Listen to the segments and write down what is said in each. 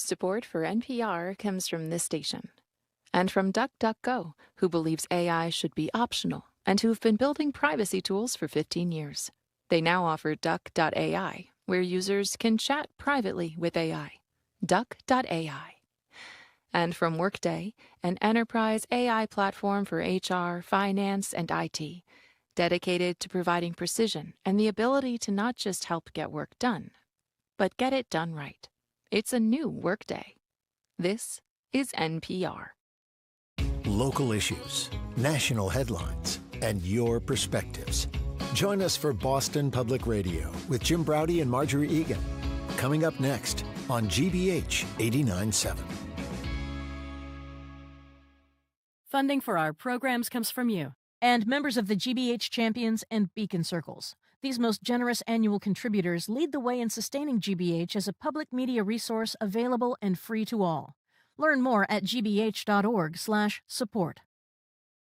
Support for NPR comes from this station and from DuckDuckGo, who believes AI should be optional and who've been building privacy tools for 15 years. They now offer Duck.ai, where users can chat privately with AI. Duck.ai. And from Workday, an enterprise AI platform for HR, finance, and IT, dedicated to providing precision and the ability to not just help get work done, but get it done right. It's a new Workday. This is NPR. Local issues, national headlines, and your perspectives. Join us for Boston Public Radio with Jim Braude and Marjorie Egan. Coming up next on GBH 89.7. Funding for our programs comes from you and members of the GBH Champions and Beacon Circles. These most generous annual contributors lead the way in sustaining GBH as a public media resource available and free to all. Learn more at gbh.org/support.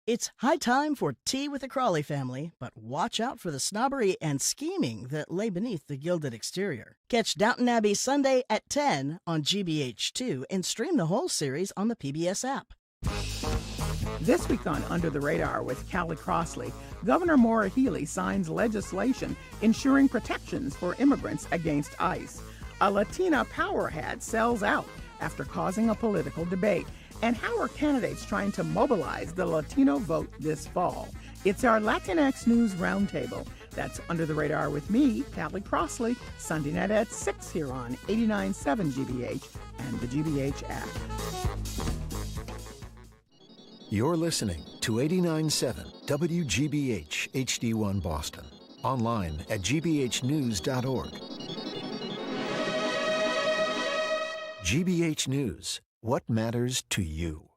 It's high time for tea with the Crawley family, but watch out for the snobbery and scheming that lay beneath the gilded exterior. Catch Downton Abbey Sunday at 10 on GBH2 and stream the whole series on the PBS app. This week on Under the Radar with Callie Crossley, Governor Maura signs legislation ensuring protections for immigrants against ICE. A Latina power hat sells out after causing a political debate. And how are candidates trying to mobilize the Latino vote this fall? It's our Latinx News Roundtable. That's Under the Radar with me, Callie Crossley, Sunday night at 6 here on 89.7 GBH and the GBH app. You're listening to 89.7 WGBH HD1 Boston. Online at gbhnews.org. GBH News. What matters to you?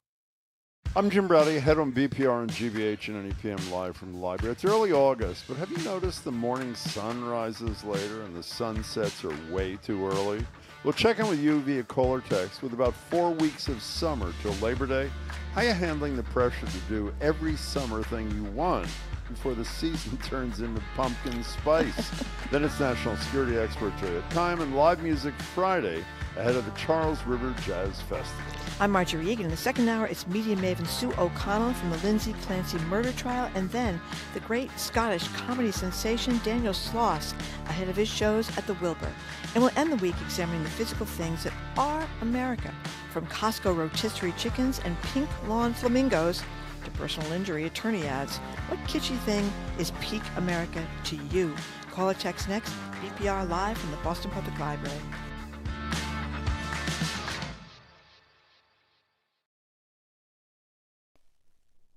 I'm Jim Braude, head on BPR and GBH and NEPM live from the library. It's early August, but have you noticed the morning sun rises later and the sunsets are way too early? We'll check in with you via caller text. With about 4 weeks of summer till Labor Day, how are you handling the pressure to do every summer thing you want before the season turns into pumpkin spice? Then it's National Security Expert Julia Time and live music Friday ahead of the Charles River Jazz Festival. I'm Marjorie Egan. In the second hour, it's media maven Sue O'Connell from the Lindsay Clancy murder trial, and then the great Scottish comedy sensation Daniel Sloss ahead of his shows at the Wilbur. And we'll end the week examining the physical things that are America, from Costco rotisserie chickens and pink lawn flamingos to personal injury attorney ads. What kitschy thing is peak America to you? Call or text next, BPR live from the Boston Public Library.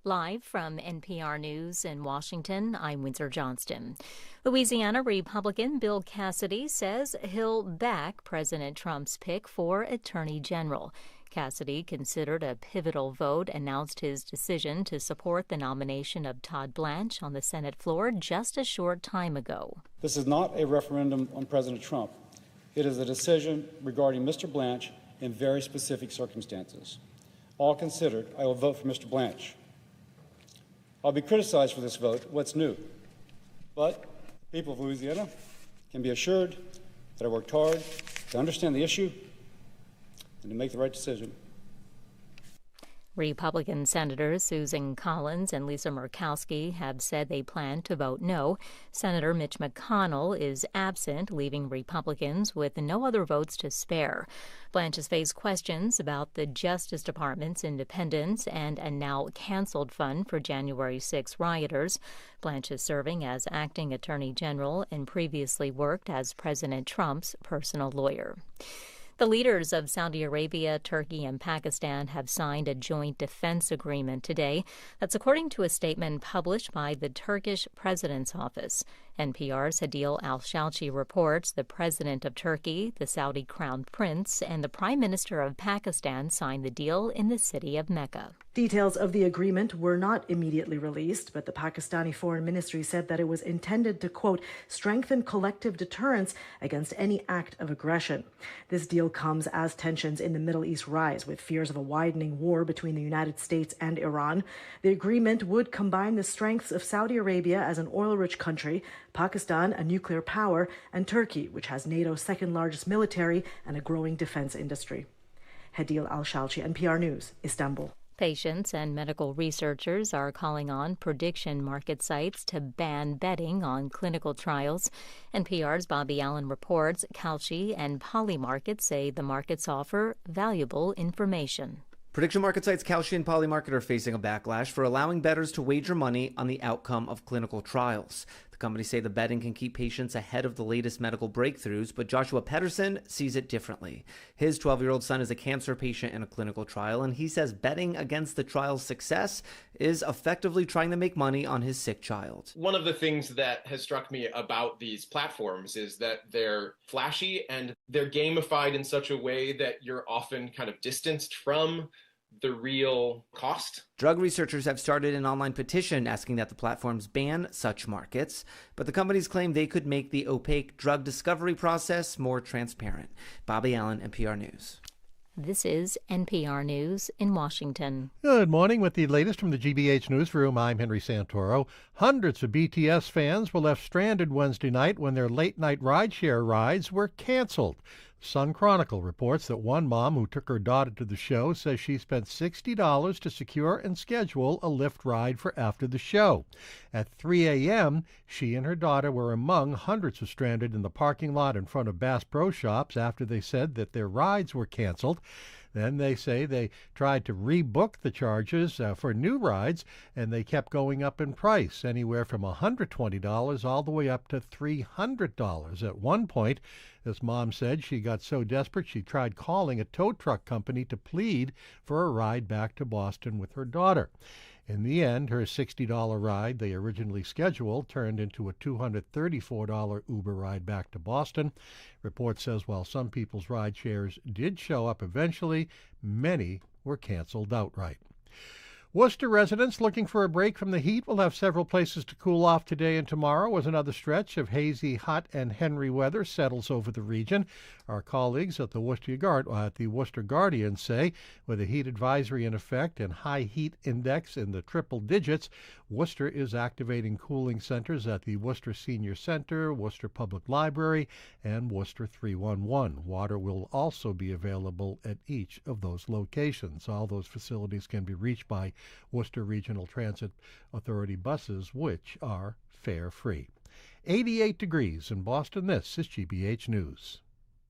Live from NPR News in Washington, I'm Maura Johnston. Louisiana Republican Bill Cassidy says he'll back President Trump's pick for Attorney General. Cassidy considered a pivotal vote, announced his decision to support the nomination of Todd Blanche on the Senate floor just a short time ago. This is not a referendum on President Trump. It is a decision regarding Mr. Blanche in very specific circumstances. All considered, I will vote for Mr. Blanche. I'll be criticized for this vote. What's new? But people of Louisiana can be assured that I worked hard to understand the issue and to make the right decision. Republican Senators Susan Collins and Lisa Murkowski have said they plan to vote no. Senator Mitch McConnell is absent, leaving Republicans with no other votes to spare. Blanche has faced questions about the Justice Department's independence and a now canceled fund for January 6 rioters. Blanche is serving as acting attorney general and previously worked as President Trump's personal lawyer. The leaders of Saudi Arabia, Turkey, and Pakistan have signed a joint defense agreement today. That's according to a statement published by the Turkish President's Office. NPR's Hadil Al-Shalchi reports the President of Turkey, the Saudi Crown Prince, and the Prime Minister of Pakistan signed the deal in the city of Mecca. Details of the agreement were not immediately released, but the Pakistani Foreign Ministry said that it was intended to, quote, strengthen collective deterrence against any act of aggression. This deal comes as tensions in the Middle East rise, with fears of a widening war between the United States and Iran. The agreement would combine the strengths of Saudi Arabia as an oil-rich country, Pakistan, a nuclear power, and Turkey, which has NATO's second largest military and a growing defense industry. Hadil Al-Shalchi, NPR News, Istanbul. Patients and medical researchers are calling on prediction market sites to ban betting on clinical trials. NPR's Bobby Allen reports Calcie and Polymarket say the markets offer valuable information. Prediction market sites Calcie and Polymarket are facing a backlash for allowing bettors to wager money on the outcome of clinical trials. The companies say the betting can keep patients ahead of the latest medical breakthroughs, but Joshua Pedersen sees it differently. His 12-year-old son is a cancer patient in a clinical trial, and he says betting against the trial's success is effectively trying to make money on his sick child. One of the things that has struck me about these platforms is that they're flashy and they're gamified in such a way that you're often kind of distanced from the real cost. Drug researchers have started an online petition asking that the platforms ban such markets, but the companies claim they could make the opaque drug discovery process more transparent. Bobby Allen, NPR News. This is NPR News in Washington. Good morning. With the latest from the GBH Newsroom, I'm Henry Santoro. Hundreds of BTS fans were left stranded Wednesday night when their late-night rideshare rides were canceled. Sun Chronicle reports that one mom who took her daughter to the show says she spent $60 to secure and schedule a Lyft ride for after the show. At 3 a.m., she and her daughter were among hundreds who stranded in the parking lot in front of Bass Pro Shops after they said that their rides were canceled. Then they say they tried to rebook the charges for new rides, and they kept going up in price, anywhere from $120 all the way up to $300. At one point, this mom said she got so desperate she tried calling a tow truck company to plead for a ride back to Boston with her daughter. In the end, her $60 ride they originally scheduled turned into a $234 Uber ride back to Boston. Report says while some people's ride shares did show up eventually, many were canceled outright. Worcester residents looking for a break from the heat will have several places to cool off today and tomorrow as another stretch of hazy, hot, and Henry weather settles over the region. Our colleagues at the Worcester Guardian say with a heat advisory in effect and high heat index in the triple digits, Worcester is activating cooling centers at the Worcester Senior Center, Worcester Public Library, and Worcester 311. Water will also be available at each of those locations. All those facilities can be reached by Worcester Regional Transit Authority buses, which are fare-free. 88 degrees in Boston. This is GBH News.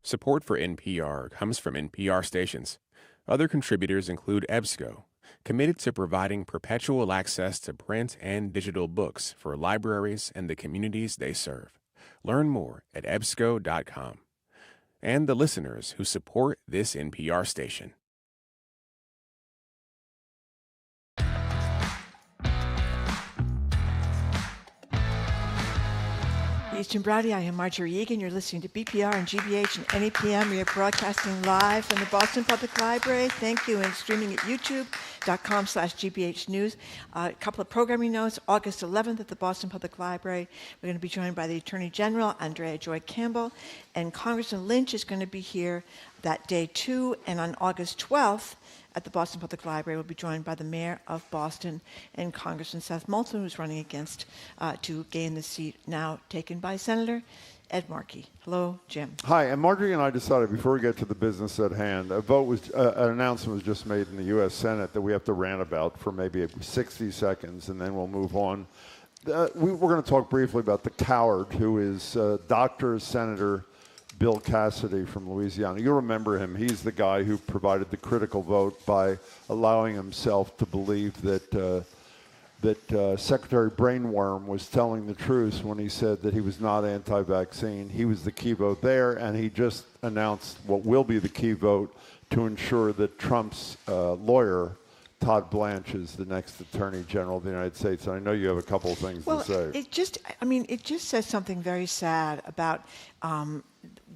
Support for NPR comes from NPR stations. Other contributors include EBSCO, committed to providing perpetual access to print and digital books for libraries and the communities they serve. Learn more at ebsco.com. And the listeners who support this NPR station. It's Jim Browdy. I am Marjorie Egan. You're listening to BPR and GBH and NEPM. We are broadcasting live from the Boston Public Library. Thank you, and streaming at youtube.com/GBH News. A couple of programming notes. August 11th at the Boston Public Library, we're going to be joined by the Attorney General, Andrea Joy Campbell, and Congressman Lynch is going to be here that day too. And on August 12th, at the Boston Public Library, we'll be joined by the Mayor of Boston and Congressman Seth Moulton, who's running against to gain the seat now taken by Senator Ed Markey. Hello, Jim. Hi, and Marjorie and I decided before we get to the business at hand, an announcement was just made in the U.S. Senate that we have to rant about for maybe 60 seconds, and then we'll move on. We're going to talk briefly about the coward who is Senator Bill Cassidy from Louisiana. You remember him. He's the guy who provided the critical vote by allowing himself to believe that Secretary Brainworm was telling the truth when he said that he was not anti-vaccine. He was the key vote there, and he just announced what will be the key vote to ensure that Trump's lawyer, Todd Blanche, is the next Attorney General of the United States. And I know you have a couple of things to say. It just says something very sad about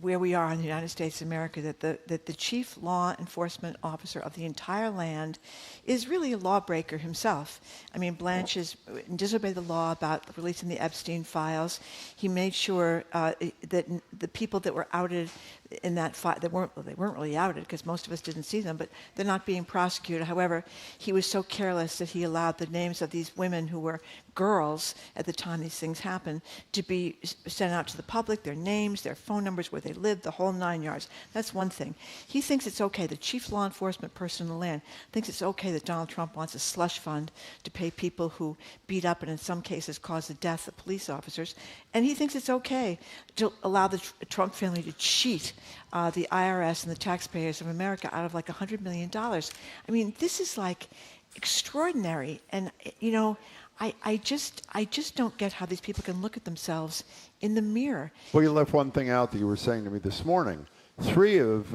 where we are in the United States of America, that the chief law enforcement officer of the entire land is really a lawbreaker himself. I mean, Blanche disobeyed the law about releasing the Epstein files. He made sure that the people that were outed in that fight. They weren't really outed because most of us didn't see them, but they're not being prosecuted. However, he was so careless that he allowed the names of these women who were girls at the time these things happened to be sent out to the public, their names, their phone numbers, where they lived, the whole 9 yards. That's one thing. He thinks it's okay, the chief law enforcement person in the land thinks it's okay that Donald Trump wants a slush fund to pay people who beat up and in some cases cause the death of police officers. And he thinks it's okay to allow the Trump family to cheat the IRS and the taxpayers of America out of like $100 million. I mean, this is like extraordinary. And, you know, I just don't get how these people can look at themselves in the mirror. Well, you left one thing out that you were saying to me this morning. 3 of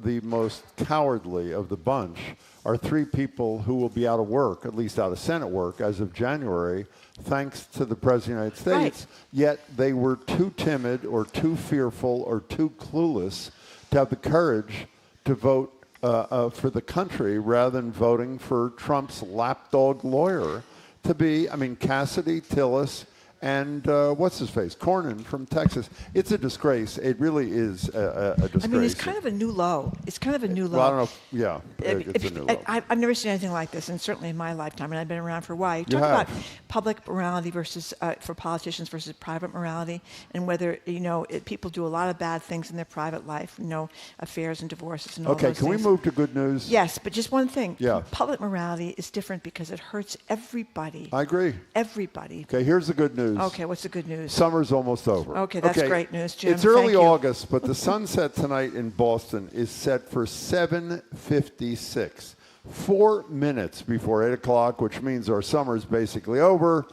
the most cowardly of the bunch are 3 people who will be out of work, at least out of Senate work, as of January, thanks to the President of the United States. Right. Yet they were too timid or too fearful or too clueless to have the courage to vote for the country rather than voting for Trump's lapdog lawyer to be, I mean, Cassidy, Tillis, and what's his face? Cornyn from Texas. It's a disgrace. It really is a disgrace. I mean, it's kind of a new low. It's kind of a new low. Well, I don't know. It's a new low. I've never seen anything like this, and certainly in my lifetime, and I've been around for a while. You talk about public morality versus, for politicians versus private morality, and whether, you know, people do a lot of bad things in their private life, you know, affairs and divorces and all those things. Okay, can we move to good news? Yes, but just one thing. Yeah. Public morality is different because it hurts everybody. I agree. Everybody. Okay, here's the good news. Okay, what's the good news? Summer's almost over. Okay, that's great news, Jim. It's early August, but the sunset tonight in Boston is set for 7:56. 4 minutes before 8 o'clock, which means our summer is basically over.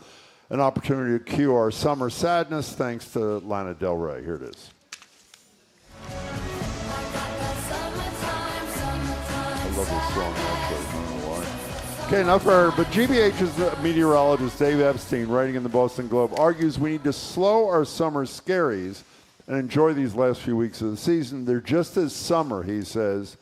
An opportunity to cue our summer sadness thanks to Lana Del Rey. Here it is. I love this song, actually. I don't know why. Okay, enough for her. But GBH's meteorologist Dave Epstein, writing in the Boston Globe, argues we need to slow our summer scaries and enjoy these last few weeks of the season. They're just as summer, he says,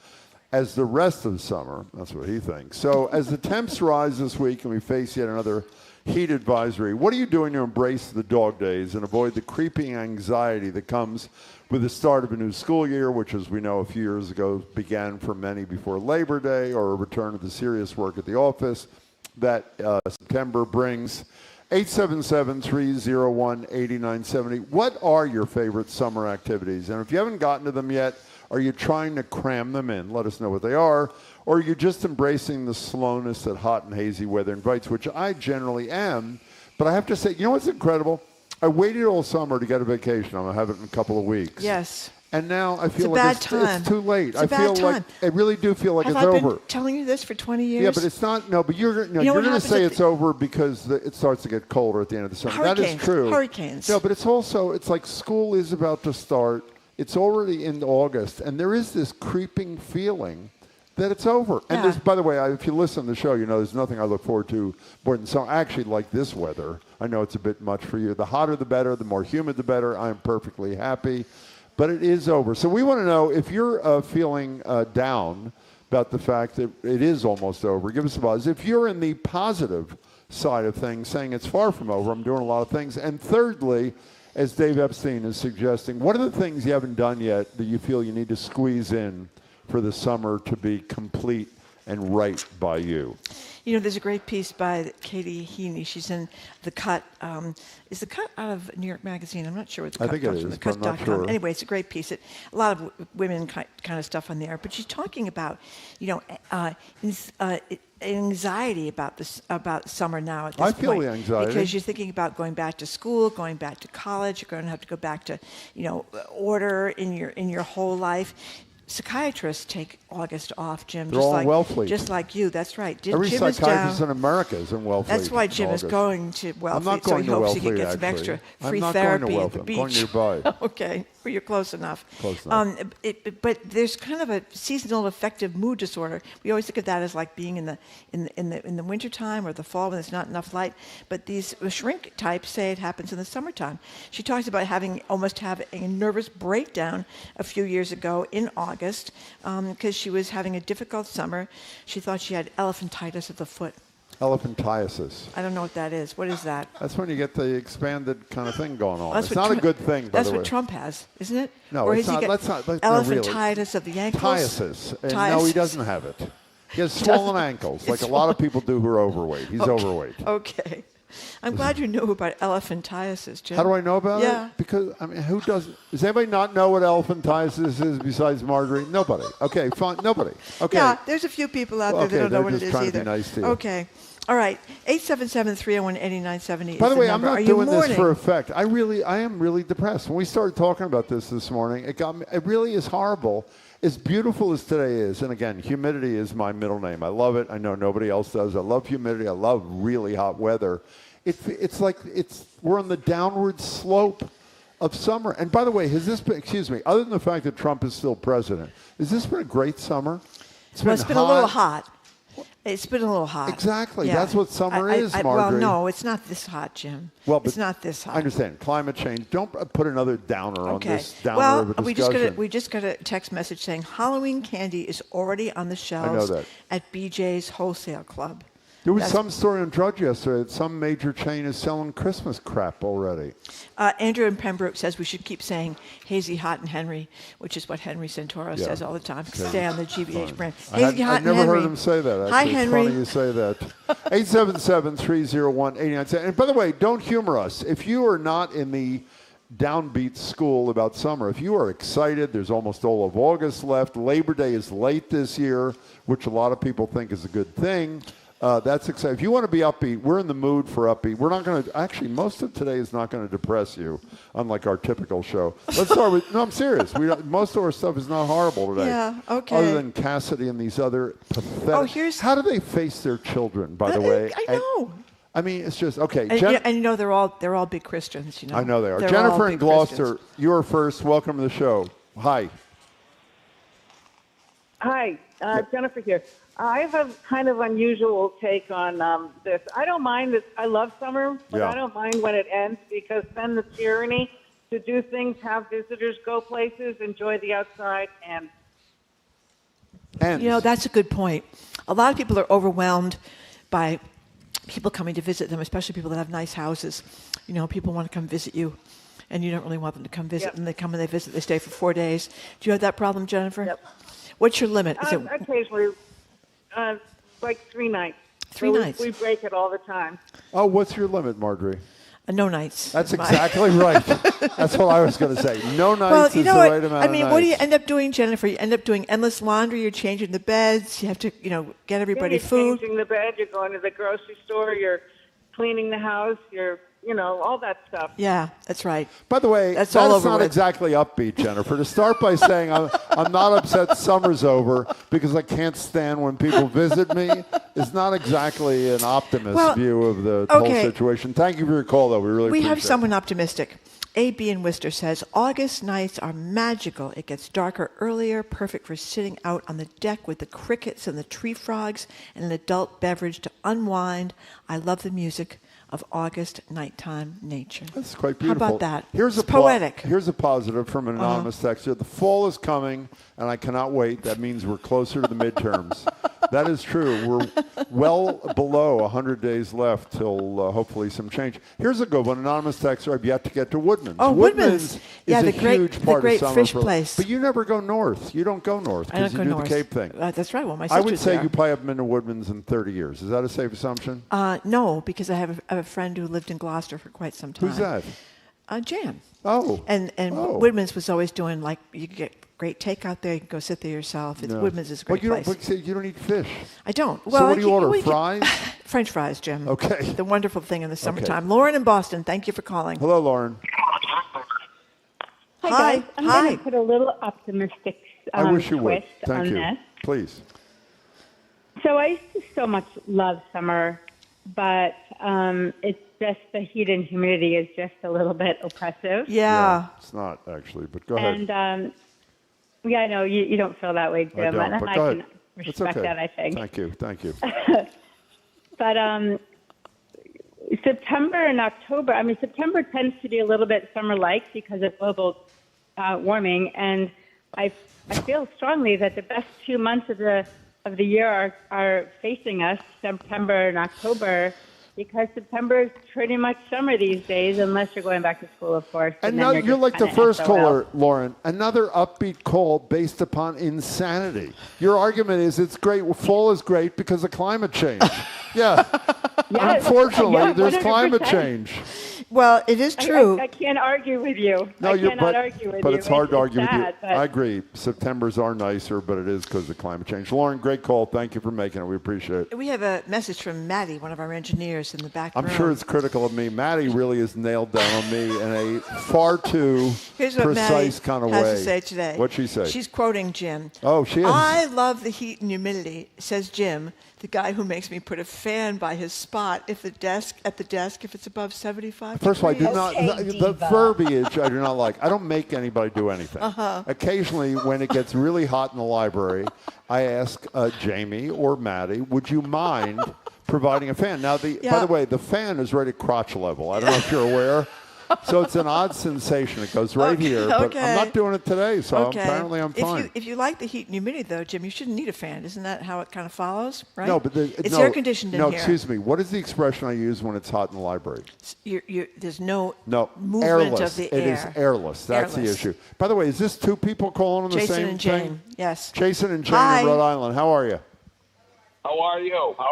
as the rest of summer. That's what he thinks. So as the temps rise this week and we face yet another heat advisory, what are you doing to embrace the dog days and avoid the creeping anxiety that comes with the start of a new school year, which, as we know, a few years ago began for many before Labor Day, or a return to the serious work at the office that September brings? 877-301-8970. What are your favorite summer activities? And if you haven't gotten to them yet, are you trying to cram them in? Let us know what they are. Or are you just embracing the slowness that hot and hazy weather invites, which I generally am. But I have to say, you know what's incredible? I waited all summer to get a vacation. I'm going to have it in a couple of weeks. Yes. And now I feel like it's too late. I feel like I really do feel like it's over. Have I been telling you this for 20 years? Yeah, but it's not. No, but you're going to say it's over because it starts to get colder at the end of the summer. Hurricanes. That is true. Hurricanes. No, but it's also, it's like school is about to start. It's already in August, and there is this creeping feeling that it's over. And there's, by the way, if you listen to the show, you know there's nothing I look forward to more than summer. I actually like this weather. I know it's a bit much for you. The hotter the better. The more humid the better. I'm perfectly happy. But it is over. So we want to know if you're feeling down about the fact that it is almost over. Give us a buzz. If you're in the positive side of things, saying it's far from over, I'm doing a lot of things. And thirdly, as Dave Epstein is suggesting, what are the things you haven't done yet that you feel you need to squeeze in for the summer to be complete and right by you? You know, there's a great piece by Katie Heaney. She's in The Cut. Is The Cut out of New York Magazine? I'm not sure what The Cut I think it is, but I'm not sure. Anyway, it's a great piece. A lot of women kind of stuff on there. But she's talking about, you know, anxiety about summer now at this point. I feel the anxiety. Because you're thinking about going back to school, going back to college. You're going to have to go back to, you know, order in your whole life. Psychiatrists take August off, Jim. They're all in Wellfleet. Just like you, that's right. Every Jim psychiatrist in America is in Wellfleet. That's why Jim is going to Wellfleet. I'm not going so he hopes to he can Wellfleet, get some extra free I'm not therapy going to at the Wellfleet. beach. I'm going nearby. Okay, well, you're close enough. Close enough. But there's kind of a seasonal affective mood disorder. We always think of that as like being in the wintertime or the fall when there's not enough light. But these shrink types say it happens in the summertime. She talks about almost having a nervous breakdown a few years ago in August because she was having a difficult summer. She thought she had elephantitis of the foot. Elephantiasis. I don't know what that is. What is that? That's when you get the expanded kind of thing going on. Well, it's not a good thing, by that's the way. what Trump has, isn't it? No, or it's not. Let's not elephantitis of the ankles? Tiasis. No, he doesn't have it. He has swollen ankles, like a lot of people do who are overweight. He's overweight. Okay. I'm glad you know about elephantiasis, Jim. How do I know about it? Because, I mean, who does? Does anybody not know what elephantiasis is besides Marjorie? Nobody. Okay, fine. Nobody. Okay. Yeah, there's a few people out there that don't know what it is either. They're just trying to be nice to you. Okay. All right. 877-301-8970 By the way, I'm number. not doing this for effect. I am really depressed. When we started talking about this morning, it really is horrible. As beautiful as today is, and again, humidity is my middle name. I love it. I know nobody else does. I love humidity. I love really hot weather. It's like we're on the downward slope of summer. And by the way, has this been, excuse me, other than the fact that Trump is still president, has this been a great summer? It's been a little hot. It's been a little hot. Exactly. Yeah. That's what summer is, Marjorie. Well, no, it's not this hot, Jim. Well, it's not this hot. I understand. Climate change. Don't put another downer on this downer of a we discussion. just got a text message saying Halloween candy is already on the shelves at BJ's Wholesale Club. There was some story on Drudge yesterday that some major chain is selling Christmas crap already. Andrew in Pembroke says we should keep saying Hazy, Hot, and Henry, which is what Henry Santoro says all the time. Okay. Stay on the GBH brand. I've never heard him say that. Actually. Hi, Henry. It's funny you say that. 877-301-8970. And by the way, don't humor us. If you are not in the downbeat school about summer, if you are excited, there's almost all of August left. Labor Day is late this year, which a lot of people think is a good thing. That's exciting. If you want to be upbeat, we're in the mood for upbeat. We're not going to, actually, most of today is not going to depress you, unlike our typical show. Let's start with, no, I'm serious. Most of our stuff is not horrible today. Yeah, okay. Other than Cassidy and these other pathetic. How do they face their children, by the way? I know. I mean, it's just, okay. And you know, they're all big Christians, you know. I know they are. They're Jennifer in Gloucester, Christians. you're first. Welcome to the show. Hi. Hi, Jennifer here. I have a kind of unusual take on this. I don't mind this. I love summer, but I don't mind when it ends because then the tyranny to do things, have visitors go places, enjoy the outside, and you know, that's a good point. A lot of people are overwhelmed by people coming to visit them, especially people that have nice houses. You know, people want to come visit you, and you don't really want them to come visit, and they come and they visit. They stay for 4 days. Do you have that problem, Jennifer? Yep. What's your limit? Is it occasionally, like 3 nights. Three nights. We break it all the time. Oh, what's your limit, Marjorie? No nights. That's exactly right. That's what I was going to say. No nights is the right amount of nights. I mean, what do you end up doing, Jennifer? You end up doing endless laundry. You're changing the beds. You have to, get everybody food. You're changing the bed. You're going to the grocery store. You're cleaning the house. You're, all that stuff. Yeah, that's right. By the way, that's not exactly upbeat, Jennifer. To start by saying I'm not upset summer's over because I can't stand when people visit me is not exactly an optimist view of the whole situation. Thank you for your call, though. We really appreciate it. We have someone optimistic. A.B. in Worcester says, August nights are magical. It gets darker earlier, perfect for sitting out on the deck with the crickets and the tree frogs and an adult beverage to unwind. I love the music of August nighttime nature. That's quite beautiful. How about that? It's poetic. Here's a positive from an anonymous texter. The fall is coming, and I cannot wait. That means we're closer to the midterms. That is true. We're well below 100 days left till hopefully some change. Here's a good one. Anonymous texter. I've yet to get to Woodman's. Oh, Woodman's. Is a huge part the great of summer fish place. But you never go north. You don't go north because you do the Cape thing. That's right. Well, my I would say there. you probably haven't been to Woodman's in 30 years. Is that a safe assumption? No, because I have a friend who lived in Gloucester for quite some time. Who's that? Jan. Oh. And Woodman's was always doing, you could get great takeout there. You can go sit there yourself. Woodman's is a great place. But you don't eat fish. I don't. So what do you order, fries? French fries, Jim. Okay. The wonderful thing in the summertime. Lauren in Boston, thank you for calling. Hello, Lauren. Hi, guys. I'm going to put a little optimistic I wish you would. twist Thank on you. this. Please. So I used to so much love summer, but it's just the heat and humidity is just a little bit oppressive. Yeah. It's not, actually, but go ahead. And, I know you don't feel that way, Jim. I don't, and but I go can ahead. respect that, I think. Thank you. But September and October, September tends to be a little bit summer-like because of global warming, and I feel strongly that the best 2 months of the of the year are facing us, September and October, because September is pretty much summer these days, unless you're going back to school, of course. And then now you're just like the kinda first SOL. caller, Lauren. Another upbeat call based upon insanity. Your argument is it's great. Fall is great because of climate change. Yeah. Yes. Unfortunately, Yeah, there's climate 100%. change. Well, it is true. I can't argue with you. No, I cannot argue with you. but it's hard to argue with you. sad, but- I agree. Septembers are nicer, but it is because of climate change. Lauren, great call. Thank you for making it. We appreciate it. We have a message from Maddie, one of our engineers in the back I'm room. sure it's critical of me. Maddie really is nailed down on me in a far too Here's what precise Maddie kind of has way. to say today. What'd she say? She's quoting Jim. Oh, she is. I love the heat and humidity, says Jim, the guy who makes me put a fan by his spot if the desk if it's above 75 First of all, I do degrees. not. The verbiage I do not like. I don't make anybody do anything. Occasionally, when it gets really hot in the library, I ask Jamie or Maddie, "Would you mind providing a fan?" Now, by the way, the fan is right at crotch level. I don't know if you're aware. So it's an odd sensation. It goes right here, but I'm not doing it today, so apparently I'm fine. If you like the heat and humidity, though, Jim, you shouldn't need a fan. Isn't that how it kind of follows, right? No, but it's air conditioned in no, here. excuse me. What is the expression I use when it's hot in the library? There's no movement airless. of the It air. is airless. That's the issue. By the way, is this two people calling on the Jason same and Jane. thing? Yes. Jason and Jane Hi. in Rhode Island. How are you? How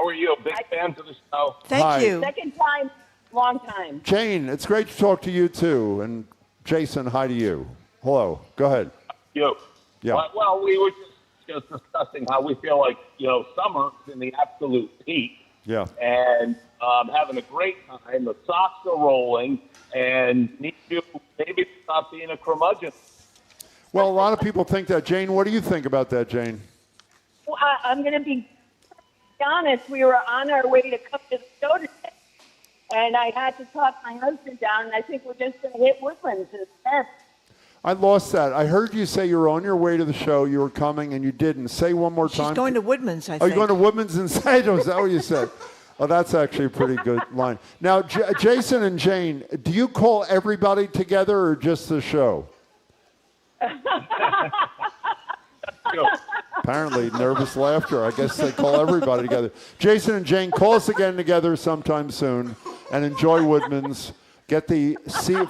are you? Big fans of the show. Hi. you. Second time, long time. Jane, it's great to talk to you too. And Jason, hi to you. Hello. Go ahead. You. Yeah. Well, we were just discussing how we feel like, summer is in the absolute peak. Yeah. And having a great time. The socks are rolling. And need to maybe stop being a curmudgeon. Well, a lot of people think that. Jane, what do you think about that, Jane? Well, I'm going to be honest. We were on our way to come to the show today. And I had to talk my husband down, and I think we're just going to hit Woodlands instead. I lost that. I heard you say you were on your way to the show, you were coming, and you didn't. Say one more time. She's going to Woodman's, I think. Oh, you're going to Woodman's instead? Is that what you said? Oh, that's actually a pretty good line. Now, Jason and Jane, do you call everybody together or just the show? Apparently, nervous laughter. I guess they call everybody together. Jason and Jane, call us again together sometime soon and enjoy Woodman's. Get the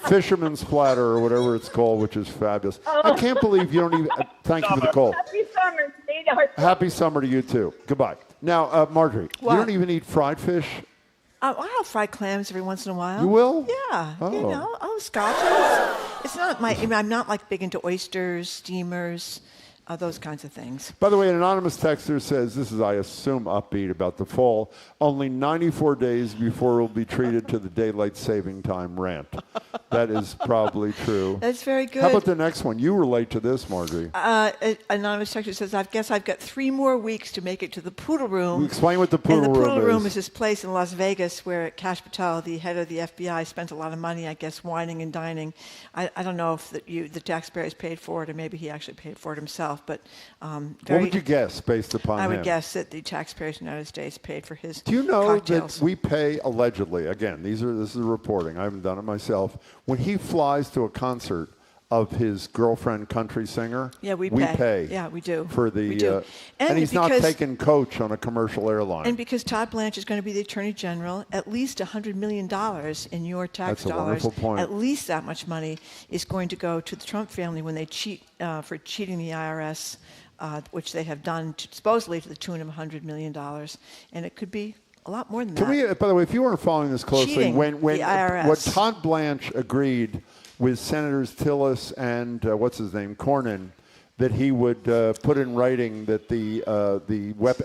fisherman's platter or whatever it's called, which is fabulous. I can't believe you don't even. Thank you for the call. Happy summer, sweetheart. Happy summer to you, too. Goodbye. Now, Marjorie, What? you don't even eat fried fish? I'll fry clams every once in a while. You will? Yeah. Oh. Scotches. It's not I'm not like big into oysters, steamers, those kinds of things. By the way, an anonymous texter says, this is, I assume, upbeat about the fall, only 94 days before we'll be treated to the daylight saving time rant. That is probably true. That's very good. How about the next one? You relate to this, Marjorie. An anonymous texter says, I guess I've got 3 more weeks to make it to the Poodle Room. Explain what the Poodle Room is. And the Poodle Room is this place in Las Vegas where Kash Patel, the head of the FBI, spent a lot of money, I guess, wining and dining. I don't know if the taxpayers paid for it or maybe he actually paid for it himself. But what would you guess based upon I him? would guess that the taxpayers in the United States paid for his Do you know cocktails. that we pay, allegedly, again, this is reporting, I haven't done it myself, when he flies to a concert of his girlfriend country singer, Yeah, we pay. pay. Yeah, we do. For the, We do. and he's not because- taking coach on a commercial airline. And because Todd Blanche is going to be the Attorney General, at least $100 million in your tax That's a dollars, wonderful point. at least that much money is going to go to the Trump family when they cheat for cheating the IRS, which they have done supposedly to the tune of $100 million. And it could be a lot more than that. Can we, by the way, if you weren't following this closely, Cheating when the IRS. what Todd Blanche agreed with Senators Tillis and Cornyn, that he would put in writing that the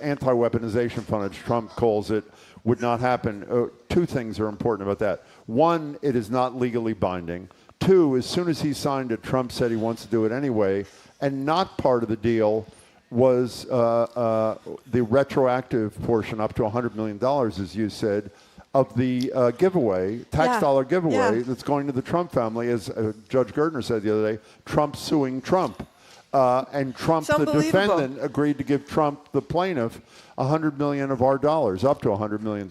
anti-weaponization fund, as Trump calls it, would not happen. 2 things are important about that. 1, it is not legally binding. 2, as soon as he signed it, Trump said he wants to do it anyway, and not part of the deal was the retroactive portion up to $100 million, as you said, of the tax dollar giveaway that's going to the Trump family, as Judge Gertner said the other day, Trump suing Trump. And Trump, the defendant, agreed to give Trump, the plaintiff, $100 million of our dollars, up to $100 million.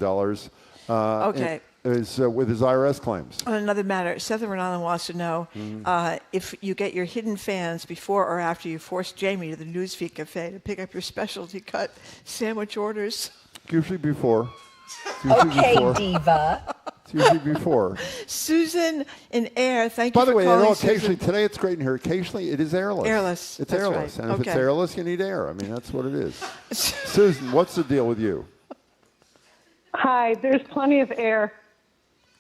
Okay. is with his IRS claims. On another matter, Seth in Rhode Island wants to know if you get your hidden fans before or after you force Jamie to the Newsfeed Cafe to pick up your specialty cut sandwich orders. Usually before. Okay, diva. It's usually before. Susan in Air, thank you By the for way, calling, occasionally, Susan. today it's great in here. Occasionally it is airless. Airless, It's that's airless. right. And if it's Okay. airless, you need air. I mean, that's what it is. Susan, what's the deal with you? Hi, there's plenty of air.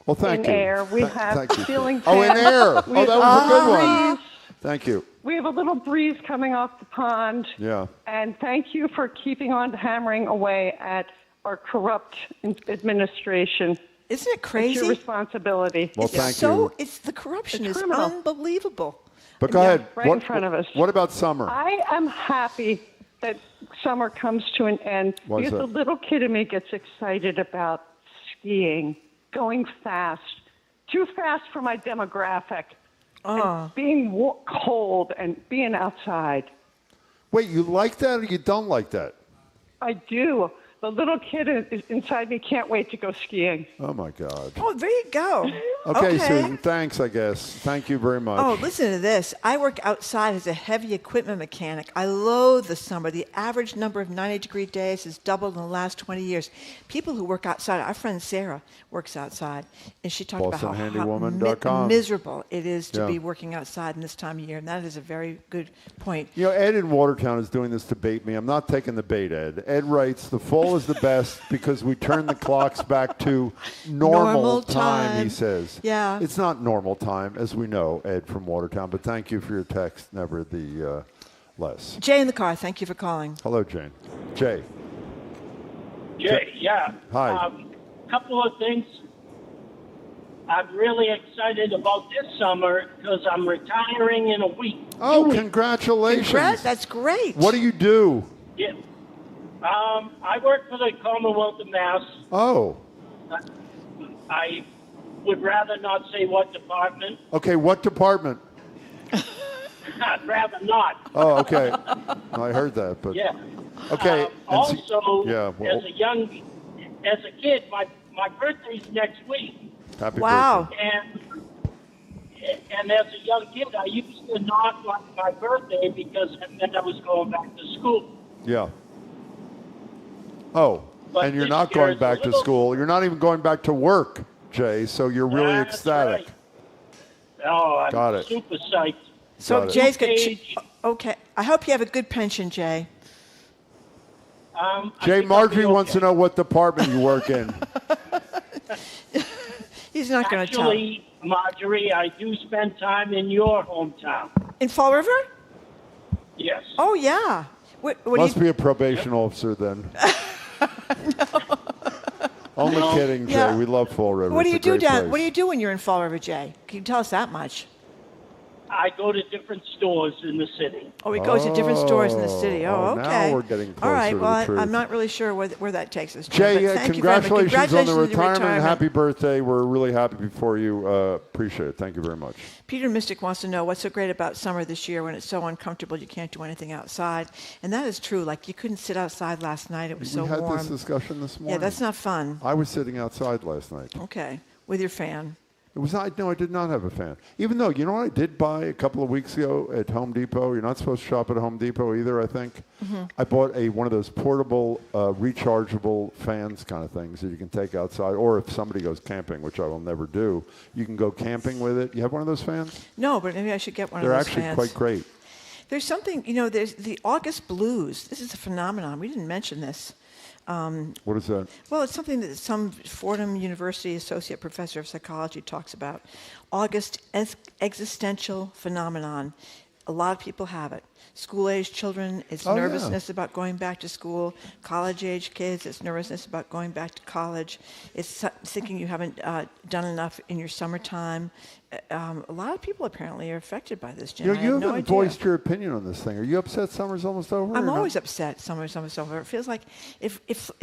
Well, thank in you. air. We have thank you. ceiling Oh, in fans. air. We Oh, that was a good one. breeze. Thank you. We have a little breeze coming off the pond. Yeah. And thank you for keeping on hammering away at our corrupt administration. Isn't it crazy? It's your responsibility. Well, thank you. It's the corruption It's is criminal. unbelievable. But go ahead. Right in front of us. What about summer? I am happy that summer comes to an end Why is because the that? little kid in me gets excited about skiing, going fast, too fast for my demographic, and being cold and being outside. Wait, you like that or you don't like that? I do. The little kid inside me can't wait to go skiing. Oh, my God. Oh, there you go. Okay, Susan, thanks, I guess. Thank you very much. Oh, listen to this. I work outside as a heavy equipment mechanic. I loathe the summer. The average number of 90-degree days has doubled in the last 20 years. People who work outside, our friend Sarah works outside, and she talked about how miserable it is to be working outside in this time of year, and that is a very good point. You know, Ed in Watertown is doing this to bait me. I'm not taking the bait, Ed. Ed writes, the fall is the best because we turn the clocks back to normal time, he says. Yeah. It's not normal time, as we know, Ed from Watertown, but thank you for your text, nevertheless. Jay in the car, thank you for calling. Hello, Jane. Jay. Jay, yeah. Hi. Couple of things. I'm really excited about this summer because I'm retiring in a week. Oh, congratulations. That's great. What do you do? Yeah. I work for the Commonwealth of Mass. Oh. I would rather not say what department. Okay, what department? I'd rather not. Oh, okay. I heard that, but Yeah. okay. Also, well, as a kid, my birthday's next week. Happy birthday. And as a young kid, I used to not like my birthday because it meant I was going back to school. Yeah. Oh, But and you're this not year going is a back to little- school. You're not even going back to work, Jay, so you're really That's ecstatic. right. Oh, I'm Got it. super psyched. So Got it. Jay's got. Okay, I hope you have a good pension, Jay. Jay, Marjorie wants to know what department you work in. He's not going to tell. Actually, Marjorie, I do spend time in your hometown. In Fall River? Yes. Oh, yeah. What do Must you... be a probation officer then. Only kidding, Jay. Yeah. We love Fall River. What do It's you a do great down? place. What do you do when you're in Fall River, Jay? Can you tell us that much? I go to different stores in the city. Oh, he goes to different stores in the city. Oh, now okay. we're getting All right. closer to Well, the truth. I'm not really sure where that takes us. Jay, but thank you very much. congratulations on the with your retirement. Happy birthday. We're really happy for you. Appreciate it. Thank you very much. Peter Mystic wants to know what's so great about summer this year when it's so uncomfortable you can't do anything outside. And that is true. Like, you couldn't sit outside last night. It was so We had warm. this discussion this morning. Yeah, that's not fun. I was sitting outside last night. Okay. With your fan. It was not. No, I did not have a fan. Even though, you know what I did buy a couple of weeks ago at Home Depot? You're not supposed to shop at Home Depot either, I think. Mm-hmm. I bought one of those portable, rechargeable fans kind of things that you can take outside. Or if somebody goes camping, which I will never do, you can go camping with it. You have one of those fans? No, but maybe I should get one They're of those actually fans. quite great. There's something, there's the August blues. This is a phenomenon. We didn't mention this. What is that? Well, it's something that some Fordham University associate professor of psychology talks about. August existential phenomenon. A lot of people have it. School-age children, it's nervousness about going back to school. College-age kids, it's nervousness about going back to college. It's thinking you haven't done enough in your summertime. A lot of people apparently are affected by this, Jim. You I have no haven't idea. voiced your opinion on this thing. Are you upset summer's almost over? I'm or not? always upset. Summer's over. It feels like it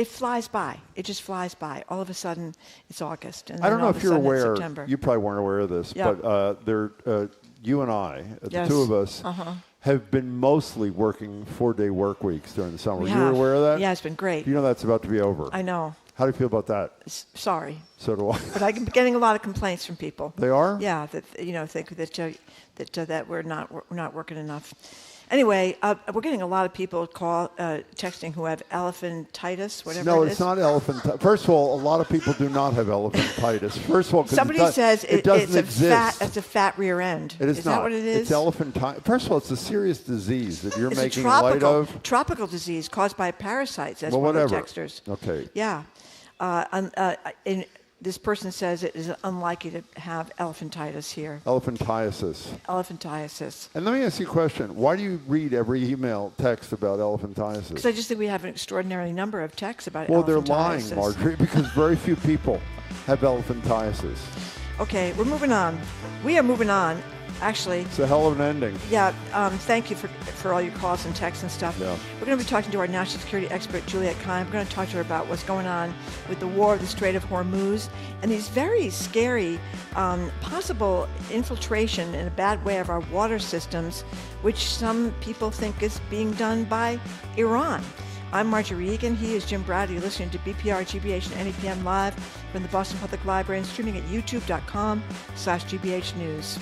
flies by. It just flies by. All of a sudden, it's August. And I don't then know all of if a you're sudden it's aware. September. You probably weren't aware of this, Yeah. but you and I, the Yes. two of us, Uh-huh. have been mostly working 4-day work weeks during the summer. We You were have. aware of that? Yeah, it's been great. You know that's about to be over. I know. How do you feel about that? Sorry. So do I. But I'm getting a lot of complaints from people. They are? Yeah, that think that we're not working enough. Anyway, we're getting a lot of people texting who have elephantitis, whatever No, it is. it's not elephantitis. First of all, a lot of people do not have elephantitis. First of all, somebody says it doesn't exist. It's a fat rear end. It is not. That what it is? It's elephantitis. First of all, it's a serious disease that you're it's making a light of. Tropical disease caused by parasites. That's well, one whatever. of the texters. Okay. Yeah. This person says it is unlikely to have elephantitis here. Elephantiasis. Elephantiasis. And let me ask you a question. Why do you read every email text about elephantiasis? Because I just think we have an extraordinary number of texts about well, elephantiasis. Well, they're lying, Marjorie, because very few people have elephantiasis. Okay, we're moving on. We are moving on. Actually, it's a hell of an ending. Yeah, thank you for all your calls and texts and stuff. Yeah. We're going to be talking to our national security expert, Juliette Kayyem. We're going to talk to her about what's going on with the war of the Strait of Hormuz and these very scary possible infiltration in a bad way of our water systems, which some people think is being done by Iran. I'm Marjorie Egan. He is Jim Browder. You're listening to BPR, GBH, and NEPM live from the Boston Public Library and streaming at youtube.com/GBH News.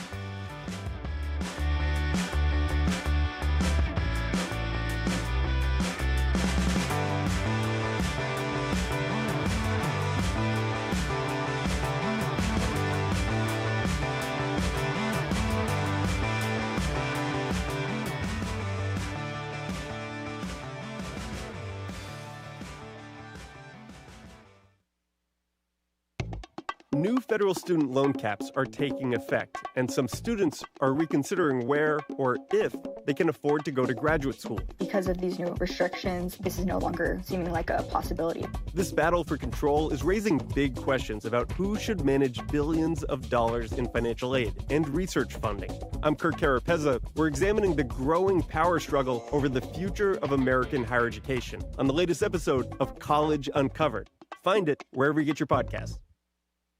New federal student loan caps are taking effect, and some students are reconsidering where or if they can afford to go to graduate school. Because of these new restrictions, this is no longer seeming like a possibility. This battle for control is raising big questions about who should manage billions of dollars in financial aid and research funding. I'm Kirk Carapezza. We're examining the growing power struggle over the future of American higher education on the latest episode of College Uncovered. Find it wherever you get your podcasts.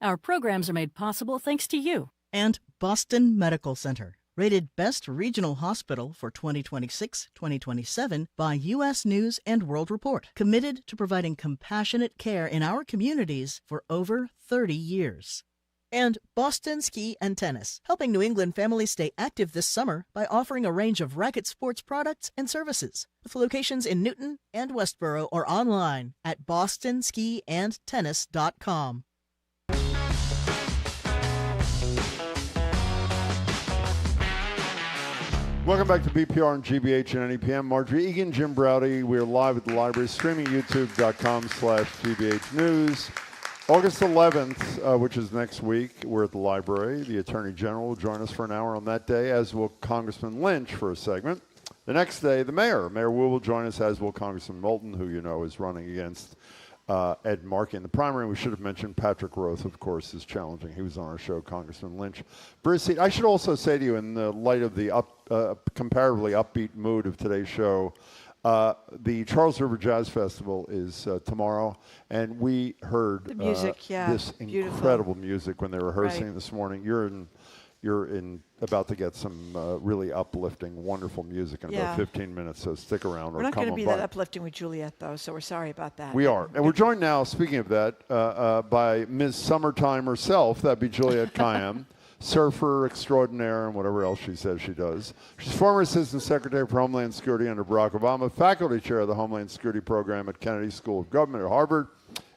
Our programs are made possible thanks to you. And Boston Medical Center, rated Best Regional Hospital for 2026-2027 by U.S. News and World Report. Committed to providing compassionate care in our communities for over 30 years. And Boston Ski and Tennis, helping New England families stay active this summer by offering a range of racket sports products and services, with locations in Newton and Westboro or online at bostonskiandtennis.com. Welcome back to BPR and GBH and NEPM. Marjorie Egan, Jim Browder. We're live at the library, streaming youtube.com/GBH News. August 11th, which is next week, we're at the library. The Attorney General will join us for an hour on that day, as will Congressman Lynch for a segment. The next day, the mayor, Mayor Wu, will join us, as will Congressman Moulton, who you know is running against Ed Markey in the primary. We should have mentioned Patrick Roth, of course, is challenging. He was on our show, Congressman Lynch. Bruce, I should also say to you, in the light of the comparatively upbeat mood of today's show, the Charles River Jazz Festival is tomorrow, and we heard the music, this incredible music when they were rehearsing this morning. You're about to get some really uplifting, wonderful music in about 15 minutes, so stick around. We're not going to be that uplifting with Juliette, though, so we're sorry about that. We are. And we're joined now, speaking of that, by Ms. Summertime herself. That'd be Juliette Kayyem, surfer extraordinaire and whatever else she says she does. She's former Assistant Secretary for Homeland Security under Barack Obama, faculty chair of the Homeland Security Program at Kennedy School of Government at Harvard,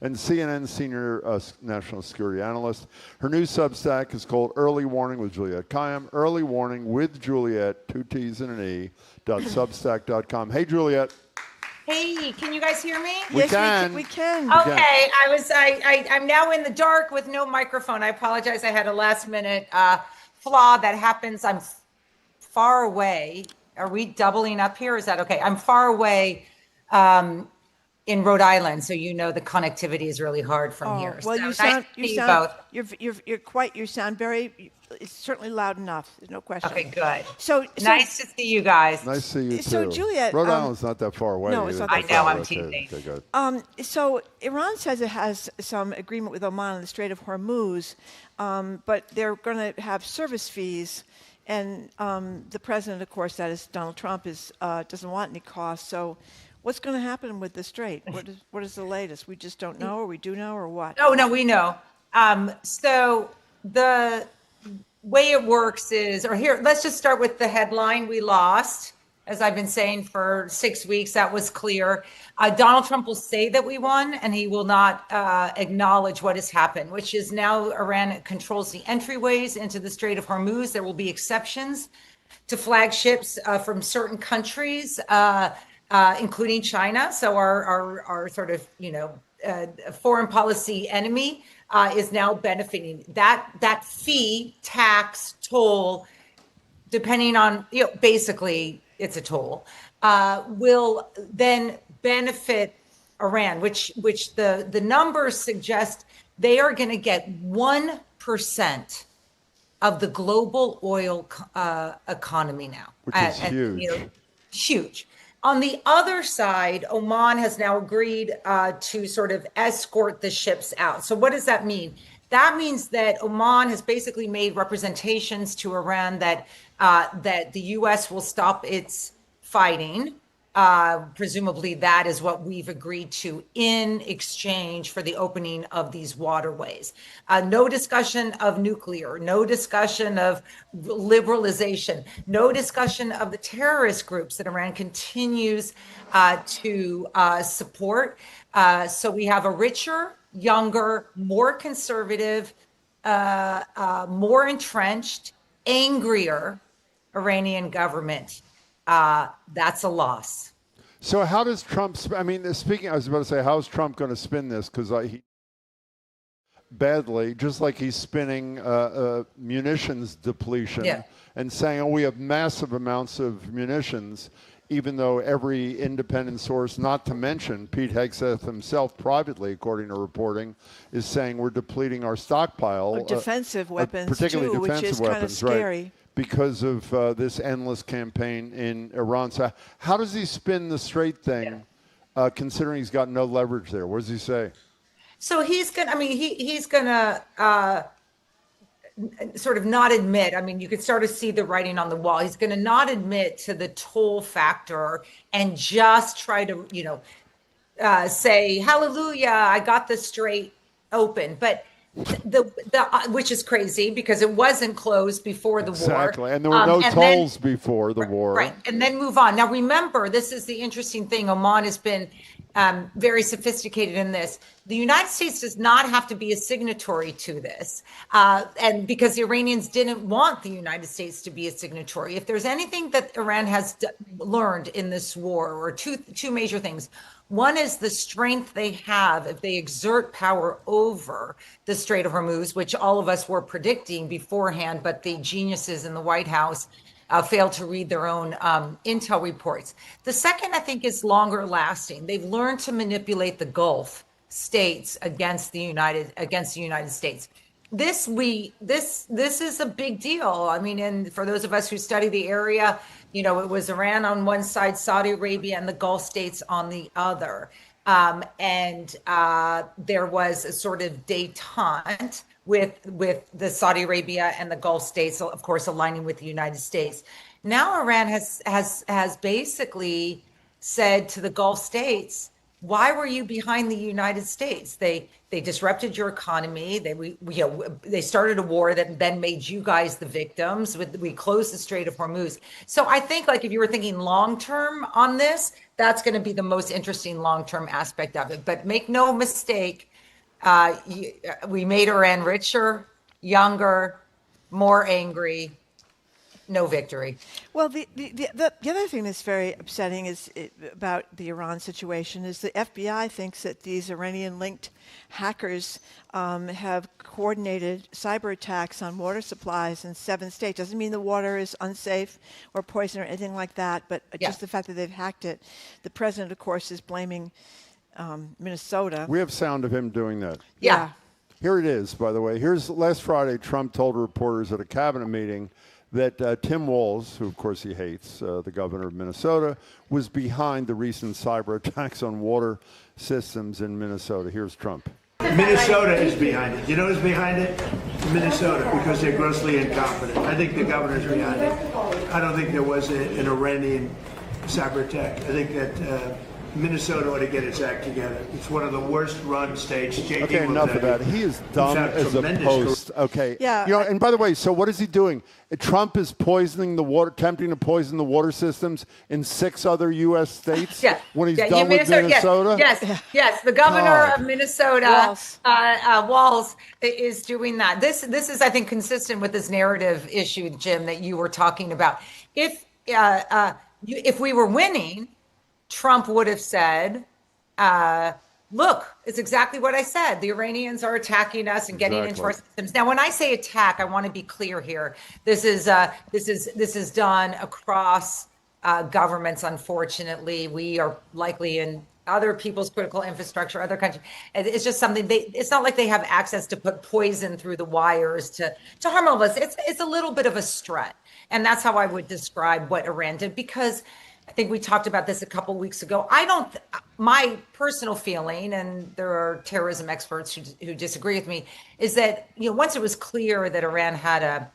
and CNN senior national security analyst. Her new Substack is called Early Warning with Juliette Kayyem. Early Warning with Juliette, 2 T's and an E, .substack.com. Hey, Juliette. Hey, can you guys hear me? We can. We can. Okay, I'm now in the dark with no microphone. I apologize. I had a last minute flaw that happens. I'm far away. Are we doubling up here? Is that okay? I'm far away in Rhode Island, so you know the connectivity is really hard from here. Well, so you sound very. It's certainly loud enough. There's no question. Okay, good. So nice to see you guys. Nice to see you too. So Juliette, Rhode Island's not that far away. No, it's not that far. I know. I'm teasing. Okay, good. So Iran says it has some agreement with Oman on the Strait of Hormuz, but they're going to have service fees. And the president, of course, that is Donald Trump, doesn't want any costs. So What's going to happen with the strait? What is the latest? We just don't know, or we do know, or what? Oh, no, we know. So the way it works is, or here, let's just start with the headline. We lost. As I've been saying for 6 weeks, that was clear. Donald Trump will say that we won, and he will not acknowledge what has happened, which is now Iran controls the entryways into the Strait of Hormuz. There will be exceptions to flagships from certain countries, including China. So our sort of, foreign policy enemy is now benefiting. That fee, tax, toll, depending on, basically it's a toll, will then benefit Iran, which the numbers suggest they are going to get 1% of the global oil economy now. Which is huge. Huge. On the other side, Oman has now agreed to sort of escort the ships out. So what does that mean? That means that Oman has basically made representations to Iran that the U.S. will stop its fighting. Presumably that is what we've agreed to in exchange for the opening of these waterways. No discussion of nuclear, no discussion of liberalization, no discussion of the terrorist groups that Iran continues to support. So we have a richer, younger, more conservative, more entrenched, angrier Iranian government. That's a loss. So how does Trump, I was about to say, how is Trump going to spin this? Because he badly, just like he's spinning munitions depletion and saying, we have massive amounts of munitions, even though every independent source, not to mention Pete Hegseth himself privately, according to reporting, is saying we're depleting our stockpile. Or defensive weapons, particularly too, defensive which is weapons, kind of scary. Right? Because of this endless campaign in Iran. So how does he spin the straight thing, considering he's got no leverage there? What does he say? So he's gonna, he's gonna sort of not admit, you could start to see the writing on the wall. He's gonna not admit to the toll factor and just try to, say, hallelujah, I got the strait open. But which is crazy because it wasn't closed before the war. Exactly, and there were no tolls before the war. Right, and then move on. Now remember, this is the interesting thing. Oman has been very sophisticated in this. The United States does not have to be a signatory to this, and because the Iranians didn't want the United States to be a signatory. If there's anything that Iran has learned in this war, or two major things. One is the strength they have if they exert power over the Strait of Hormuz, which all of us were predicting beforehand, but the geniuses in the White House failed to read their own intel reports. The second, I think, is longer lasting. They've learned to manipulate the Gulf states against the United States. This is a big deal. And for those of us who study the area, it was Iran on one side, Saudi Arabia, and the Gulf states on the other. And there was a sort of détente with the Saudi Arabia and the Gulf states, of course, aligning with the United States. Now Iran has basically said to the Gulf states, why were you behind the United States? They disrupted your economy. They started a war that then made you guys the victims. We closed the Strait of Hormuz. So I think, if you were thinking long term on this, that's going to be the most interesting long term aspect of it. But make no mistake, we made Iran richer, younger, more angry. No victory. Well, the other thing that's very upsetting about the Iran situation is the FBI thinks that these Iranian-linked hackers have coordinated cyber attacks on water supplies in 7 states. Doesn't mean the water is unsafe or poison or anything like that, but just the fact that they've hacked it. The president, of course, is blaming Minnesota. We have sound of him doing that. Yeah. Here it is, by the way. Here's last Friday, Trump told reporters at a cabinet meeting that Tim Walz, who of course he hates, the governor of Minnesota, was behind the recent cyber attacks on water systems in Minnesota. Here's Trump. Minnesota is behind it. You know who's behind it? Minnesota, because they're grossly incompetent. I think the governor's behind it. I don't think there was an Iranian cyber attack. I think that Minnesota ought to get its act together. It's one of the worst run states. JD Okay, enough of that. He is dumb as a post. Okay. Yeah. You know, and by the way, so what is he doing? Trump is poisoning the water, attempting to poison the water systems in 6 other U.S. states when he's done with Minnesota? Yes. The governor of Minnesota, Walz, is doing that. This is, I think, consistent with this narrative issue, Jim, that you were talking about. If we were winning, Trump would have said, look, it's exactly what I said. The Iranians are attacking us and getting into our systems. Now, when I say attack, I want to be clear here. This is done across governments, unfortunately. We are likely in other people's critical infrastructure, other countries. It's just something it's not like they have access to put poison through the wires to harm all of us. It's a little bit of a strut. And that's how I would describe what Iran did, because I think we talked about this a couple weeks ago. My personal feeling, and there are terrorism experts who disagree with me, is that, once it was clear that Iran had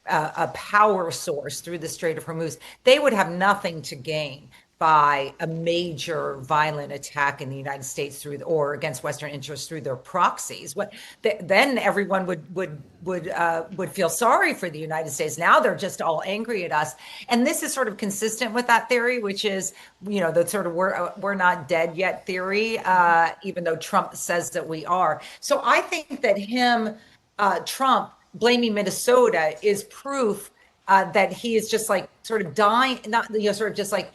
a power source through the Strait of Hormuz, they would have nothing to gain by a major violent attack in the United States or against Western interests through their proxies. Then everyone would feel sorry for the United States. Now they're just all angry at us, and this is sort of consistent with that theory, which is, the sort of we're not dead yet theory, even though Trump says that we are. So I think that Trump blaming Minnesota is proof that he is just like sort of dying, not sort of just like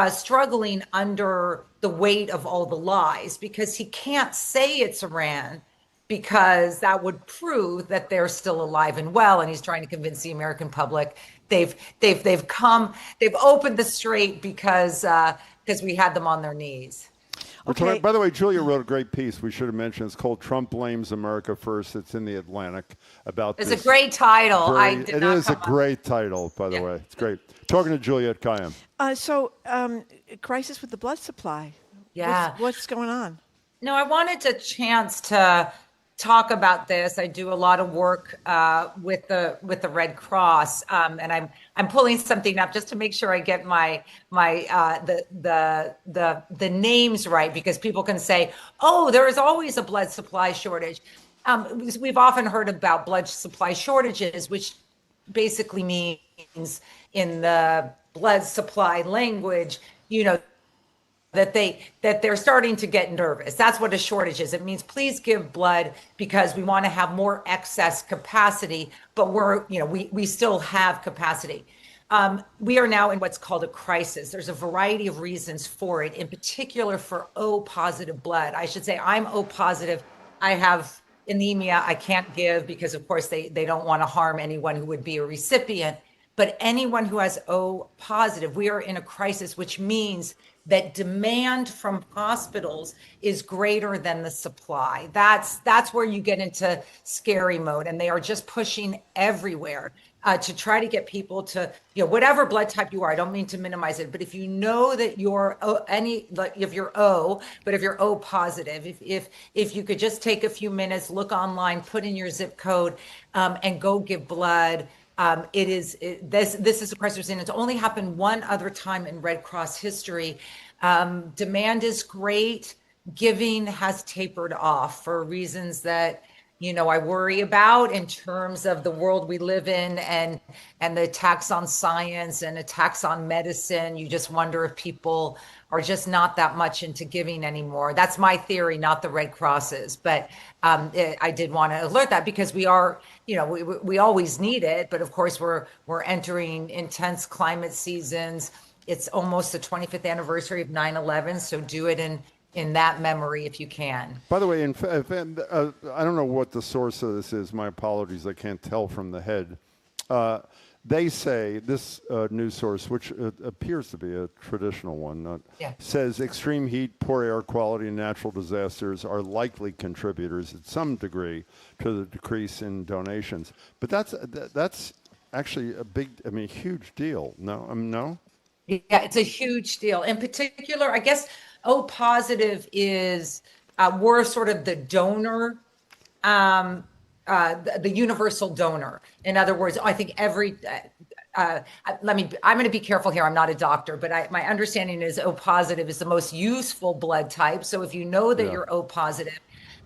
struggling under the weight of all the lies, because he can't say it's Iran, because that would prove that they're still alive and well, and he's trying to convince the American public they've opened the strait because we had them on their knees. Okay. By the way, Julia wrote a great piece we should have mentioned. It's called "Trump Blames America First." It's in the Atlantic about It's a great title. It is a great title, by the way. It's great. Talking to Juliette Kayyem. Crisis with the blood supply. Yeah. What's going on? No, I wanted a chance to talk about this. I do a lot of work with the Red Cross, and I'm pulling something up just to make sure I get the names right, because people can say, "Oh, there is always a blood supply shortage." We've often heard about blood supply shortages, which basically means, in the blood supply language, that they're starting to get nervous. That's what a shortage is. It means, please give blood because we want to have more excess capacity, but we still have capacity. We are now in what's called a crisis. There's a variety of reasons for it, in particular for O positive blood. I should say I'm O positive. I have anemia I can't give because, of course, they don't want to harm anyone who would be a recipient. But anyone who has O positive, we are in a crisis, which means that demand from hospitals is greater than the supply. That's where you get into scary mode, and they are just pushing everywhere to try to get people to, whatever blood type you are. I don't mean to minimize it, but if you know that you're if you're O, but if you're O positive, if you could just take a few minutes, look online, put in your zip code, and go give blood. This is a crisis, and it's only happened one other time in Red Cross history. Demand is great. Giving has tapered off for reasons that I worry about, in terms of the world we live in and the attacks on science and attacks on medicine. You just wonder if people are just not that much into giving anymore. That's my theory, not the Red Cross's. But I did want to alert that, because we are, we always need it. But of course, we're entering intense climate seasons. It's almost the 25th anniversary of 9/11. So do it in that memory if you can. By the way, I don't know what the source of this is. My apologies. I can't tell from the head. They say, this news source, which appears to be a traditional one, says extreme heat, poor air quality, and natural disasters are likely contributors at some degree to the decrease in donations. But that's actually a huge deal. No? Yeah, it's a huge deal. In particular, I guess O positive is we're sort of the donor, the universal donor. In other words, I think I'm going to be careful here. I'm not a doctor, but my understanding is O positive is the most useful blood type. So if you know that you're O positive,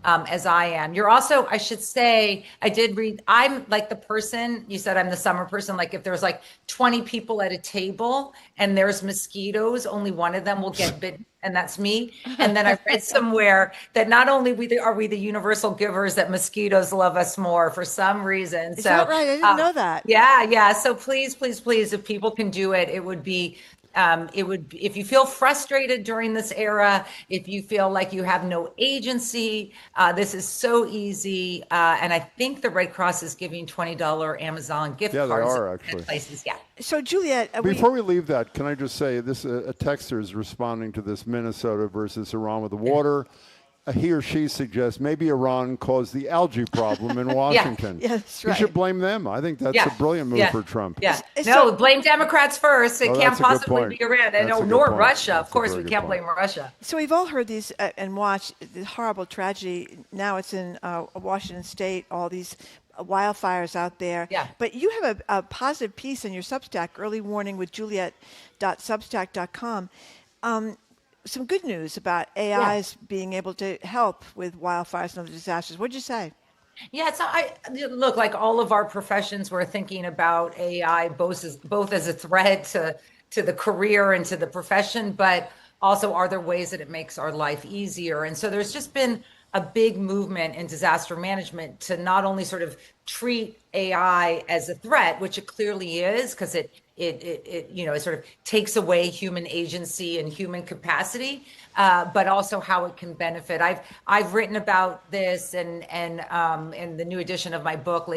as I am, you're also, I should say, I did read, I'm like the person, you said I'm the summer person, like if there's like 20 people at a table and there's mosquitoes, only one of them will get bitten, and that's me. And then I read somewhere that not only are we the universal givers, that mosquitoes love us more for some reason. Is that right? I didn't know that. Yeah. So please, if people can do it, it would be, if you feel frustrated during this era, if you feel like you have no agency, this is so easy. And I think the Red Cross is giving $20 Amazon gift cards. Yeah, they are actually. Places. Yeah. So Juliet, before we leave that, can I just say this? A texter is responding to this Minnesota versus Iran with the water. He or she suggests maybe Iran caused the algae problem in Washington. Yeah, that's right. You should blame them. I think that's a brilliant move for Trump. Yeah. No, blame Democrats first. It can't possibly be Iran. Nor Russia. Of course, we can't blame Russia. So we've all heard these and watched the horrible tragedy. Now it's in Washington State, all these wildfires out there. Yeah. But you have a positive piece in your Substack, Early Warning with Juliet.substack.com. Some good news about AIs being able to help with wildfires and other disasters. What'd you say? Yeah, so look, like all of our professions, we're thinking about AI both as a threat to the career and to the profession, but also are there ways that it makes our life easier? And so there's just been a big movement in disaster management to not only sort of treat AI as a threat, which it clearly is, because it sort of takes away human agency and human capacity, but also how it can benefit. I've written about this and in the new edition of my book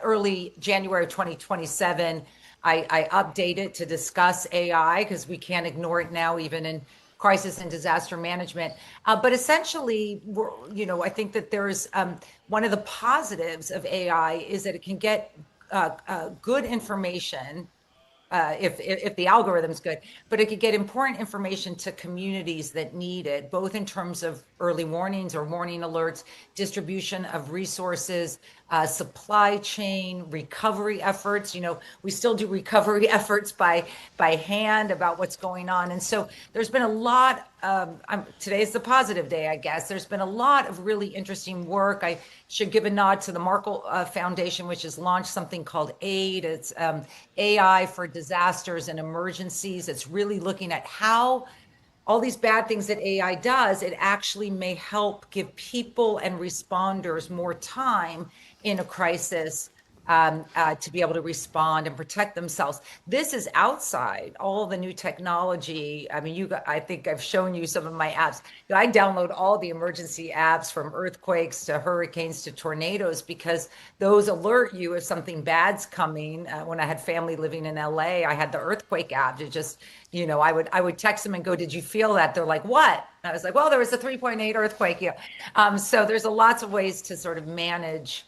early January of 2027, I update it to discuss AI because we can't ignore it now, even in crisis and disaster management. But essentially, I think that there's one of the positives of AI is that it can get good information if the algorithm's good, but it could get important information to communities that need it, both in terms of early warnings or warning alerts, distribution of resources, supply chain, recovery efforts. We still do recovery efforts by hand about what's going on. And so there's been a lot today's the positive day, I guess. There's been a lot of really interesting work. I should give a nod to the Markle Foundation, which has launched something called AID. It's AI for disasters and emergencies. It's really looking at how all these bad things that AI does, it actually may help give people and responders more time in a crisis to be able to respond and protect themselves. This is outside all the new technology. I mean, I think I've shown you some of my apps. I download all the emergency apps, from earthquakes to hurricanes to tornadoes, because those alert you if something bad's coming. When I had family living in LA, I had the earthquake app to just, I would text them and go, "Did you feel that?" They're like, "What?" And I was like, "Well, there was a 3.8 earthquake." So there's lots of ways to sort of manage,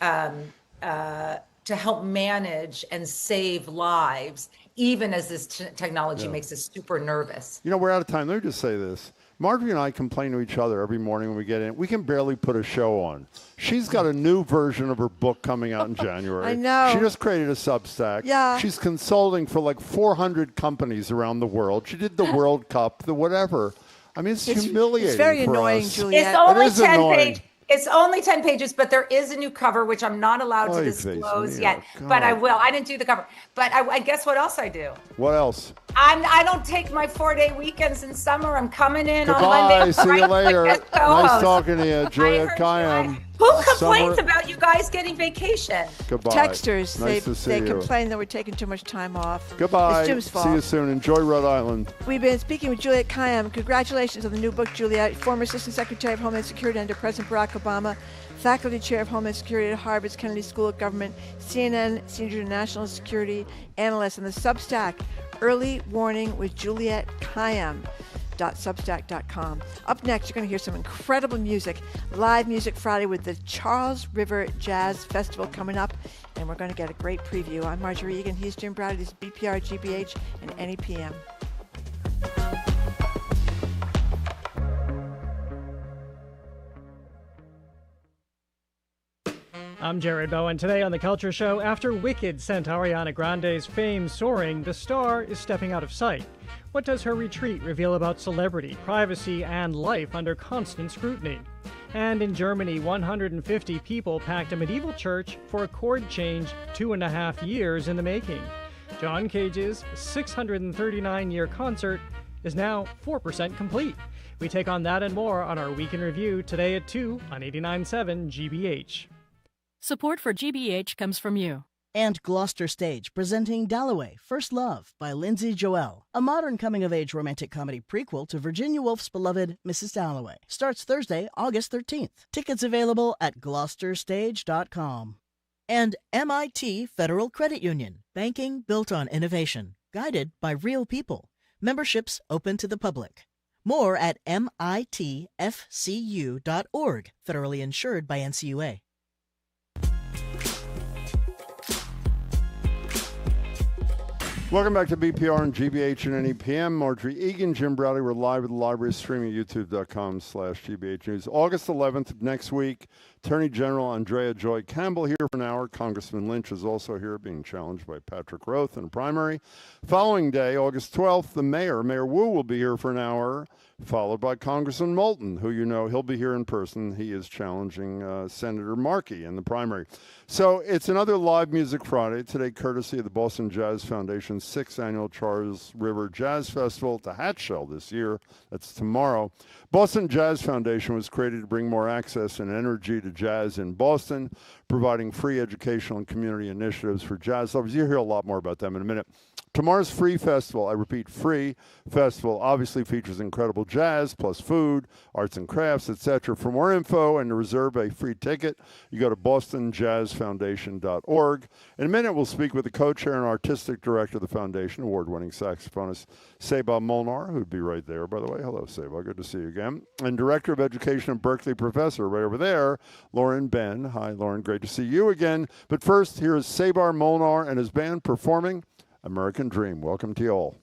to help manage and save lives, even as this technology makes us super nervous. We're out of time. Let me just say this. Marjorie and I complain to each other every morning when we get in. We can barely put a show on. She's got a new version of her book coming out in January. I know. She just created a Substack. Yeah. She's consulting for like 400 companies around the world. She did the World Cup, the whatever. I mean, it's humiliating. It's very for annoying, us. Juliet. It's only It is 10 annoying. pages. It's only 10 pages, but there is a new cover, which I'm not allowed to disclose yet. But I will. I didn't do the cover. But I guess what else I do? What else? I don't take my 4-day weekends in summer. I'm coming in on Goodbye. Monday. See you later. Like Nice talking to you, Juliet Kayyem. Who complains about you guys getting vacation? Goodbye. Texters, Nice to see they you. complain that we're taking too much time off. Goodbye. It's Jim's fault. See you soon. Enjoy Rhode Island. We've been speaking with Juliet Kayyem. Congratulations on the new book, Juliet. Former Assistant Secretary of Homeland Security under President Barack Obama, Faculty Chair of Homeland Security at Harvard's Kennedy School of Government, CNN Senior National Security Analyst, and the Substack, Early Warning with Juliet Kayyem. Substack.com. Up next, you're going to hear some incredible music. Live Music Friday with the Charles River Jazz Festival coming up, and we're going to get a great preview. I'm Marjorie Egan. He's Jim Browdy. This is BPR, GBH, and NEPM. I'm Jared Bowen. Today on The Culture Show, after Wicked sent Ariana Grande's fame soaring, the star is stepping out of sight. What does her retreat reveal about celebrity, privacy, and life under constant scrutiny? And in Germany, 150 people packed a medieval church for a chord change 2.5 years in the making. John Cage's 639-year concert is now 4% complete. We take on that and more on our Week in Review today at 2 on 89.7 GBH. Support for GBH comes from you. And Gloucester Stage, presenting Dalloway, First Love by Lindsay Joel, a modern coming-of-age romantic comedy prequel to Virginia Woolf's beloved Mrs. Dalloway. Starts Thursday, August 13th. Tickets available at gloucesterstage.com. And MIT Federal Credit Union, banking built on innovation, guided by real people. Memberships open to the public. More at mitfcu.org, federally insured by NCUA. Welcome back to BPR and GBH and NEPM. Marjorie Egan, Jim Browdy. We're live at the library, streaming at youtube.com/GBH News. August 11th, next week, Attorney General Andrea Joy Campbell here for an hour. Congressman Lynch is also here, being challenged by Patrick Roth in a primary. Following day, August 12th, the mayor, Mayor Wu, will be here for an hour, followed by Congressman Moulton, who you know, he'll be here in person. He is challenging Senator Markey in the primary. So it's another Live Music Friday, today courtesy of the Boston Jazz Foundation's 6th annual Charles River Jazz Festival at the Hatshell this year. That's tomorrow. Boston Jazz Foundation was created to bring more access and energy to jazz in Boston, providing free educational and community initiatives for jazz lovers. You'll hear a lot more about them in a minute. Tomorrow's free festival, I repeat, free festival, obviously features incredible jazz, plus food, arts and crafts, etc. For more info and to reserve a free ticket, you go to bostonjazzfoundation.org. In a minute, we'll speak with the co-chair and artistic director of the foundation, award-winning saxophonist Seba Molnar, who'd be right there, by the way. Hello, Seba. Good to see you again. And director of education and Berkeley professor right over there, Lauren Ben. Hi, Lauren. Great to see you again. But first, here is Seba Molnar and his band performing American Dream. Welcome to you all.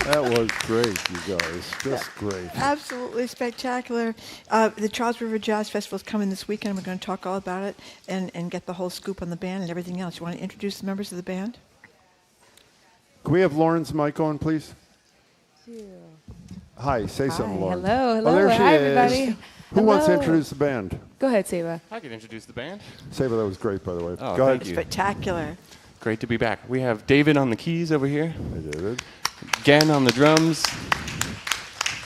That was great, you guys. Just great. Absolutely spectacular. The Charles River Jazz Festival is coming this weekend. We're going to talk all about it and get the whole scoop on the band and everything else. You want to introduce the members of the band? Can we have Lauren's mic on, please? Hi, say something, Lauren. Hello. Oh, there she Hi, is. everybody. Who wants to Hello. introduce the band? Go ahead, Seba. I can introduce the band. Seba, that was great, by the way. Oh, Go ahead. thank you. Spectacular. Great to be back. We have David on the keys over here. Hey, David. Gen on the drums.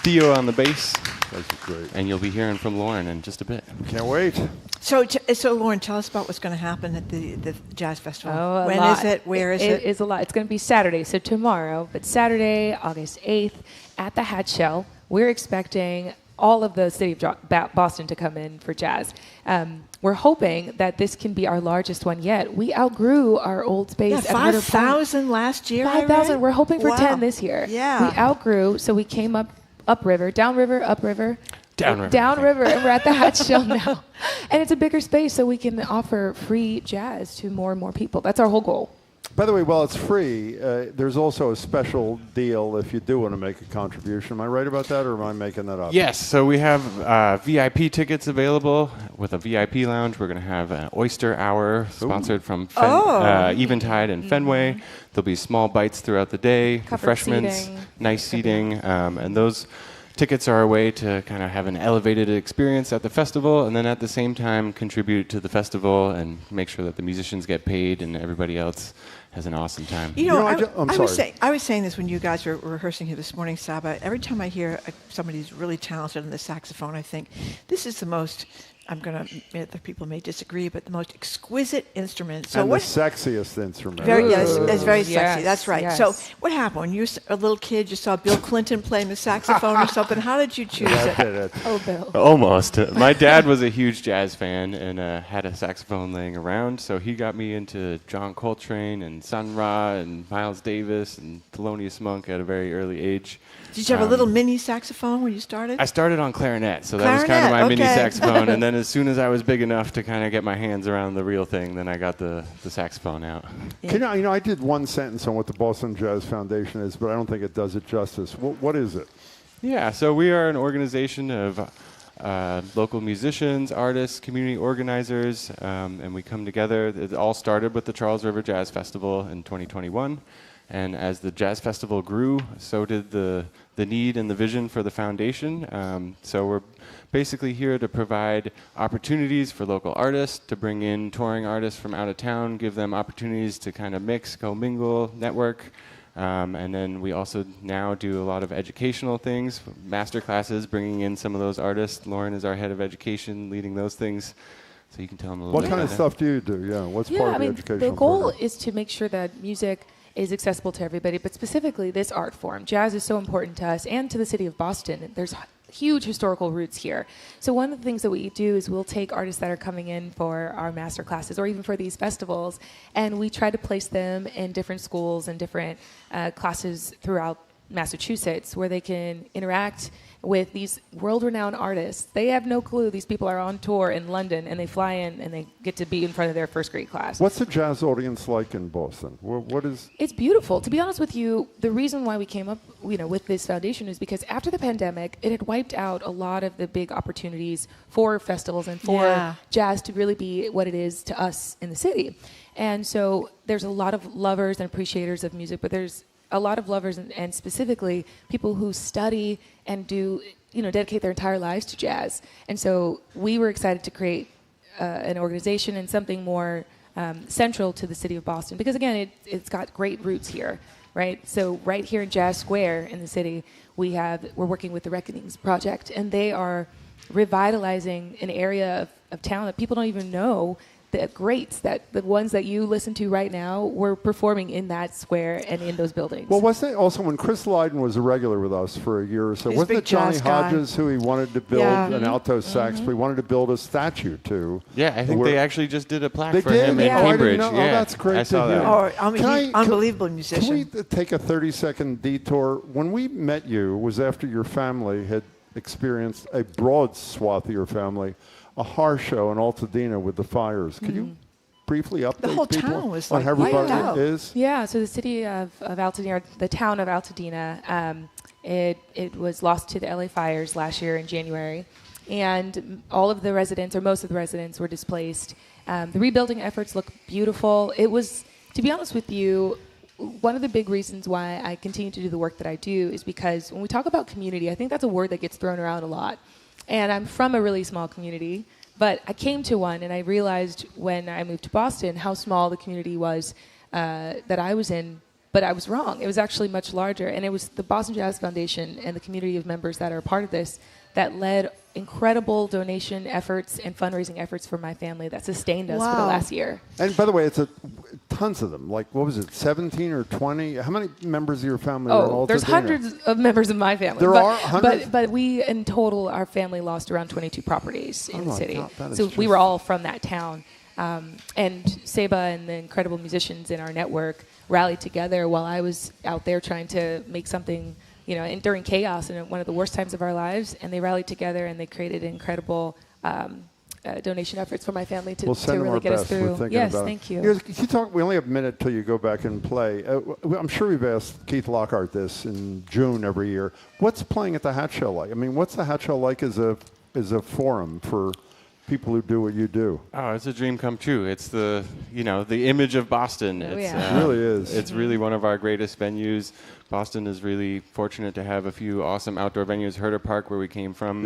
Theo on the bass. That's great. And you'll be hearing from Lauren in just a bit. Can't wait. So Lauren, tell us about what's going to happen at the Jazz Festival. Oh, When is it? Where is it? It is a lot. It's going to be Saturday, so tomorrow. But Saturday, August 8th, at the Hat Shell, we're expecting all of the city of Boston to come in for jazz. We're hoping that this can be our largest one yet. We outgrew our old space. Yeah, 5,000 last year. 5,000. We're hoping for Wow. 10 this year. Yeah. We outgrew, so we came upriver, downriver, upriver. Downriver. Downriver, and we're at the Hat Shell now. And it's a bigger space, so we can offer free jazz to more and more people. That's our whole goal. By the way, while it's free, there's also a special deal if you do want to make a contribution. Am I right about that, or am I making that up? Yes, so we have VIP tickets available with a VIP lounge. We're going to have an oyster hour sponsored from Eventide and Fenway. There'll be small bites throughout the day, Covered refreshments, seating. nice seating, and those tickets are a way to kind of have an elevated experience at the festival, and then at the same time contribute to the festival and make sure that the musicians get paid and everybody else has an awesome time. I was saying this when you guys were rehearsing here this morning, Saba. Every time I hear somebody who's really talented on the saxophone, I think this is the most. I'm going to admit that people may disagree, but the most exquisite instrument. So and the sexiest instrument. Yes, it's very sexy. Yes, That's right. yes. So what happened? When you were a little kid, you saw Bill Clinton playing the saxophone or something. How did you choose it? Oh, Bill. Almost. My dad was a huge jazz fan and had a saxophone laying around, so he got me into John Coltrane and Sun Ra and Miles Davis and Thelonious Monk at a very early age. Did you have a little mini saxophone when you started? I started on clarinet, so that was kind of my mini saxophone. And then as soon as I was big enough to kind of get my hands around the real thing, then I got the saxophone out. Yeah. You know, I did one sentence on what the Boston Jazz Foundation is, but I don't think it does it justice. What is it? Yeah, so we are an organization of local musicians, artists, community organizers, and we come together. It all started with the Charles River Jazz Festival in 2021. And as the Jazz Festival grew, so did the need and the vision for the foundation. So we're basically here to provide opportunities for local artists, to bring in touring artists from out of town, give them opportunities to kind of mix, commingle, network. And then we also now do a lot of educational things, master classes, bringing in some of those artists. Lauren is our head of education, leading those things. So you can tell them a little bit. What kind of stuff do you do? Yeah, what's part of the educational the goal program? is to make sure that music is accessible to everybody, but specifically this art form. Jazz is so important to us and to the city of Boston. There's huge historical roots here. So one of the things that we do is we'll take artists that are coming in for our master classes or even for these festivals, and we try to place them in different schools and different classes throughout Massachusetts where they can interact with these world-renowned artists. They have no clue these people are on tour in London, and they fly in and they get to be in front of their first grade class. What's the jazz audience like in Boston? What is? It's beautiful. To be honest with you, the reason why we came up, with this foundation is because after the pandemic, it had wiped out a lot of the big opportunities for festivals and for jazz to really be what it is to us in the city. And so there's a lot of lovers and appreciators of music, but there's a lot of lovers and specifically people who study and do, dedicate their entire lives to jazz. And so we were excited to create an organization and something more central to the city of Boston because, again, it's got great roots here, right? So right here in Jazz Square in the city, we're working with the Reckonings Project, and they are revitalizing an area of talent that people don't even know. The greats, the ones that you listen to right now, were performing in that square and in those buildings. Well, wasn't it also when Chris Lydon was a regular with us for a year or so? Wasn't it Johnny Hodges who he wanted to build an alto sax, but he wanted to build a statue to? Yeah, I think they actually just did a plaque they for did? him in Cambridge. Oh, that's great. I saw that. Oh, he's unbelievable musician. Can we take a 30-second detour? When we met you, it was after your family had experienced a broad swath of your family. A horror show in Altadena with the fires. Could you briefly update The whole people town was on like how everybody wiped out. is? Yeah, so the city of Altadena, or the town of Altadena, it was lost to the LA fires last year in January, and all of the residents, or most of the residents, were displaced. The rebuilding efforts look beautiful. It was, to be honest with you, one of the big reasons why I continue to do the work that I do is because when we talk about community, I think that's a word that gets thrown around a lot. And I'm from a really small community, but I came to one and I realized when I moved to Boston how small the community was that I was in, but I was wrong. It was actually much larger, and it was the Boston Jazz Foundation and the community of members that are a part of this that led incredible donation efforts and fundraising efforts for my family that sustained us for the last year. And by the way, it's tons of them. Like, what was it, 17 or 20? How many members of your family are in Altadena? There's hundreds of members of my family. There are hundreds? But we, in total, our family lost around 22 properties in the city. God, so we were all from that town. And Seba and the incredible musicians in our network rallied together while I was out there trying to make something, and during chaos and one of the worst times of our lives, and they rallied together and they created incredible donation efforts for my family to really get us through. Yes, thank you. We only have a minute till you go back and play. I'm sure we've asked Keith Lockhart this in June every year. What's playing at the Hat Show like? I mean, what's the Hat Show like as a forum for people who do what you do? Oh, it's a dream come true. It's the image of Boston. It really is. It's really one of our greatest venues. Boston is really fortunate to have a few awesome outdoor venues. Herder Park, where we came from,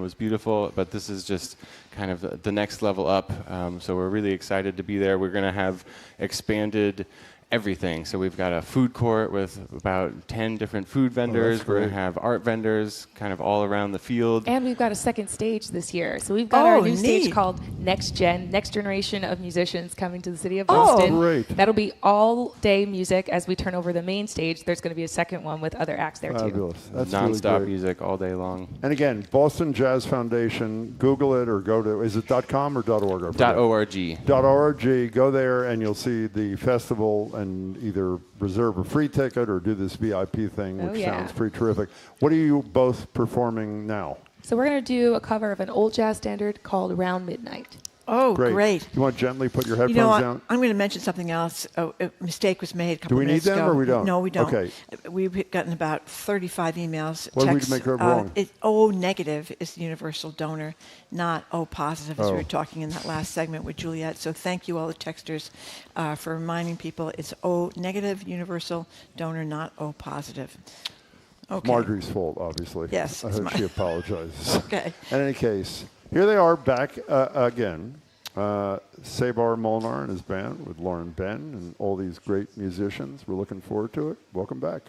was beautiful, but this is just kind of the next level up. So we're really excited to be there. We're going to have expanded everything. So we've got a food court with about 10 different food vendors. We're going to have art vendors kind of all around the field. And we've got a second stage this year. So we've got our new stage called Next Generation of Musicians coming to the city of Boston. Oh, great. That'll be all day music as we turn over the main stage. There's going to be a second one with other acts there too. That's non-stop really music all day long. And again, Boston Jazz Foundation, Google it or go to, is it .com or .org? .org. .org. Go there and you'll see the festival and either reserve a free ticket or do this VIP thing, which sounds pretty terrific. What are you both performing now? So we're going to do a cover of an old jazz standard called Round Midnight. Oh, great. You want to gently put your headphones down? I'm going to mention something else. A mistake was made a couple minutes ago. Do we need them or we don't? No, we don't. Okay. We've gotten about 35 emails, What texts. did we make wrong? O negative is the universal donor, not O positive, as we were talking in that last segment with Juliet. So thank you, all the texters, for reminding people it's O negative universal donor, not O positive. Okay. Marjorie's fault, obviously. Yes. I hope she apologizes. Okay. In any case, here they are back again. Sabar Molnar and his band with Lauren Ben and all these great musicians. We're looking forward to it. Welcome back.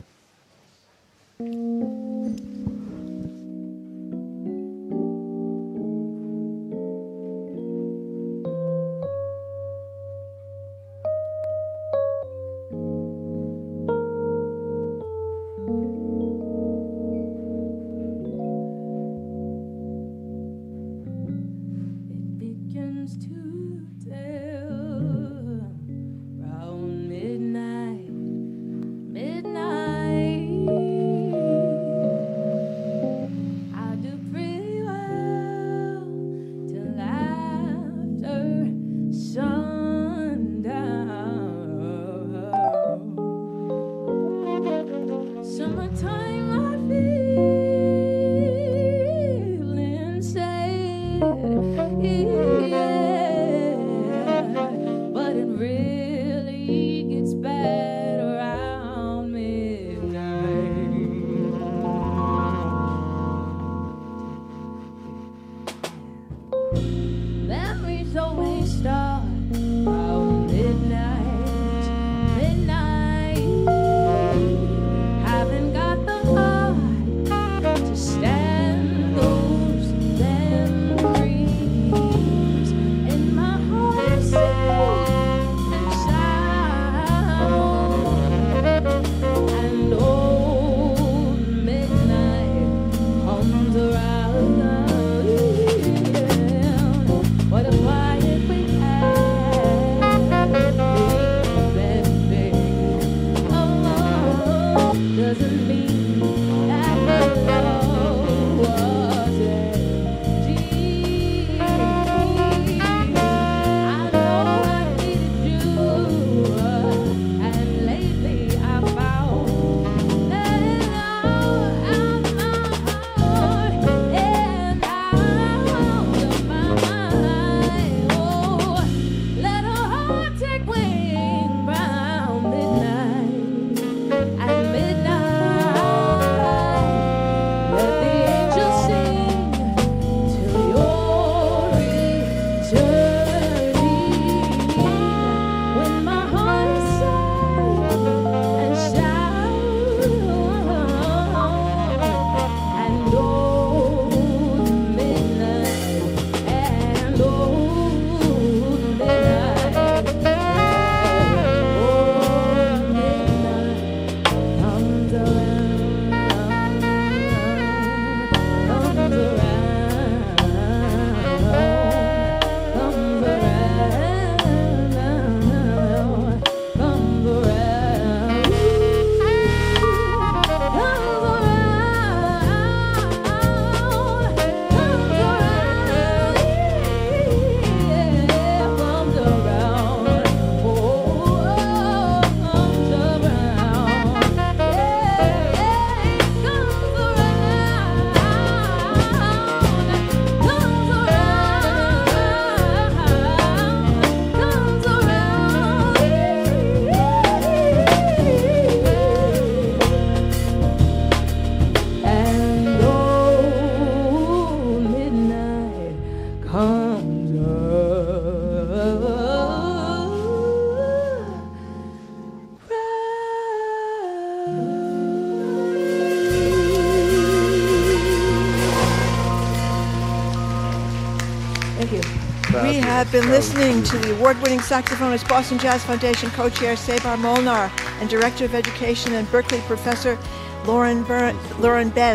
have been listening to the award-winning saxophonist, Boston Jazz Foundation co-chair Sevar Molnar, and Director of Education and Berkeley Professor Lauren Ben.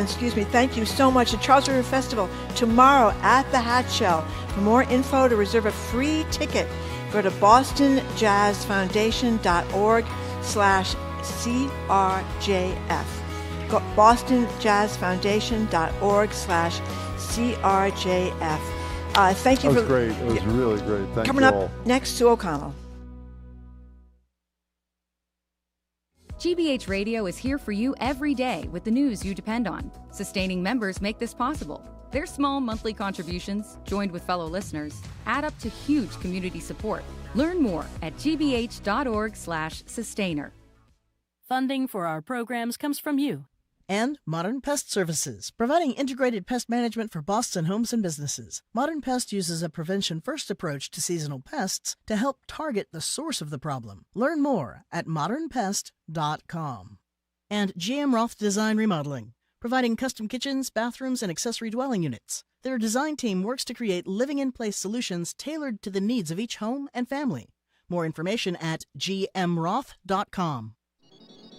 Thank you so much. The Charles River Festival tomorrow at the Hat Shell. For more info, to reserve a free ticket, go to bostonjazzfoundation.org/CRJF. Go bostonjazzfoundation.org/CRJF. Thank you. That was great. It was really great. Thank Coming you up all. next, Sue O'Connell. GBH Radio is here for you every day with the news you depend on. Sustaining members make this possible. Their small monthly contributions, joined with fellow listeners, add up to huge community support. Learn more at gbh.org/sustainer. Funding for our programs comes from you. And Modern Pest Services, providing integrated pest management for Boston homes and businesses. Modern Pest uses a prevention-first approach to seasonal pests to help target the source of the problem. Learn more at modernpest.com. And GM Roth Design Remodeling, providing custom kitchens, bathrooms, and accessory dwelling units. Their design team works to create living-in-place solutions tailored to the needs of each home and family. More information at gmroth.com.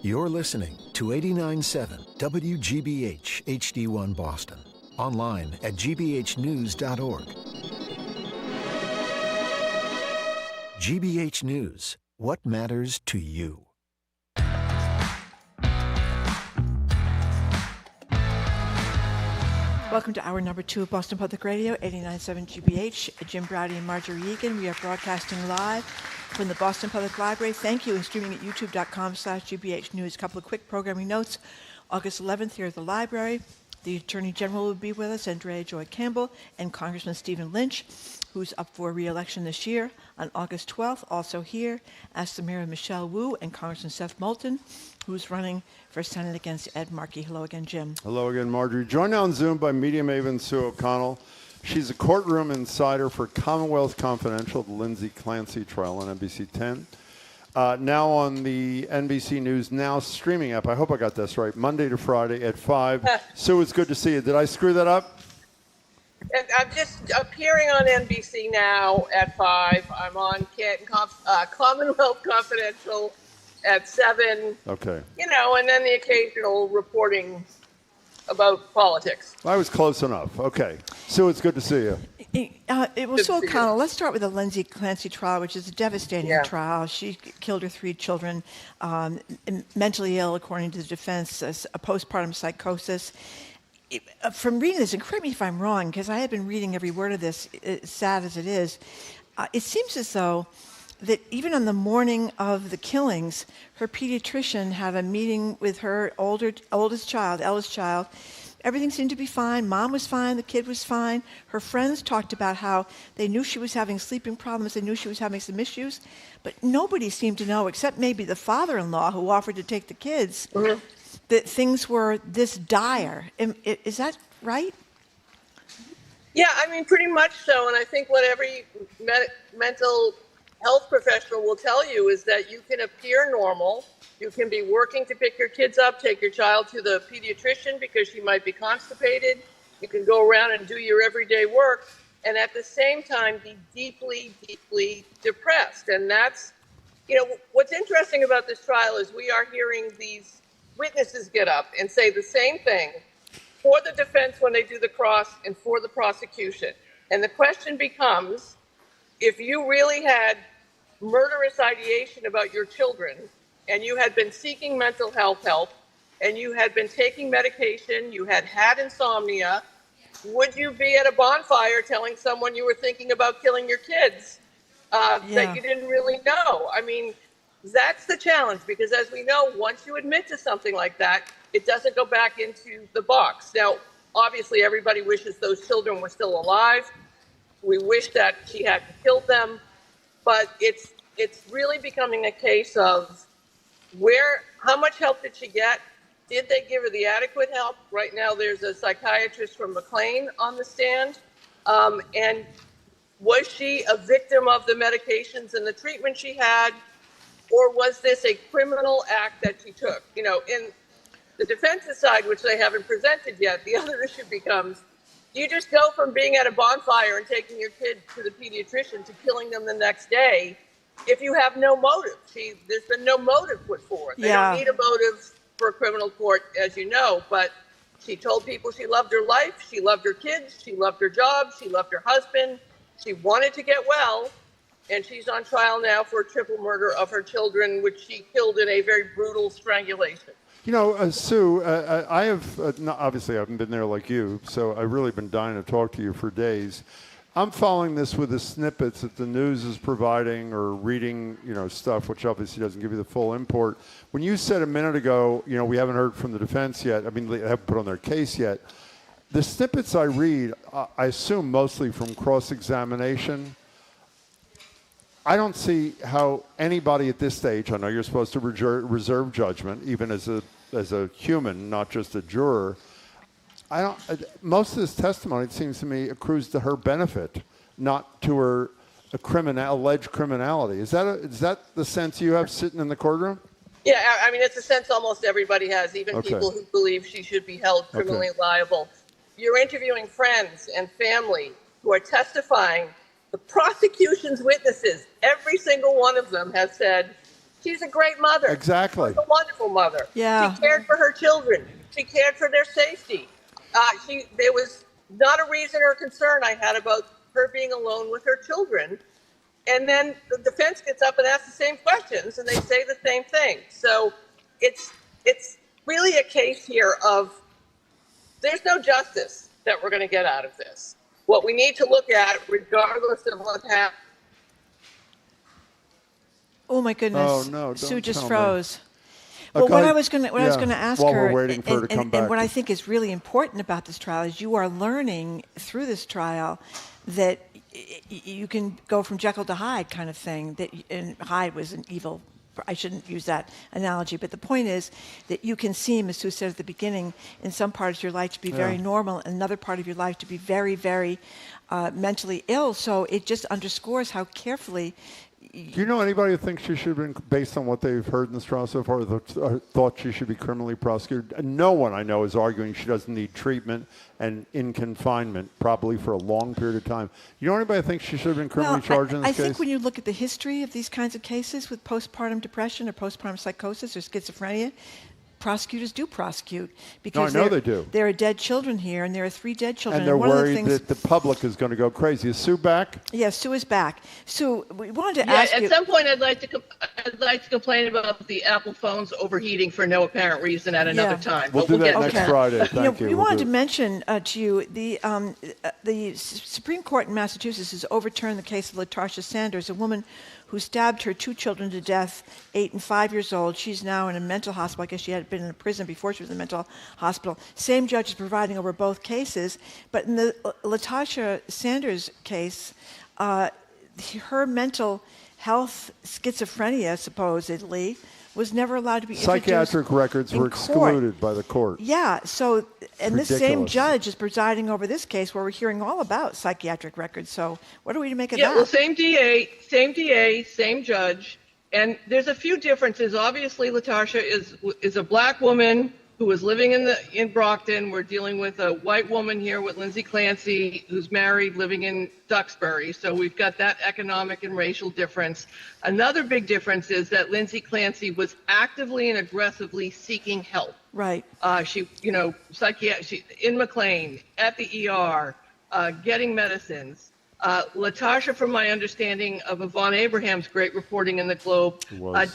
You're listening to 89.7 WGBH HD1 Boston. Online at gbhnews.org. GBH News. What matters to you? Welcome to hour number 2 of Boston Public Radio, 89.7 GBH. Jim Browdy and Marjorie Egan. We are broadcasting live from the Boston Public Library. Thank you, and streaming at youtube.com/GBH News. A couple of quick programming notes. August 11th here at the library, the Attorney General will be with us, Andrea Joy Campbell, and Congressman Stephen Lynch, who's up for re-election this year. On August 12th, also here, Astamira Michelle Wu and Congressman Seth Moulton, who's running for Senate against Ed Markey. Hello again, Jim. Hello again, Marjorie. Joined on Zoom by media maven Sue O'Connell. She's a courtroom insider for Commonwealth Confidential, the Lindsay Clancy trial on NBC 10. Now on the NBC News Now streaming app. I hope I got this right. Monday to Friday at 5. Sue, it's good to see you. Did I screw that up? I'm just appearing on NBC Now at 5. I'm on Commonwealth Confidential at 7. Okay. You know, and then the occasional reporting about politics. I was close enough. Okay. Sue, it's good to see you. Sue O'Connell, let's start with the Lindsay Clancy trial, which is a devastating trial. She killed her 3 children, mentally ill, according to the defense, a postpartum psychosis. From reading this, and correct me if I'm wrong, because I have been reading every word of this, as sad as it is, it seems as though that even on the morning of the killings, her pediatrician had a meeting with her eldest child. Everything seemed to be fine. Mom was fine. The kid was fine. Her friends talked about how they knew she was having sleeping problems. They knew she was having some issues. But nobody seemed to know, except maybe the father-in-law who offered to take the kids, that things were this dire. Is that right? Yeah, I mean, pretty much so. And I think what every mental health professional will tell you is that you can appear normal. You can be working to pick your kids up, take your child to the pediatrician because she might be constipated. You can go around and do your everyday work, and at the same time be deeply, deeply depressed. And that's, you know, what's interesting about this trial is we are hearing these witnesses get up and say the same thing for the defense when they do the cross and for the prosecution. And the question becomes, if you really had murderous ideation about your children and you had been seeking mental health help and you had been taking medication, you had insomnia, would you be at a bonfire telling someone you were thinking about killing your kids that you didn't really know? I mean, that's the challenge, because as we know, once you admit to something like that, it doesn't go back into the box. Now, obviously, everybody wishes those children were still alive. We wish that she hadn't killed them, but it's really becoming a case of how much help did she get? Did they give her the adequate help? Right now, there's a psychiatrist from McLean on the stand, and was she a victim of the medications and the treatment she had, or was this a criminal act that she took? In the defense's side, which they haven't presented yet, the other issue becomes, you just go from being at a bonfire and taking your kid to the pediatrician to killing them the next day if you have no motive. There's been no motive put forward. They don't need a motive for a criminal court, as you know, but she told people she loved her life, she loved her kids, she loved her job, she loved her husband, she wanted to get well, and she's on trial now for a triple murder of her children, which she killed in a very brutal strangulation. You know, Sue, I have, obviously I haven't been there like you, so I've really been dying to talk to you for days. I'm following this with the snippets that the news is providing or reading, stuff, which obviously doesn't give you the full import. When you said a minute ago, we haven't heard from the defense yet, they haven't put on their case yet. The snippets I read, I assume mostly from cross-examination. I don't see how anybody at this stage, I know you're supposed to reserve judgment, even as a human, not just a juror. Most of this testimony, it seems to me, accrues to her benefit, not to her alleged criminality. Is that the sense you have sitting in the courtroom? Yeah, it's a sense almost everybody has, even people who believe she should be held criminally liable. You're interviewing friends and family who are testifying. The prosecution's witnesses, every single one of them has said, she's a great mother. Exactly. She's a wonderful mother. Yeah. She cared for her children. She cared for their safety. There was not a reason or concern I had about her being alone with her children. And then the defense gets up and asks the same questions, and they say the same thing. So it's really a case here of there's no justice that we're going to get out of this. What we need to look at, regardless of what happened. Oh my goodness! Oh no! Sue just froze. Well, what I was going to ask while her, we're waiting for her to come back. And what I think is really important about this trial is you are learning through this trial that you can go from Jekyll to Hyde kind of thing. And Hyde was an evil. I shouldn't use that analogy, but the point is that you can seem, as Sue said at the beginning, in some parts of your life to be very normal, and another part of your life to be very, very mentally ill. So it just underscores how carefully. Do you know anybody who thinks she should have been, based on what they've heard in this trial so far, thought she should be criminally prosecuted? No one I know is arguing she doesn't need treatment and in confinement, probably for a long period of time. You know anybody who thinks she should have been criminally charged in this case? I think when you look at the history of these kinds of cases with postpartum depression or postpartum psychosis or schizophrenia, prosecutors do prosecute because they do. There are dead children here, and there are 3 dead children. And they're worried that the public is going to go crazy. Is Sue back? Yes, Sue is back. Sue, we wanted to ask you. At some point, I'd like to complain about the Apple phones overheating for no apparent reason at another time. We'll do that next Friday. Thank you. We wanted to mention to you the Supreme Court in Massachusetts has overturned the case of Latasha Sanders, a woman who stabbed her 2 children to death, 8 and 5 years old. She's now in a mental hospital. I guess she had been in a prison before she was in a mental hospital. Same judge is presiding over both cases. But in the Latasha Sanders case, her mental health schizophrenia, supposedly, was never allowed to be introduced. Psychiatric records were excluded by the court. Yeah, so, and this same ridiculous. judge is presiding over this case where we're hearing all about psychiatric records. So what are we to make of that? Yeah, well, same DA, same judge. And there's a few differences. Obviously, Latasha is a black woman who was living in Brockton. We're dealing with a white woman here with Lindsay Clancy, who's married, living in Duxbury. So we've got that economic and racial difference. Another big difference is that Lindsay Clancy was actively and aggressively seeking help. Right. She in McLean, at the ER, getting medicines. Latasha, from my understanding of Yvonne Abraham's great reporting in the Globe,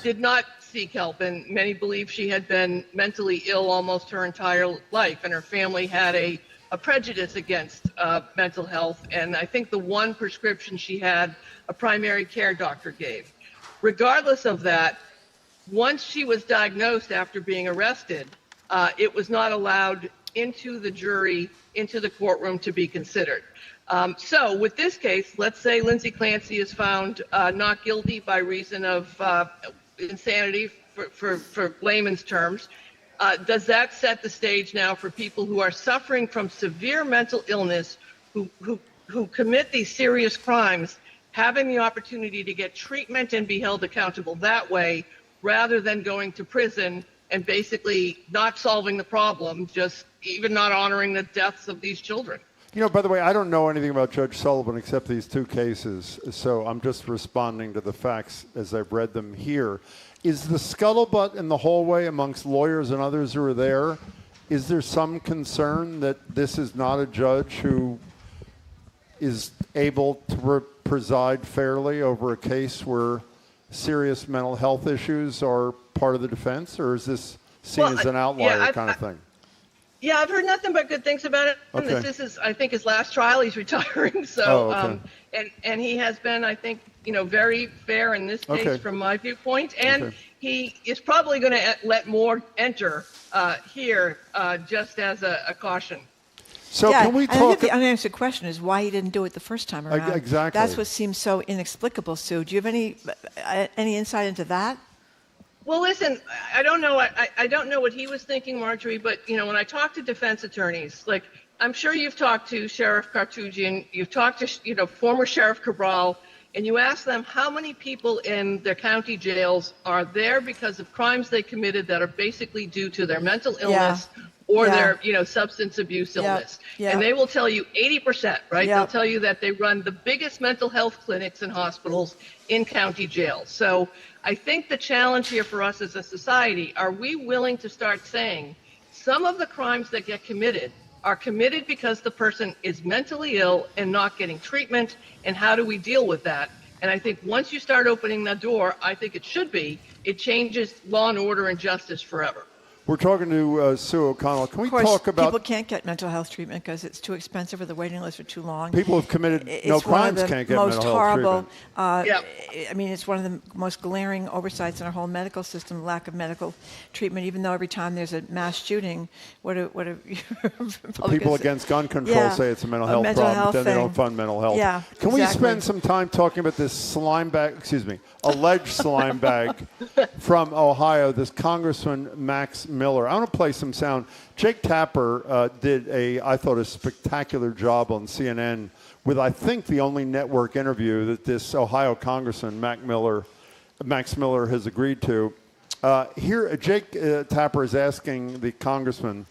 did not seek help, and many believe she had been mentally ill almost her entire life, and her family had a prejudice against mental health, and I think the one prescription she had, a primary care doctor gave. Regardless of that, once she was diagnosed after being arrested, it was not allowed into the courtroom to be considered. So with this case, let's say Lindsay Clancy is found not guilty by reason of insanity, for layman's terms. Does that set the stage now for people who are suffering from severe mental illness, who commit these serious crimes, having the opportunity to get treatment and be held accountable that way, rather than going to prison and basically not solving the problem, just even not honoring the deaths of these children? You know, by the way, I don't know anything about Judge Sullivan except these two cases, so I'm just responding to the facts as I've read them here. Is the scuttlebutt in the hallway amongst lawyers and others who are there, is there some concern that this is not a judge who is able to preside fairly over a case where serious mental health issues are part of the defense, or is this seen as an outlier kind of thing? Yeah, I've heard nothing but good things about it. Okay. This is, I think, his last trial. He's retiring, so and he has been, I think, very fair in this case from my viewpoint, and he is probably going to let more enter here just as a caution. So can we talk? I think the unanswered question is why he didn't do it the first time around. Exactly. That's what seems so inexplicable, Sue. Do you have any insight into that? Well, listen, I don't know. I don't know what he was thinking, Marjorie. But when I talk to defense attorneys, like I'm sure you've talked to Sheriff Kartugian, you've talked to former Sheriff Cabral, and you ask them how many people in their county jails are there because of crimes they committed that are basically due to their mental illness. Or their, substance abuse illness. And they will tell you 80%, right? They'll tell you that they run the biggest mental health clinics and hospitals in county jails. So I think the challenge here for us as a society, are we willing to start saying some of the crimes that get committed are committed because the person is mentally ill and not getting treatment, and how do we deal with that? And I think once you start opening that door, I think it changes law and order and justice forever. We're talking to Sue O'Connell. Can we of course, talk about... people can't get mental health treatment because it's too expensive or the waiting lists are too long. People who've committed no crimes can't get mental health treatment. I mean, it's one of the most glaring oversights in our whole medical system, lack of medical treatment, even though every time there's a mass shooting, what do people against gun control say it's a mental health problem, but then they don't fund mental health. Yeah, Can we spend some time talking about this alleged slime bag from Ohio, this Congressman Max Miller? I want to play some sound. Jake Tapper did I thought, a spectacular job on CNN with, I think, the only network interview that this Ohio Congressman, Max Miller, has agreed to. Here, Jake Tapper is asking the congressman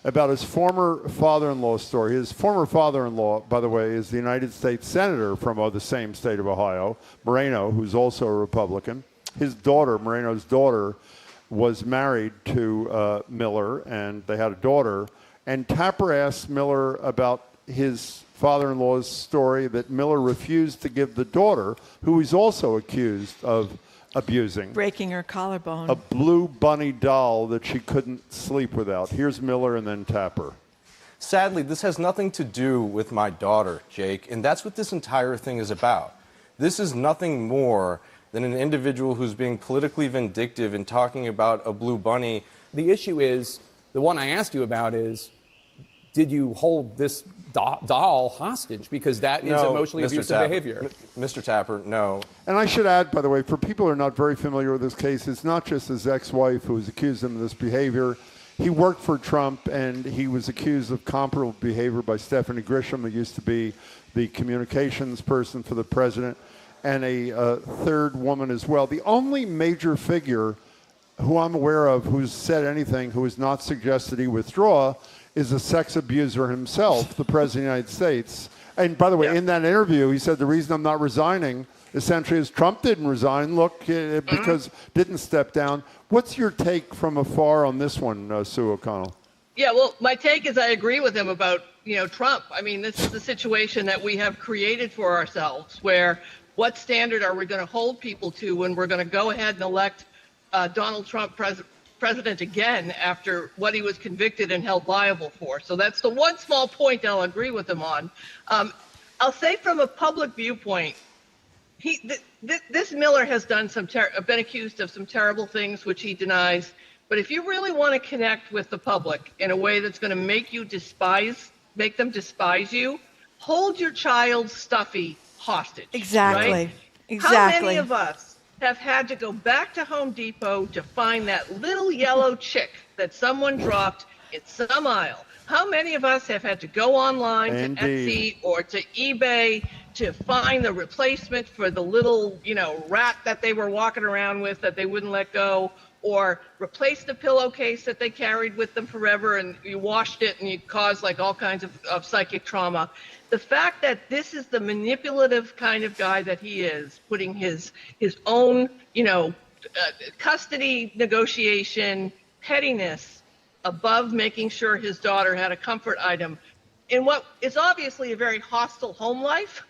about his former father-in-law story. His former father-in-law, by the way, is the United States Senator from the same state of Ohio, Moreno, who's also a Republican. His daughter, Moreno's daughter, was married to Miller, and they had a daughter. And Tapper asked Miller about his father-in-law's story that Miller refused to give the daughter, who he's also accused of abusing, breaking her collarbone, a blue bunny doll that she couldn't sleep without. Here's Miller and then Tapper. Sadly, this has nothing to do with my daughter, Jake, and that's what this entire thing is about. This is nothing more than an individual who's being politically vindictive and talking about a blue bunny. The issue is, the one I asked you about is, did you hold this doll hostage? Because that is emotionally abusive behavior. Mr. Tapper, no. And I should add, by the way, for people who are not very familiar with this case, it's not just his ex-wife who was accused him of this behavior. He worked for Trump, and he was accused of comparable behavior by Stephanie Grisham, who used to be the communications person for the president, and a third woman as well. The only major figure who I'm aware of who's said anything, who has not suggested he withdraw, is a sex abuser himself, the President of the United States. And by the way, in that interview, he said the reason I'm not resigning essentially is Trump didn't resign, because didn't step down. What's your take from afar on this one, Sue O'Connell? Yeah, well, my take is I agree with him about, Trump. I mean, this is the situation that we have created for ourselves, where what standard are we going to hold people to when we're going to go ahead and elect Donald Trump president again after what he was convicted and held liable for? So that's the one small point I'll agree with him on. I'll say from a public viewpoint, this Miller has done been accused of some terrible things, which he denies. But if you really want to connect with the public in a way that's going to make them despise you, hold your child's stuffy hostage. Exactly. Right? Exactly. How many of us have had to go back to Home Depot to find that little yellow chick that someone dropped in some aisle? How many of us have had to go online to Etsy or to eBay to find the replacement for the little, rat that they were walking around with that they wouldn't let go, or replaced the pillowcase that they carried with them forever, and you washed it and you caused like all kinds of psychic trauma. The fact that this is the manipulative kind of guy that he is, putting his own, custody negotiation pettiness above making sure his daughter had a comfort item in what is obviously a very hostile home life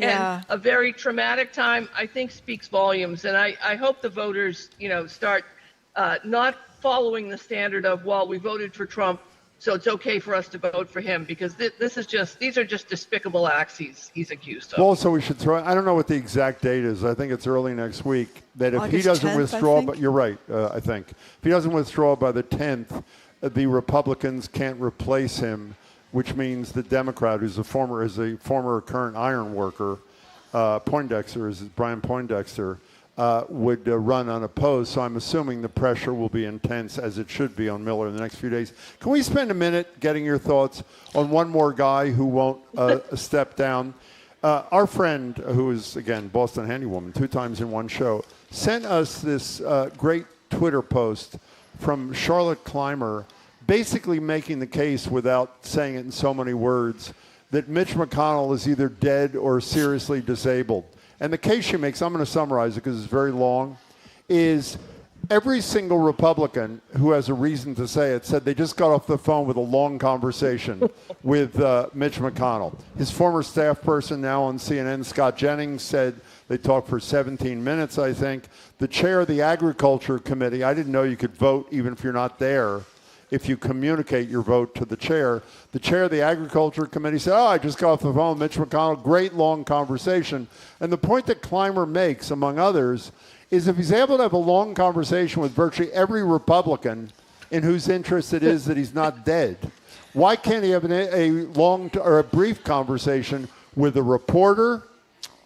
and a very traumatic time, I think speaks volumes. And I hope the voters, start not following the standard of, well, we voted for Trump, so it's okay for us to vote for him, because these are just despicable acts he's accused of. Also, we should throw, I don't know what the exact date is. I think it's early next week, that if he doesn't 10th, withdraw, but you're right, I think. If he doesn't withdraw by the 10th, the Republicans can't replace him, which means the Democrat, who's a former current iron worker, Brian Poindexter, would run unopposed. So I'm assuming the pressure will be intense, as it should be, on Miller in the next few days. Can we spend a minute getting your thoughts on one more guy who won't step down? Our friend, who is, again, Boston Handywoman, 2 times in one show, sent us this great Twitter post from Charlotte Clymer, basically making the case, without saying it in so many words, that Mitch McConnell is either dead or seriously disabled. And the case she makes, I'm going to summarize it because it's very long, is every single Republican who has a reason to say it said they just got off the phone with a long conversation with Mitch McConnell. His former staff person now on CNN, Scott Jennings, said they talked for 17 minutes, I think. The chair of the Agriculture Committee, I didn't know you could vote even if you're not there, if you communicate your vote to the chair. The chair of the Agriculture Committee said, I just got off the phone with Mitch McConnell. Great long conversation. And the point that Clymer makes, among others, is if he's able to have a long conversation with virtually every Republican in whose interest it is that he's not dead, why can't he have a long or a brief conversation with a reporter,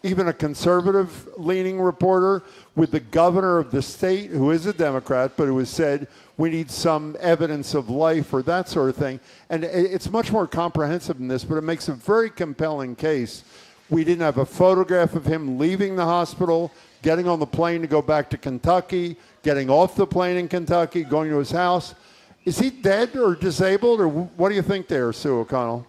even a conservative-leaning reporter, with the governor of the state, who is a Democrat, but who has said, we need some evidence of life or that sort of thing. And it's much more comprehensive than this, but it makes a very compelling case. We didn't have a photograph of him leaving the hospital, getting on the plane to go back to Kentucky, getting off the plane in Kentucky, going to his house. Is he dead or disabled, or what do you think there, Sue O'Connell?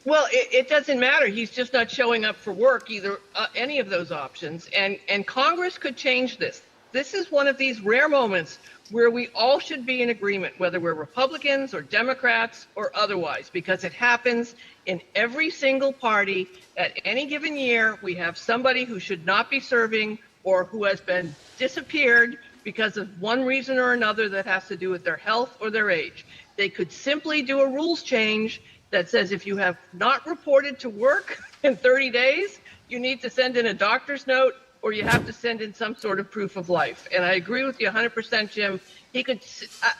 Well, it doesn't matter. He's just not showing up for work, either any of those options. And Congress could change this. This is one of these rare moments where we all should be in agreement, whether we're Republicans or Democrats or otherwise, because it happens in every single party. At any given year, we have somebody who should not be serving or who has been disappeared because of one reason or another that has to do with their health or their age. They could simply do a rules change that says if you have not reported to work in 30 days, you need to send in a doctor's note or you have to send in some sort of proof of life. And I agree with you 100%, Jim.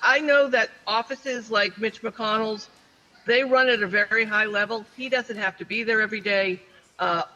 I know that offices like Mitch McConnell's, they run at a very high level. He doesn't have to be there every day.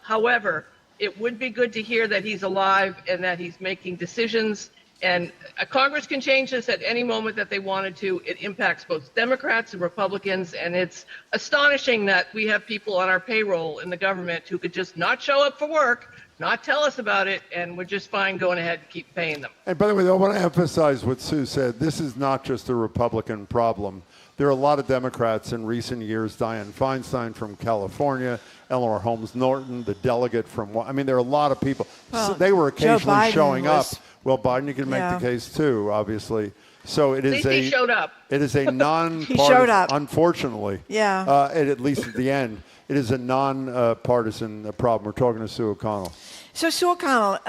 However, it would be good to hear that he's alive and that he's making decisions. And Congress can change this at any moment that they wanted to. It impacts both Democrats and Republicans. And it's astonishing that we have people on our payroll in the government who could just not show up for work, not tell us about it, and we're just fine going ahead and keep paying them. And by the way, I want to emphasize what Sue said. This is not just a Republican problem. There are a lot of Democrats in recent years, Dianne Feinstein from California, Eleanor Holmes Norton, the delegate from, there are a lot of people. Well, so they were occasionally showing up. Well, Biden, you can make the case too, obviously. So it is he showed up. It is a non-partisan, He showed up. Unfortunately. Yeah. At least at the end. It is a non-partisan problem. We're talking to Sue O'Connell. So, Sue O'Connell,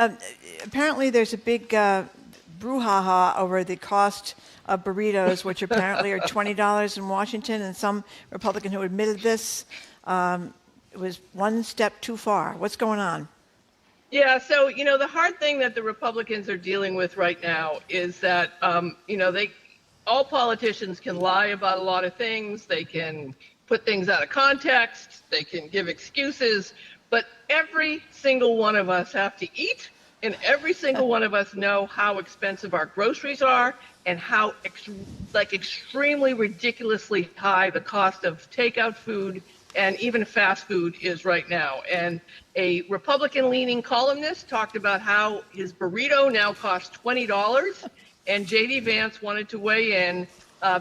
apparently there's a big brouhaha over the cost of burritos, which apparently are $20 in Washington, and some Republican who admitted this was one step too far. What's going on? Yeah, so, the hard thing that the Republicans are dealing with right now is that, all politicians can lie about a lot of things. They can put things out of context. They can give excuses. But every single one of us have to eat, and every single one of us know how expensive our groceries are and how extremely ridiculously high the cost of takeout food and even fast food is right now. And a Republican-leaning columnist talked about how his burrito now costs $20, And J.D. Vance wanted to weigh in,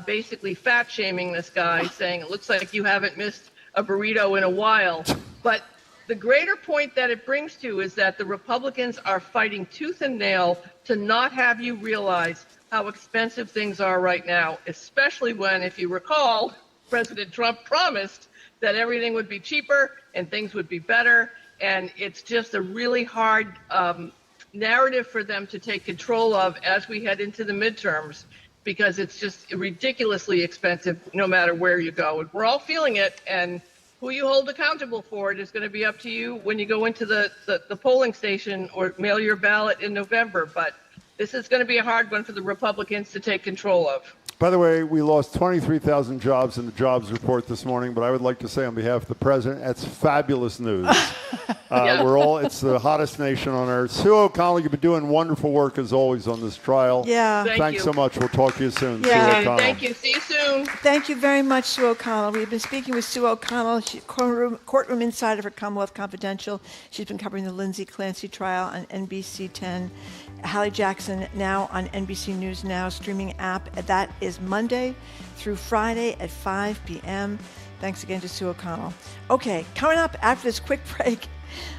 basically fat-shaming this guy, saying, it looks like you haven't missed a burrito in a while. But the greater point that it brings to is that the Republicans are fighting tooth and nail to not have you realize how expensive things are right now, especially when, if you recall, President Trump promised that everything would be cheaper and things would be better. And it's just a really hard narrative for them to take control of as we head into the midterms, because it's just ridiculously expensive no matter where you go. And we're all feeling it, and who you hold accountable for it is going to be up to you when you go into the polling station or mail your ballot in November. But this is going to be a hard one for the Republicans to take control of. By the way, we lost 23,000 jobs in the jobs report this morning, but I would like to say on behalf of the president, that's fabulous news. It's the hottest nation on earth. Sue O'Connell, you've been doing wonderful work as always on this trial. Yeah. Thanks so much. We'll talk to you soon. Yeah. Sue O'Connell. Thank you. See you soon. Thank you very much, Sue O'Connell. We've been speaking with Sue O'Connell, courtroom insider for Commonwealth Confidential. She's been covering the Lindsay Clancy trial on NBC 10. Hallie Jackson now on NBC News Now streaming app. That is Monday through Friday at 5 p.m. Thanks again to Sue O'Connell. Okay, coming up after this quick break,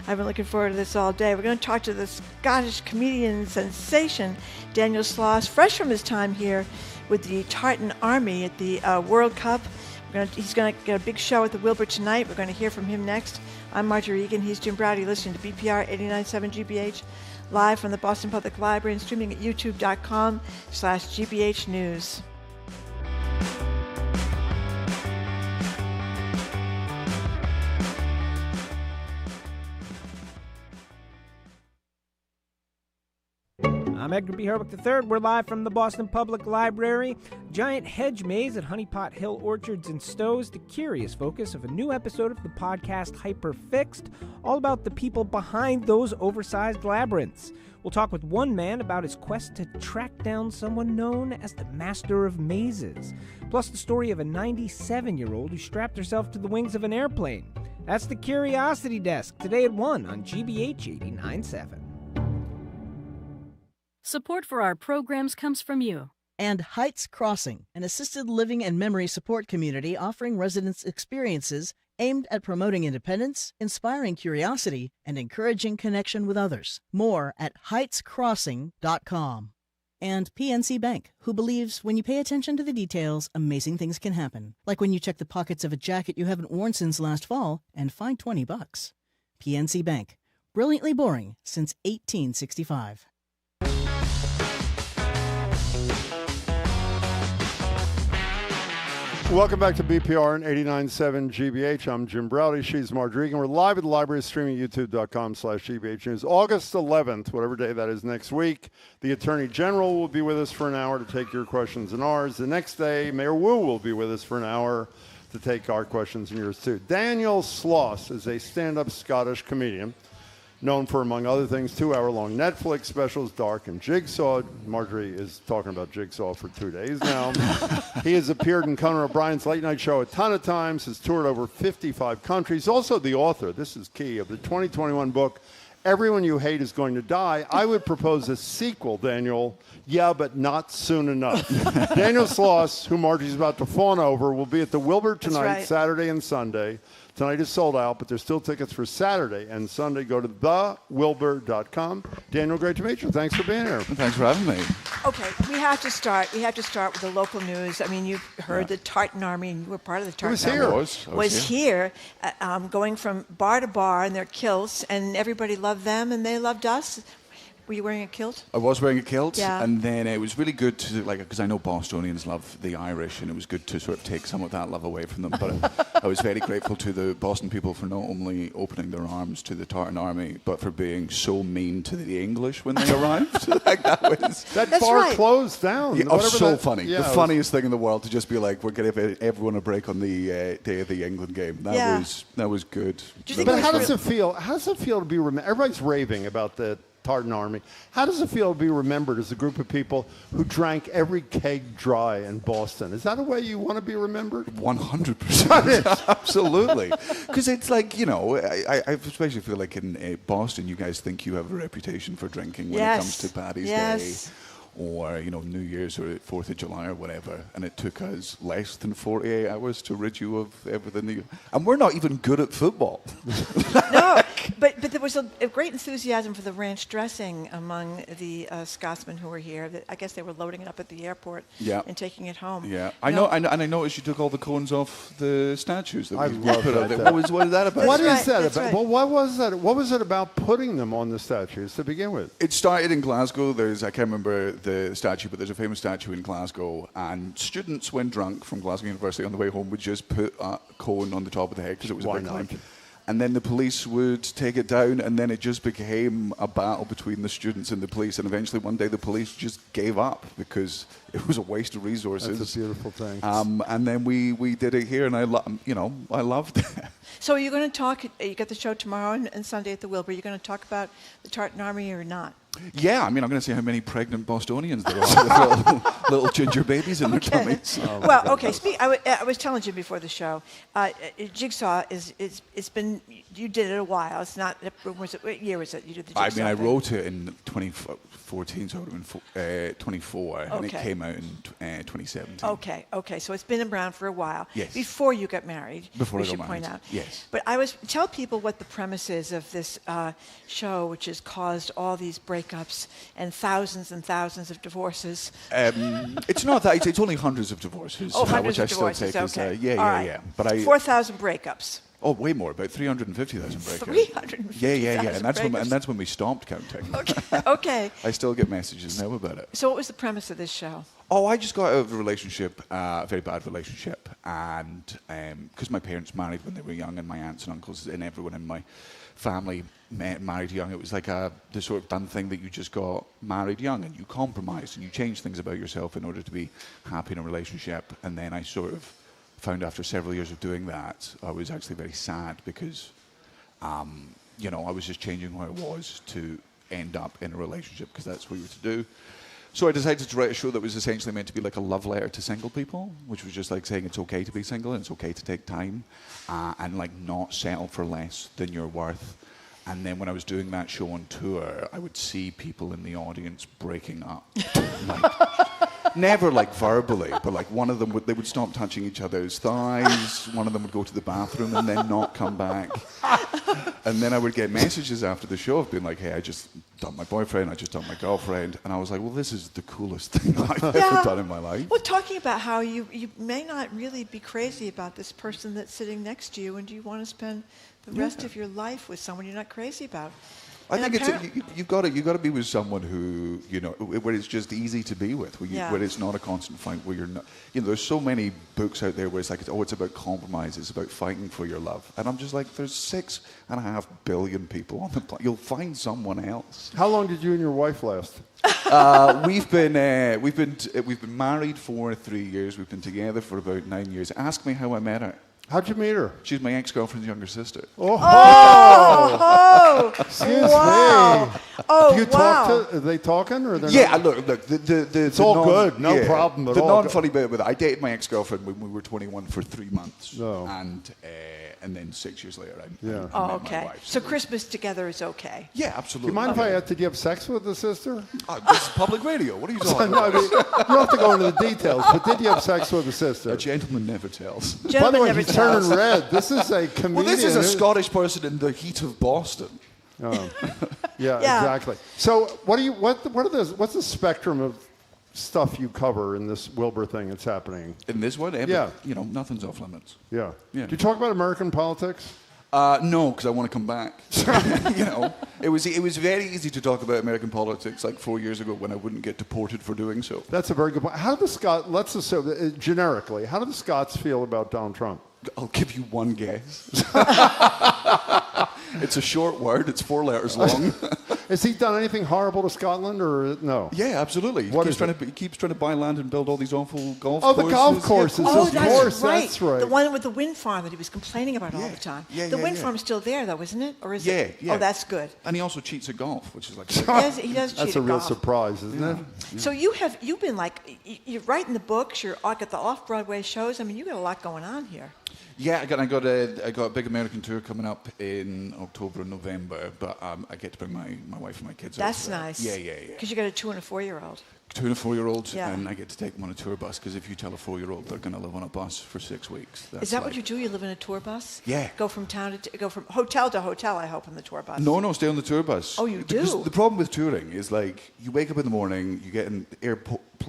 I've been looking forward to this all day. We're going to talk to the Scottish comedian sensation, Daniel Sloss, fresh from his time here with the Tartan Army at the World Cup. He's going to get a big show at the Wilbur tonight. We're going to hear from him next. I'm Marjorie Egan. He's Jim Browdy, listening to BPR 89.7 GBH, live from the Boston Public Library and streaming at youtube.com/GBH News. I'm Edgar B. Herwick III. We're live from the Boston Public Library. Giant hedge maze at Honeypot Hill Orchards and Stowe's, the curious focus of a new episode of the podcast Hyperfixed, all about the people behind those oversized labyrinths. We'll talk with one man about his quest to track down someone known as the Master of Mazes, plus the story of a 97-year-old who strapped herself to the wings of an airplane. That's the Curiosity Desk, today at 1 on GBH 89.7. Support for our programs comes from you. And Heights Crossing, an assisted living and memory support community offering residents experiences aimed at promoting independence, inspiring curiosity, and encouraging connection with others. More at heightscrossing.com. And PNC Bank, who believes when you pay attention to the details, amazing things can happen. Like when you check the pockets of a jacket you haven't worn since last fall and find $20. PNC Bank, brilliantly boring since 1865. Welcome back to BPR and 89.7 GBH. I'm Jim Browdy. She's Marjorie Egan. We're live at the library, streaming youtube.com/GBH News. August 11th, whatever day that is next week, the Attorney General will be with us for an hour to take your questions and ours. The next day, Mayor Wu will be with us for an hour to take our questions and yours too. Daniel Sloss is a stand-up Scottish comedian known for, among other things, 2-hour-long Netflix specials, Dark and Jigsaw. Marjorie is talking about Jigsaw for 2 days now. He has appeared in Conan O'Brien's Late Night Show a ton of times, has toured over 55 countries. Also the author, this is key, of the 2021 book, Everyone You Hate Is Going to Die. I would propose a sequel, Daniel. Yeah, but not soon enough. Daniel Sloss, who Margie's about to fawn over, will be at the Wilbur tonight, right. Saturday and Sunday. Tonight is sold out, but there's still tickets for Saturday and Sunday. Go to thewilbur.com. Daniel, great to meet you. Thanks for being here. Thanks for having me. Okay, we have to start. We have to start with the local news. I mean, you've heard the Tartan Army, and you were part of the Tartan Army. I was here, going from bar to bar in their kilts, and everybody loved them, and they loved us. Were you wearing a kilt? I was wearing a kilt, yeah. And then it was really good to, because I know Bostonians love the Irish, and it was good to sort of take some of that love away from them. But I was very grateful to the Boston people for not only opening their arms to the Tartan Army, but for being so mean to the English when they arrived. That bar closed down. Yeah, so funny. Yeah, the funniest thing in the world to just be like, we're going to give everyone a break on the day of the England game. That was good. But how does it feel? How does it feel to be remembered? Everybody's raving about the Tartan Army. How does it feel to be remembered as a group of people who drank every keg dry in Boston? Is that a way you want to be remembered? 100%. Absolutely. Because it's like, I especially feel like in Boston, you guys think you have a reputation for drinking when it comes to Paddy's Day. or New Year's or 4th of July or whatever, and it took us less than 48 hours to rid you of everything. And we're not even good at football. No, but there was a great enthusiasm for the ranch dressing among the Scotsmen who were here. I guess they were loading it up at the airport and taking it home. Yeah, I know, and I noticed you took all the cones off the statues that we love put out there. that. What is that about? What is that about? right. Well, what was that? What was it about putting them on the statues to begin with? It started in Glasgow. I can't remember the statue, but there's a famous statue in Glasgow, and students, when drunk from Glasgow University on the way home, would just put a cone on the top of the head because it was a big climb. And then the police would take it down, and then it just became a battle between the students and the police. And eventually, one day, the police just gave up because it was a waste of resources. That's a beautiful thing. And then we did it here, and I loved it. So you're going to talk. You got the show tomorrow and Sunday at the Wilbur. You're going to talk about the Tartan Army or not? Yeah, I mean, I'm going to see how many pregnant Bostonians there are with little ginger babies in their tummies. Well, okay. I was telling you before the show, Jigsaw it's been, you did it a while. It's not, what year was it you did the Jigsaw I thing? wrote it in 2014, so it would have been 24, and it Okay. came out in 2017. Okay. So it's been around for a while. Yes. Before you got married. Before I we got should married, point out. yes. But tell people what the premise is of this show, which has caused all these breakups and thousands of divorces. It's not that. It's only hundreds of divorces. Hundreds which I of divorces. still take Okay. as All right. yeah. But 4,000 breakups. Oh, way more, about 350,000 breakups. 350,000 Yeah, and breakups. that's when we stopped counting. Okay. I still get messages now about it. So what was the premise of this show? Oh, I just got out of a relationship, a very bad relationship, and because my parents married when they were young, and my aunts and uncles and everyone in my family married young, it was like the sort of done thing that you just got married young, and you compromise and you change things about yourself in order to be happy in a relationship. And then I sort of found after several years of doing that, I was actually very sad because, I was just changing who I was to end up in a relationship because that's what you were to do. So I decided to write a show that was essentially meant to be like a love letter to single people, which was just like saying it's okay to be single and it's okay to take time and like not settle for less than you're worth. And then when I was doing that show on tour, I would see people in the audience breaking up. Never like verbally, but like one of them they would stop touching each other's thighs, one of them would go to the bathroom and then not come back. And then I would get messages after the show of being like, hey, I just dumped my boyfriend, I just dumped my girlfriend. And I was like, well, this is the coolest thing I've ever done in my life. Well, talking about how you may not really be crazy about this person that's sitting next to you, and do you want to spend the rest of your life with someone you're not crazy about? I think you've got to be with someone who, where it's just easy to be with, where it's not a constant fight, where you're not, there's so many books out there where it's like, it's about compromise, it's about fighting for your love. And I'm just like, there's 6.5 billion people on the planet. You'll find someone else. How long did you and your wife last? We've been married for 3 years. We've been together for about 9 years. Ask me how I met her. How'd you meet her? She's my ex-girlfriend's younger sister. Excuse me. Oh, do you talk to? Are they talking or they're not? Look. It's all good. No problem at all. The non-funny bit with it, I dated my ex-girlfriend when we were 21 for 3 months, and then 6 years later, I met my wife. So Christmas together is okay. Yeah, absolutely. Do you mind if I ask, did you have sex with the sister? This is public radio. What are you talking No, about? you don't have to go into the details, but did you have sex with the sister? A gentleman never tells. By the way, he's turning red. This is a comedian. Well, this is a Scottish person in the heat of Boston. Yeah, exactly. So, what's the spectrum of stuff you cover in this Wilbur thing that's happening? In this one? Nothing's off limits. Yeah. Do you talk about American politics? No, because I want to come back. It was very easy to talk about American politics like 4 years ago when I wouldn't get deported for doing so. That's a very good point. How do the Scots, let's assume, generically, how do the Scots feel about Donald Trump? I'll give you one guess. It's a short word. It's 4 letters long. Has he done anything horrible to Scotland or no? Yeah, absolutely. He keeps trying to buy land and build all these awful golf courses. Oh, the golf courses. Oh, of course, that's right. The one with the wind farm that he was complaining about all the time. The wind farm's still there, though, isn't it? Or is it? Yeah. Oh, that's good. And he also cheats at golf, which is like... He does cheat That's a at real golf. surprise, isn't it? Yeah. So you've been like, you're writing the books, you're at the off-Broadway shows. I mean, you got a lot going on here. Yeah, I got a big American tour coming up in October and November, but I get to bring my wife and my kids. That's over. nice. Yeah. Because you got a 2 and a 4-year-old. 2 and a 4-year-old, Yeah. and I get to take them on a tour bus, because if you tell a 4-year-old they're going to live on a bus for 6 weeks. Is that what you do? You live in a tour bus? Yeah. Go from go from hotel to hotel, I hope, on the tour bus. No, stay on the tour bus. Oh, you Because do? the problem with touring is, like, you wake up in the morning, you get an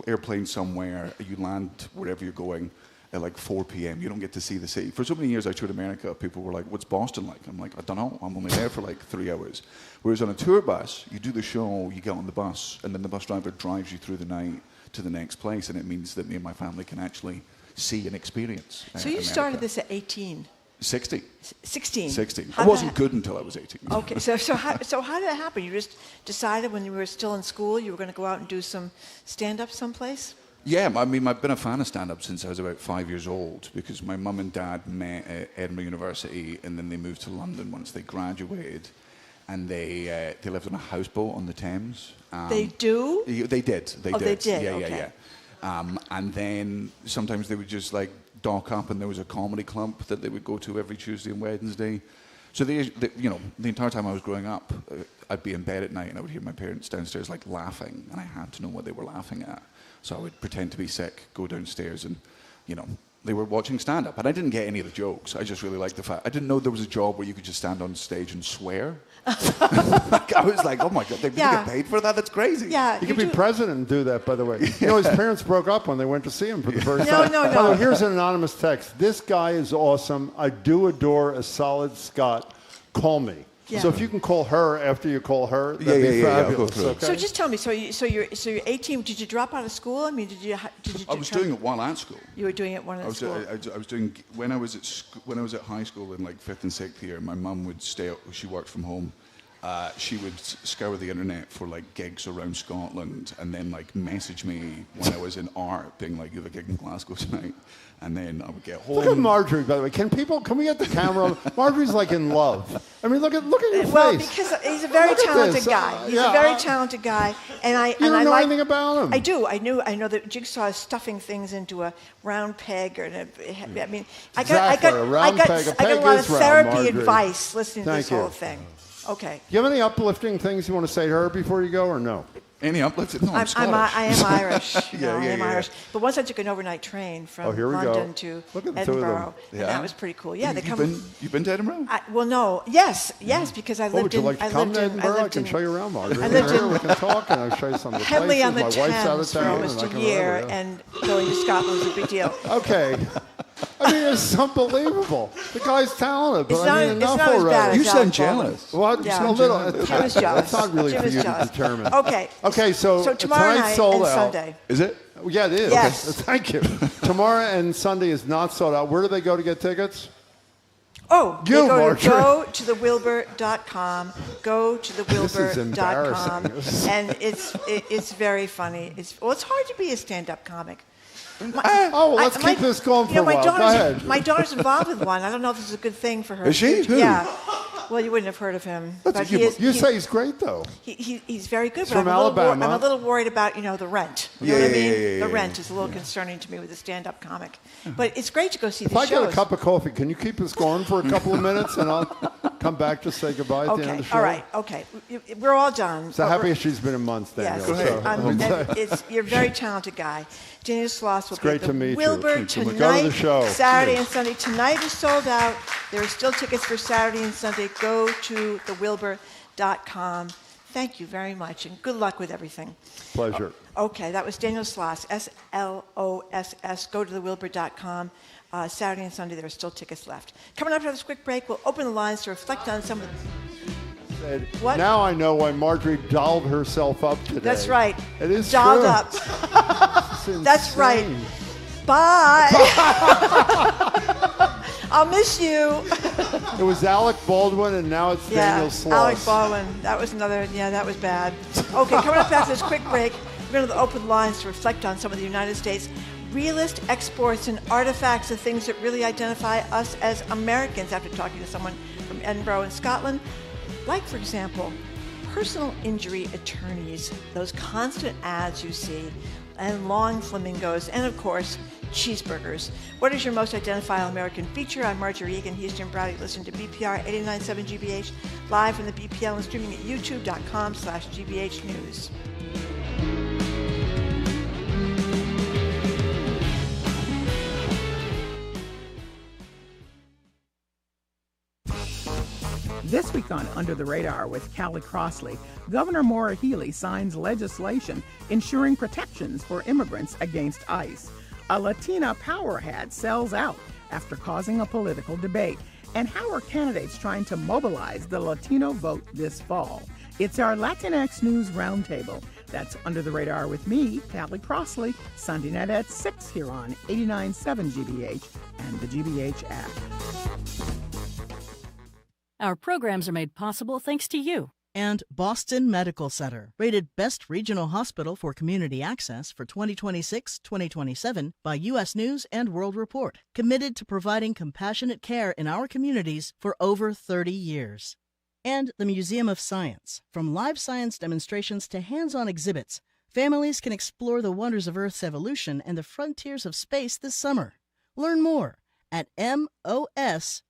airplane somewhere, you land wherever you're going at like 4 p.m. You don't get to see the city. For so many years I toured America, people were like, what's Boston like? I'm like, I don't know. I'm only there for like 3 hours. Whereas on a tour bus, you do the show, you get on the bus, and then the bus driver drives you through the night to the next place, and it means that me and my family can actually see and experience So you America. started this at 18? 60. 16? 16. How'd I wasn't that- good until I was 18. Okay, so how did that happen? You just decided when you were still in school you were going to go out and do some stand-up someplace? Yeah, I mean, I've been a fan of stand-up since I was about 5 years old, because my mum and dad met at Edinburgh University, and then they moved to London once they graduated, and they lived on a houseboat on the Thames. They do? They did. Oh, they did, okay. And then sometimes they would just like dock up, and there was a comedy club that they would go to every Tuesday and Wednesday. So the entire time I was growing up, I'd be in bed at night and I would hear my parents downstairs like laughing, and I had to know what they were laughing at. So I would pretend to be sick, go downstairs, and they were watching stand-up. And I didn't get any of the jokes. I just really liked the fact. I didn't know there was a job where you could just stand on stage and swear. I was like, oh my God, they get paid for that? That's crazy. Yeah, You could be president and do that, by the way. You know, his parents broke up when they went to see him for the first No, time. no. By the way, here's an anonymous text. This guy is awesome. I do adore a solid Scot. Call me. Yeah. So if you can call her after you call her, that'd be fabulous. I'll go through it. Okay? So just tell me, so you're 18. Did you drop out of school? I mean, did you? I was doing it while at school. You were doing it while at school. I was doing when I was at high school in like 5th and 6th year. My mum would stay. She worked from home. She would scour the internet for like gigs around Scotland, and then like message me when I was in art, being like, "You have a gig in Glasgow tonight," and then I would get home. Look at Marjorie, by the way. Can we get the camera? Marjorie's like in love. I mean, look at your face. Well, because he's a very Look at talented this. guy. He's Yeah, a very talented guy, and I. You don't I know like, anything about him. I do. I know that Jigsaw is stuffing things into a round peg, or I mean, I got a lot of therapy advice listening to this whole thing. Okay. Do you have any uplifting things you want to say to her before you go, or no? Any uplifting? No, I am Irish. Yeah. Irish. But once I took an overnight train from London to Edinburgh, and that was pretty cool. Yeah, You've been to Edinburgh? Well, no. Yes, because I lived in. Would you like to come to Edinburgh? I can show you around, Marjorie. I lived in. We can talk, and I'll show you some of the heavily places. on the My wife's out of Thames for town, almost and I a can year, remember, yeah. and going to Scotland was a big deal. Okay. I mean, it's unbelievable. The guy's talented, but I mean, enough already. You sound jealous. What? Yeah. A little. Jim is jealous. It's not really Jim for is you jealous. to determine. Okay. So tomorrow tonight's night sold and out. Sunday. Is it? Yeah, it is. Yes. Okay. Thank you. Tomorrow and Sunday is not sold out. Where do they go to get tickets? Oh, You, they go Marjorie. to thewilbur.com. Go to thewilbur.com, embarrassing. and it's very funny. It's hard to be a stand-up comic. Let's keep this going for a while. Go ahead. My daughter's involved with one. I don't know if this is a good thing for her. Is she? Who? Yeah. Well, you wouldn't have heard of him. But You say he's great, though. He's very good. He's But from I'm Alabama. I'm a little worried about the rent. You know what I mean? The rent is a little concerning to me with a stand-up comic. But it's great to go see If these I shows. got a cup of coffee, can you keep this going for a couple of minutes, and I'll come back to say goodbye at the end of the show? All right. Okay. We're all done. So happy she's been in months, Daniel. Yes. So. You're a very talented guy. Daniel Sloss will It's great be to at meet the you. Wilbur Go to the tonight, show. Saturday and Sunday. Tonight is sold out. There are still tickets for Saturday and Sunday. Go to thewilbur.com. Thank you very much, and good luck with everything. Pleasure. Okay, that was Daniel Sloss, S-L-O-S-S. Go to thewilbur.com. Saturday and Sunday, there are still tickets left. Coming up after this quick break, we'll open the lines to reflect on some of the... What? Now I know why Marjorie dolled herself up today. That's right. It is dolled true. up. That's right. Bye. I'll miss you. It was Alec Baldwin, and now it's Daniel Sloss. Alec Baldwin. That was another. Yeah, that was bad. Okay, coming up after this quick break, we're going to open lines to reflect on some of the United States realist exports and artifacts and things that really identify us as Americans. After talking to someone from Edinburgh and Scotland. Like, for example, personal injury attorneys, those constant ads you see, and lawn flamingos, and of course, cheeseburgers. What is your most identifiable American feature? I'm Marjorie Egan. He's Jim Browdy. Listen to BPR 89.7 GBH live from the BPL and streaming at youtube.com/GBH News. This week on Under the Radar with Callie Crossley, Governor Maura Healey signs legislation ensuring protections for immigrants against ICE. A Latina power hat sells out after causing a political debate. And how are candidates trying to mobilize the Latino vote this fall? It's our Latinx News Roundtable. That's Under the Radar with me, Callie Crossley, Sunday night at 6 here on 89.7 GBH and the GBH app. Our programs are made possible thanks to you. And Boston Medical Center, rated Best Regional Hospital for Community Access for 2026-2027 by U.S. News and World Report. Committed to providing compassionate care in our communities for over 30 years. And the Museum of Science. From live science demonstrations to hands-on exhibits, families can explore the wonders of Earth's evolution and the frontiers of space this summer. Learn more at mos.org.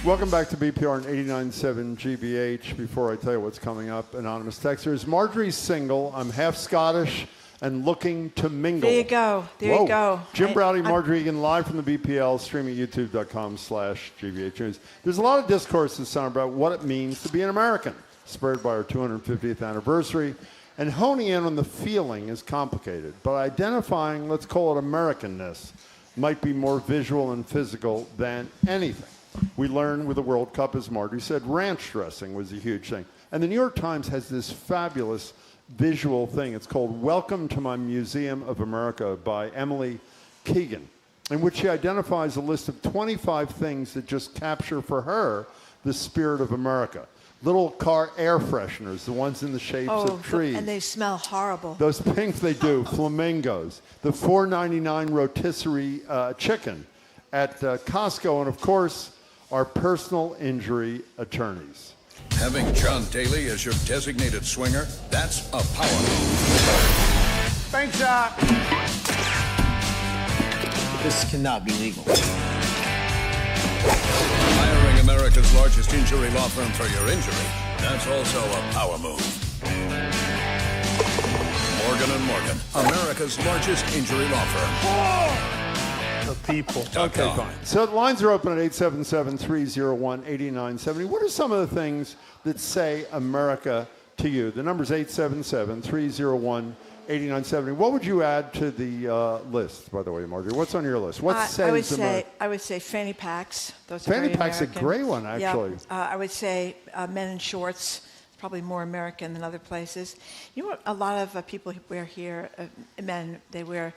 Welcome back to BPR on 89.7 GBH. Before I tell you what's coming up, anonymous texters. Marjorie's single. I'm half Scottish and looking to mingle. There you go. There you go. Jim Browdy, Marjorie Egan, live from the BPL, streaming at youtube.com/GBH News. There's a lot of discourse this summer about what it means to be an American, spurred by our 250th anniversary. And honing in on the feeling is complicated, but identifying, let's call it Americanness, might be more visual and physical than anything. We learned with the World Cup, as Marjorie said, ranch dressing was a huge thing. And the New York Times has this fabulous visual thing. It's called Welcome to My Museum of America by Emily Keegan, in which she identifies a list of 25 things that just capture for her the spirit of America. Little car air fresheners, the ones in the shapes of trees. And they smell horrible. Those pink, they do. Flamingos. The $4.99 rotisserie chicken at Costco. And, of course, our personal injury attorneys. Having John Daly as your designated swinger, that's a power move. Thanks, This cannot be legal. Hiring America's largest injury law firm for your injury, that's also a power move. Morgan & Morgan, America's largest injury law firm. People. Okay, fine. So the lines are open at 877-301-8970. What are some of the things that say America to you? The number's 877-301-8970. What would you add to the list, by the way, Marjorie? What's on your list? What says America? I would say fanny packs. Those are fanny very packs American. a great one, actually. Yeah. I would say men in shorts. Probably more American than other places. You know what a lot of people wear here, men, they wear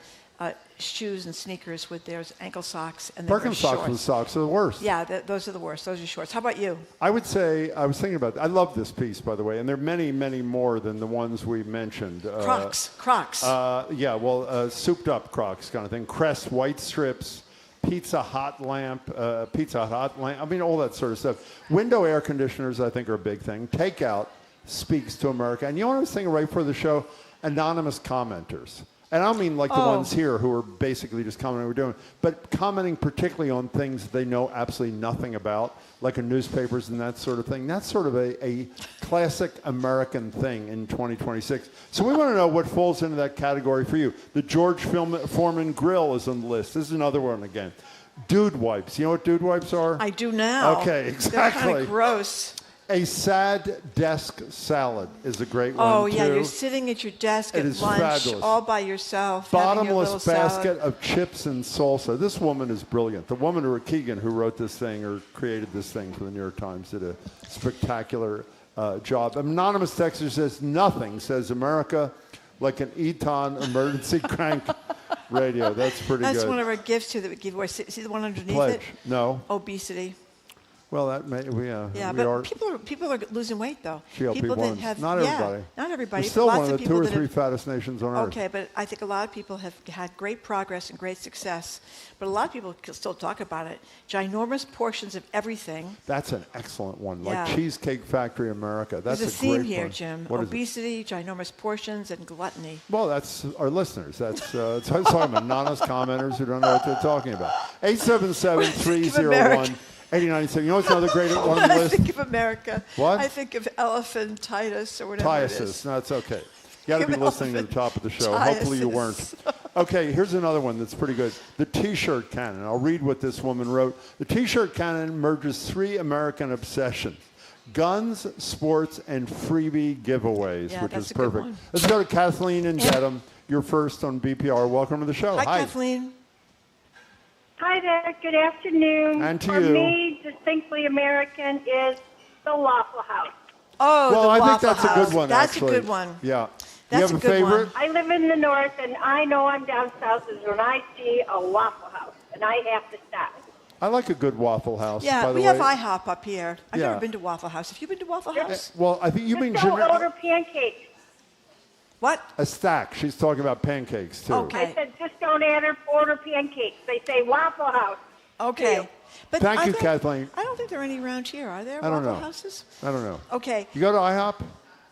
shoes and sneakers with their ankle socks and Birkenstocks with socks are the worst. Yeah, those are the worst. Those are shorts. How about you? I would say, I was thinking about, I love this piece, by the way, and there are many, many more than the ones we mentioned. Crocs. Souped up Crocs kind of thing. Crest white strips, Pizza Hut lamp. I mean, all that sort of stuff. Window air conditioners, I think, are a big thing. Takeout speaks to America. And you know what I was thinking right before the show? Anonymous commenters. And I don't mean like the ones here who are basically just commenting what we're doing, but commenting particularly on things that they know absolutely nothing about, like in newspapers and that sort of thing. That's sort of a classic American thing in 2026. So we want to know what falls into that category for you. The George Foreman Grill is on the list. This is another one again. Dude wipes. You know what dude wipes are? I do now. Okay, exactly. They're kind of gross. A sad desk salad is a great one, Oh, yeah, too. you're sitting at your desk It at is lunch fabulous. all by yourself. having your Bottomless little basket salad. of chips and salsa. This woman is brilliant. The woman, Keegan, who wrote this thing or created this thing for the New York Times, did a spectacular job. Anonymous texter says, nothing says America like an Eton emergency crank radio. That's pretty good. That's one of our gifts, too, that we give away. See the one underneath Pledge. it? No. Obesity. Well, that may, Yeah, we but are. people are losing weight though. People GLP-1s. that have Not everybody. not everybody. We're still lots one of the people 2 or that 3 have- fattest nations on earth. Okay, but I think a lot of people have had great progress and great success, but a lot of people can still talk about it. Ginormous portions of everything. That's an excellent one, like Yeah. Cheesecake Factory America. That's There's a a theme great here, one. Jim. What is it? Obesity, ginormous portions, and gluttony. Well, that's our listeners. That's talking anonymous commenters who don't know what they're talking about. 877-301-8097. You know what's another great one on the When I list? think of America, What? I think of elephantitis or whatever it is. Tiasis. No, it's okay. You got to be listening to the top of the show. Tiasis. Hopefully you weren't. Okay, here's another one that's pretty good. The T-shirt canon. I'll read what this woman wrote. The T-shirt canon merges 3 American obsessions: guns, sports, and freebie giveaways, Yeah, which that's is a good perfect. one. Let's go to Kathleen and Dedham. You're first on BPR. Welcome to the show. Hi, Kathleen. Hi there. Good afternoon. And to For you. me, distinctly American is the Waffle House. Oh, well, the I think Waffle that's a House. good one, That's actually. a good one. Yeah. That's you a have good favorite? I live in the north, and I know I'm down south is when I see a Waffle House, and I have to stop. I like a good Waffle House, Yeah, by the we way. have IHOP up here. I've Yeah. never been to Waffle House. Have you been to Waffle House? Well, I think you mean Just don't order pancakes. What? a stack. She's talking about pancakes, too. I said just don't order pancakes. They say Waffle House. Okay. But Thank are you, there- Kathleen. I don't think there are any around here. Are there I don't Waffle know. Houses? I don't know. Okay. You go to IHOP?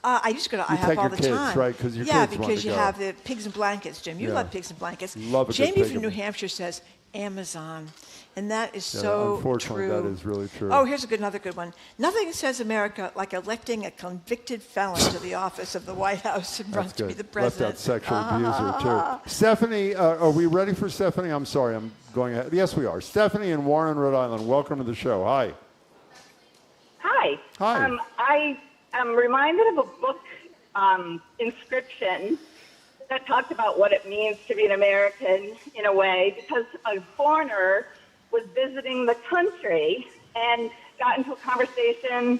I used to go to You IHOP take all your the kids, time. right, 'cause your yeah, kids want because to you go. have the pigs and blankets, Jim. You Yeah. love pigs and blankets. Love a good Jamie pig from and- New Hampshire says Amazon, and that is Yeah, so unfortunately, true. that is really true. Oh, here's another good one. Nothing says America like electing a convicted felon to the office of the White House and run That's to good. be the Left president. out sexual abuser, too. Stephanie, are we ready for Stephanie? I'm sorry, I'm going ahead. Yes, we are. Stephanie in Warren, Rhode Island. Welcome to the show. Hi. Hi. Hi. I am reminded of a book, Inscription, that talked about what it means to be an American in a way, because a foreigner was visiting the country and got into a conversation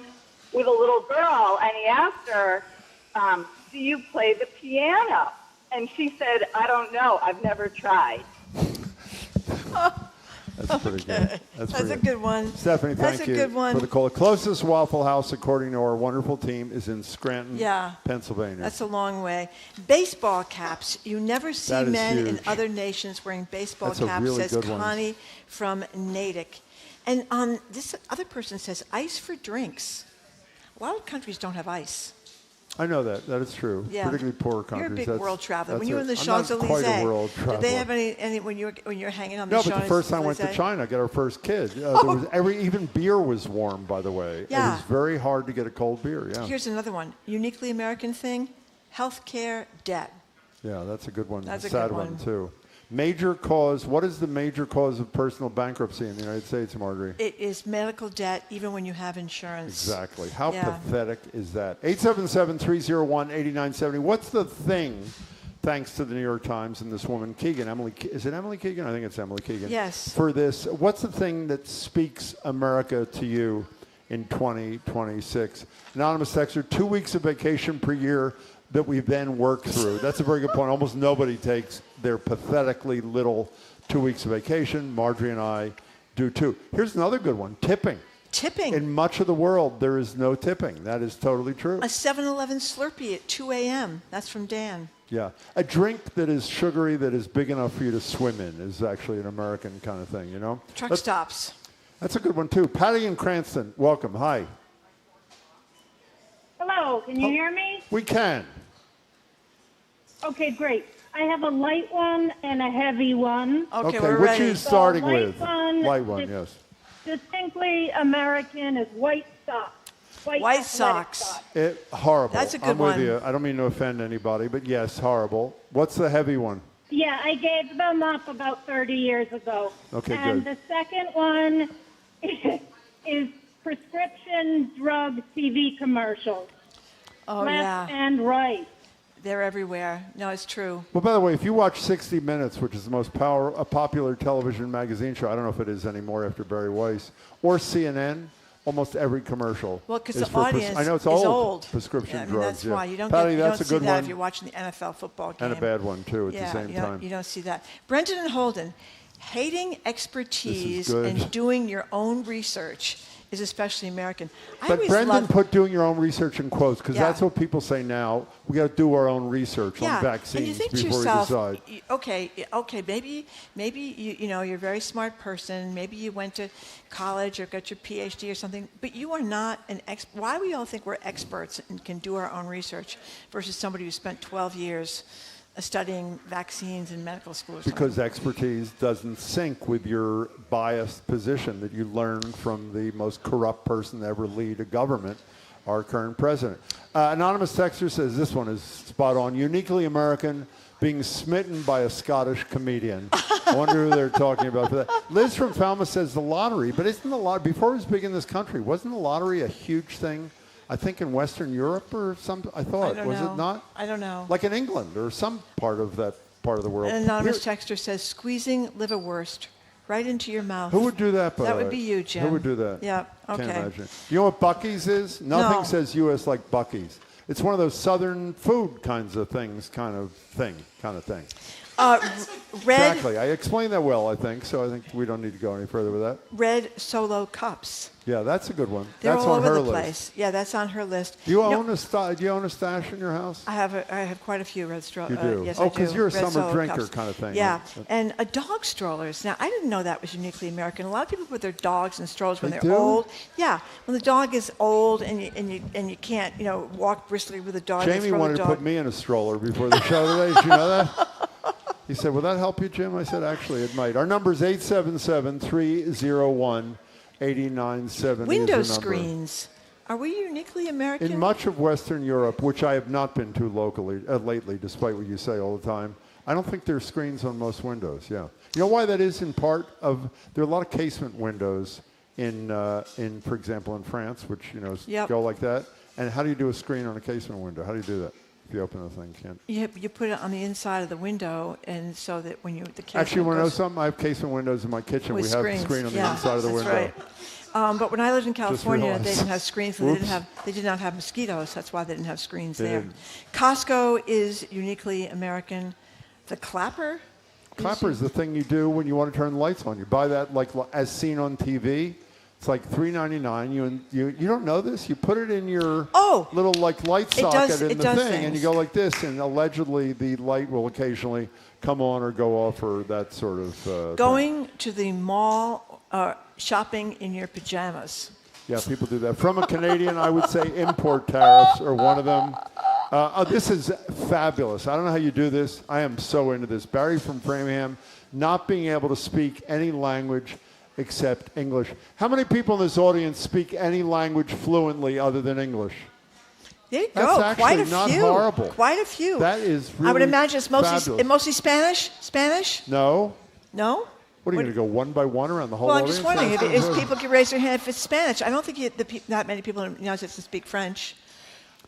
with a little girl, and he asked her, do you play the piano? And she said, I don't know. I've never tried. That's pretty good. That's pretty a good one. Stephanie, That's thank a you good one. for the call. The closest Waffle House, according to our wonderful team, is in Scranton, Yeah. Pennsylvania. That's a long way. Baseball caps. You never see That is men in huge. other nations wearing baseball That's a caps, really says good one. Connie from Natick. And this other person says ice for drinks. A lot of countries don't have ice. I know that. That is true. Yeah. Particularly poorer countries. You're a big That's- world traveler. that's When you were in the I'm not Champs-Elysees, quite a world traveler. did they have any when you're hanging on the No, Champs-Elysees? but the first time I went to China, get our first kid. There was even beer was warm, by the way. Yeah. It was very hard to get a cold beer. Yeah. Here's another one. Uniquely American thing, healthcare debt. Yeah, that's a good one. That's a sad good one one. too. Major cause. What is the major cause of personal bankruptcy in the United States, Marjorie? It is medical debt, even when you have insurance. Exactly. How Yeah. pathetic is that? 877-301-8970. What's the thing, thanks to the New York Times and this woman, Keegan, is it Emily Keegan? I think it's Emily Keegan. Yes. For this, what's the thing that speaks America to you in 2026? Anonymous texter, 2 weeks of vacation per year that we then work through. That's a very good point. Almost nobody takes their pathetically little 2 weeks of vacation. Marjorie and I do too. Here's another good one, tipping. Tipping. In much of the world, there is no tipping. That is totally true. A 7-Eleven Slurpee at 2 a.m. That's from Dan. Yeah. A drink that is sugary, that is big enough for you to swim in is actually an American kind of thing, you know? Truck stops. That's a good one, too. Patty in Cranston, welcome. Hi. Hello, can you hear me? We can. Okay, great. I have a light one and a heavy one. Okay, which are you starting with? One, Light one, yes. Distinctly American is white socks. White athletic socks. Horrible. That's a good I'm with one. you. I don't mean to offend anybody, but yes, horrible. What's the heavy one? Yeah, I gave them up about 30 years ago. Okay, and good. the second one is prescription drug TV commercials. Oh, Left yeah. and right. They're everywhere. No, it's true. Well, by the way, if you watch 60 Minutes, which is the most popular television magazine show, I don't know if it is anymore after Barry Weiss, or CNN, almost every commercial. Well, because is the for audience I know it's is old. old. Prescription Yeah, I mean, drugs. that's yeah. why you don't, Patty, you that's don't a see good that one. if you're watching the NFL football game. And a bad one, too, at Yeah, the same you don't, time. you don't see that. Brendan and Holden, hating expertise good. and doing your own research is especially American. I But always Brendan love- put doing your own research in quotes because Yeah. that's what people say now. We got to do our own research on vaccines and you think to before yourself, we decide. okay, maybe you're a very smart person. Maybe you went to college or got your PhD or something, but you are not an expert. Why do we all think we're experts and can do our own research versus somebody who spent 12 years studying vaccines in medical school? Because expertise doesn't sync with your biased position that you learned from the most corrupt person to ever lead a government, our current president. Anonymous texter says this one is spot on. Uniquely American, being smitten by a Scottish comedian. I wonder who they're talking about for that. Liz from Falmouth says the lottery, but isn't the lottery, before it was big in this country, wasn't the lottery a huge thing? I think in Western Europe or some, I thought, was it not? I don't know. Like in England or some part of that part of the world. An anonymous texter says, squeezing liverwurst right into your mouth. Who would do that, by the That way? would be you, Jim. Who would do that? Yeah, okay. Can't imagine. You know what Buc-ee's is? Nothing No. says U.S. like Buc-ee's. It's one of those Southern food kinds of things, kind of thing. Red, Exactly. I explained that well, I think, so I think we don't need to go any further with that. red Solo cups. Yeah, that's a good one. They're that's all on over her the list. place. Yeah, that's on her list. Do you own a stash in your house? I have quite a few red strollers. You do? Yes, Oh, I do. 'cause you're a Red summer Solo drinker cups. kind of thing, Yeah, right? and dog strollers. Now, I didn't know that was uniquely American. A lot of people put their dogs in strollers when They they're do? old. Yeah, when the dog is old and you can't walk briskly with a dog. Jamie wanted to put me in a stroller before the show today. Did you know that? He said, will that help you, Jim? I said, actually, it might. Our number is 877-301-8970. Window screens. Are we uniquely American? In much of Western Europe, which I have not been to lately, despite what you say all the time, I don't think there's screens on most windows, yeah. You know why that is in part of, there are a lot of casement windows in for example, in France, which, go like that. And how do you do a screen on a casement window? How do you do that? If you open the thing, you can't. You put it on the inside of the window, and so that when the casement Actually, you want to know goes something? I have casement windows in my kitchen. with We have screens. a screen on the Yeah, inside of the that's window. Right. But when I lived in California, realized. they didn't have screens. And Oops. they did not have mosquitoes. That's why they didn't have screens there. didn't. Costco is uniquely American. The clapper. Clapper is the thing you do when you want to turn the lights on. You buy that like as seen on TV. It's like $3.99. You don't know this. You put it in your little like light socket in the thing, and you go like this, and allegedly the light will occasionally come on or go off or that sort of Going to the mall, shopping in your pajamas. Yeah, people do that. From a Canadian, I would say import tariffs are one of them. This is fabulous. I don't know how you do this. I am so into this. Barry from Framingham, not being able to speak any language except English. How many people in this audience speak any language fluently other than English? There you That's go. actually Quite a not few. horrible. Quite a few. That is really I would imagine it's fabulous. mostly Spanish. Spanish? No. No? What are you going to go one by one around the whole Well, I'm audience? just wondering That's if people could raise their hand if it's Spanish. I don't think that many people in the United States speak French.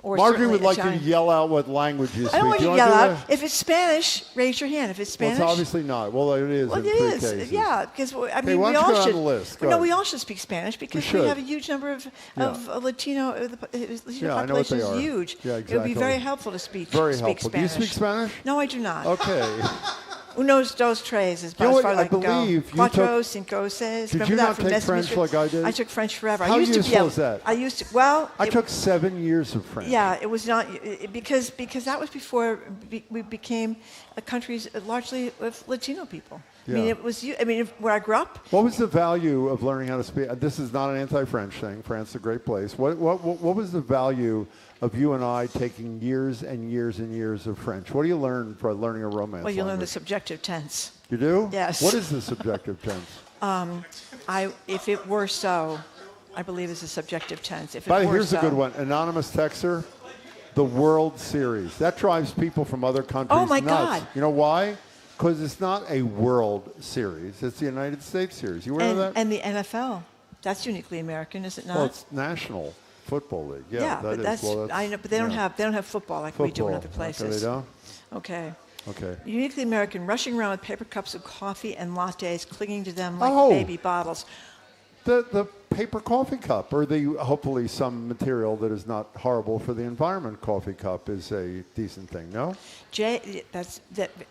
Or Marjorie would certainly like Italian. you to yell out what language you speak. I don't want Do you to wanna yell do out. that? If it's Spanish, raise your hand. If it's Spanish. Well, it's obviously not. Well, it is Well, in it three is. cases. Yeah, because Okay, I mean, why we don't you all go down should. the list? Go No, ahead. we all should speak Spanish because we should. have a huge number of Latino. The Latino I know what population they is are. huge. Yeah, It would be exactly. very helpful to speak. Very speak helpful. Do you Spanish. speak Spanish? No, I do not. Okay. Unos, dos, tres is You know as what, far as I I can go. believe you Cuatro, took- cinco, seis. Did Remember you that not from take Nestor French Mystery? like I did? I took French forever. How I used to be useful able, is that? I used to. Well, I took 7 years of French. yeah, it was not because that was before we became a country largely of Latino people. I mean, Yeah. it was. I mean, where I grew up. What was the value of learning how to speak? This is not an anti-French thing. France is a great place. What was the value of you and I taking years and years and years of French? What do you learn for learning a romance Well, you learn the language? subjective tense. You do? Yes. What is the subjective tense? If it were so, I believe it's a subjective tense. If it But were here's so. a good one. Anonymous texter, the World Series. That drives people from other countries Oh, my nuts. God. You know why? Because it's not a World Series. It's the United States Series. You aware of that? And the NFL. That's uniquely American, is it not? Well, it's National Football League. Yeah, that but is. that's, Well, I know, but they don't yeah. have football like we do in Football. other places. Okay, they don't? Okay. Okay. Uniquely American, rushing around with paper cups of coffee and lattes, clinging to them like Oh. baby bottles. The paper coffee cup, or hopefully some material that is not horrible for the environment. Coffee cup is a decent thing, no? Jay, that's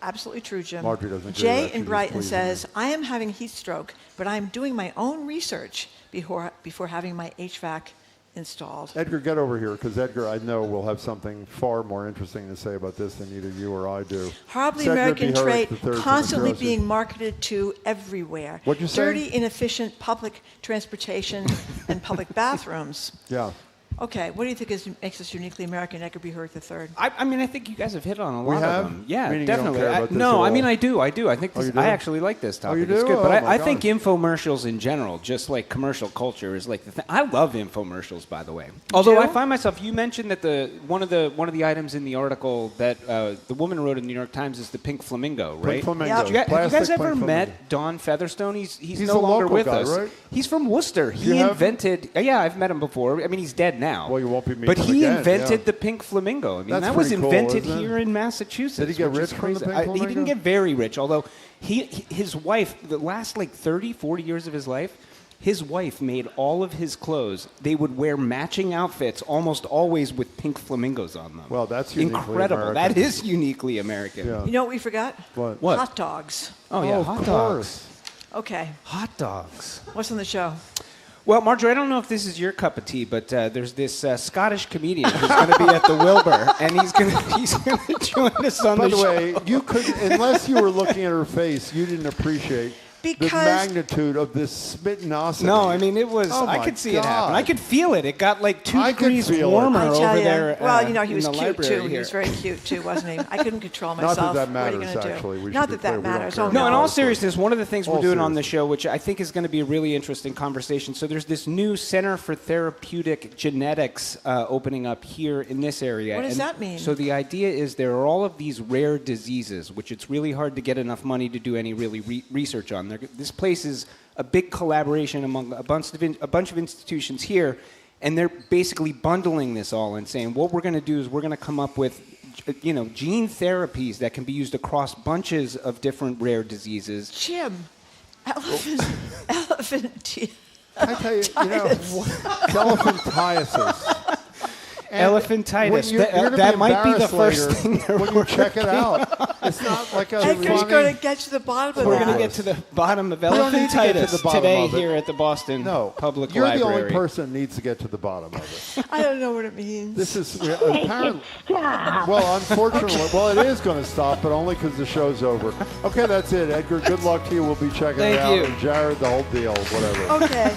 absolutely true, Jim. Marjorie doesn't agree. Jay in Brighton says, I am having heat stroke, but I'm doing my own research before having my HVAC installed. Edgar, get over here, because Edgar, I know, will have something far more interesting to say about this than either you or I do. Horribly American trait, constantly being marketed to everywhere. What'd you say? Dirty, inefficient public transportation and public bathrooms. Yeah. Okay, what do you think makes us uniquely American, Edgar B. Hurd III? I mean, I think you guys have hit on a lot have? of them. Yeah, Meaning definitely. You don't care about this no, at I mean, all? I do. I think this, I actually like this topic. you do? It's good. But Oh, I my think God. infomercials in general, just like commercial culture, is like the thing. I love infomercials, by the way. Although do? I find myself, you mentioned that one of the items in the article that the woman wrote in the New York Times is the pink flamingo, right? Pink flamingo. Have you guys Plastic ever pink met flamingo. Don Featherstone? He's a no longer local with guy, us. right? He's from Worcester. He have? invented. Yeah, I've met him before. I mean, he's dead now. Well, you won't be meeting But him he again, invented yeah. the pink flamingo. I mean, That's that was pretty cool, invented isn't it? here in Massachusetts. Did he get which rich is from the crazy. pink He flamingo? didn't get very rich, although his wife, the last like 30, 40 years of his life, his wife made all of his clothes. They would wear matching outfits, almost always with pink flamingos on them. Well, that's uniquely incredible. American. That is uniquely American. Yeah. You know what we forgot? What? Hot dogs. Oh, yeah, of hot course. dogs. Okay, Hot dogs. what's on the show? Well, Marjorie, I don't know if this is your cup of tea, but there's this Scottish comedian who's going to be at the Wilbur, and he's going to join us on By the the show. way, you could, unless you were looking at her face, you didn't appreciate the magnitude of this smittenosity. No, I mean, it was, Oh I my could see it happen. God. I could feel it. It got like 2 I could degrees feel it. warmer I tell over you, there. well, you know, he in was the cute library too. He here. was very cute too, wasn't he? I couldn't control Not myself. that that What are you matters, gonna do? actually. We Not should that be clear, that we don't matters. care Oh about No, no. in all All seriousness, one of the things we're All doing on the seriousness. show, which I think is going to be a really interesting conversation. So there's this new Center for Therapeutic Genetics opening up here in this area. What does And that mean? So the idea is there are all of these rare diseases, which it's really hard to get enough money to do any really research on. This place is a big collaboration among a bunch of institutions here, and they're basically bundling this all and saying what we're going to do is we're going to come up with gene therapies that can be used across bunches of different rare diseases. Jim, elephant. I tell you, elephantiasis. Elephantitis. That That might be the first thing when you check it out. It's not like a Edgar's funny... going to get to the bottom of We're that. going to get to the bottom of We don't need to get to elephantitis the bottom today of it. here at the Boston Public You're Library. the only person that needs to get to the bottom of it. I don't know what it means. This is apparently... Well, unfortunately, well, it is going to stop, but only because the show's over. Okay, that's it. Edgar, good luck to you. We'll be checking Thank it out. you. And Jared, the whole deal, whatever. Okay.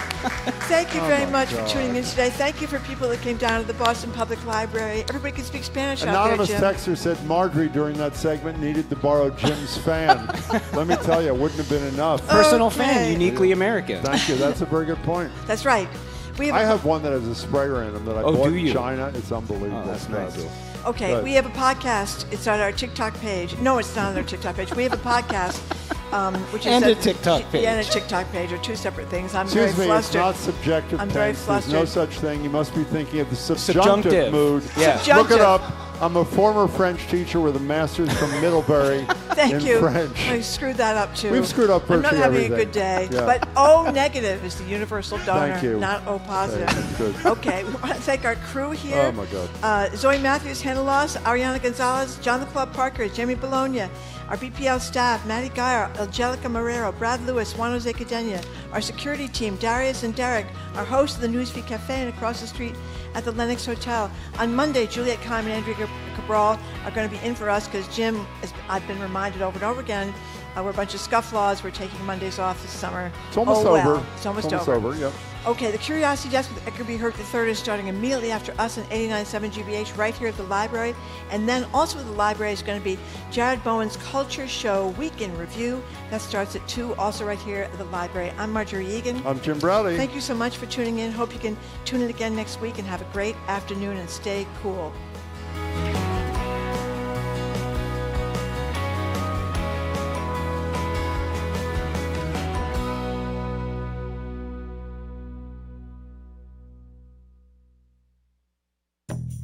Thank you Oh very my much God. for tuning in today. Thank you for people that came down to the Boston Public Library. Everybody can speak Spanish Anonymous out there, Jim. texter said Marjorie during that segment needed to borrow Jim's fan. Let me tell you, it wouldn't have been enough. Personal fan, uniquely American. Thank you. That's a very good point. That's right. I have one that has a sprayer in them that I Oh, bought do in you? China. It's unbelievable. Oh, that's nice. Okay, Good. we have a podcast. It's on our TikTok page. No, it's not on our TikTok page. We have a podcast, which is And a TikTok page. Yeah, and a TikTok page are two separate things. I'm Excuse very me, it's flustered. not subjective I'm very tense. There's no flustered. such thing. You must be thinking of the Subjunctive. subjunctive mood. Yeah. Look Subjunctive. it up. I'm a former French teacher with a master's from Middlebury Thank in you. French. I screwed that up too. We've screwed up I'm not virtually having everything. a good day. Yeah. But O negative is the universal donor, Thank you. not O positive. Okay, good. Okay, we want to thank our crew here. Oh, my God. Zoe Matthews, Hannah Loss, Ariana Gonzalez, John the Club Parker, Jamie Bologna, our BPL staff, Maddie Geyer, Angelica Marrero, Brad Lewis, Juan Jose Cadena, our security team, Darius and Derek, our host of the Newsfeed Cafe and across the street at the Lennox Hotel. On Monday, Juliet Kime and Andrea Cabral are going to be in for us because Jim, as I've been reminded over and over again, we're a bunch of scufflaws. We're taking Mondays off this summer. It's almost oh, well. over. It's almost over. Yep. Okay, the Curiosity Desk with Edgar B. Hurd III is starting immediately after us on 89.7 GBH right here at the library. And then also at the library is going to be Jared Bowen's Culture Show Week in Review. That starts at 2, also right here at the library. I'm Marjorie Egan. I'm Jim Browdy. Thank you so much for tuning in. Hope you can tune in again next week and have a great afternoon and stay cool.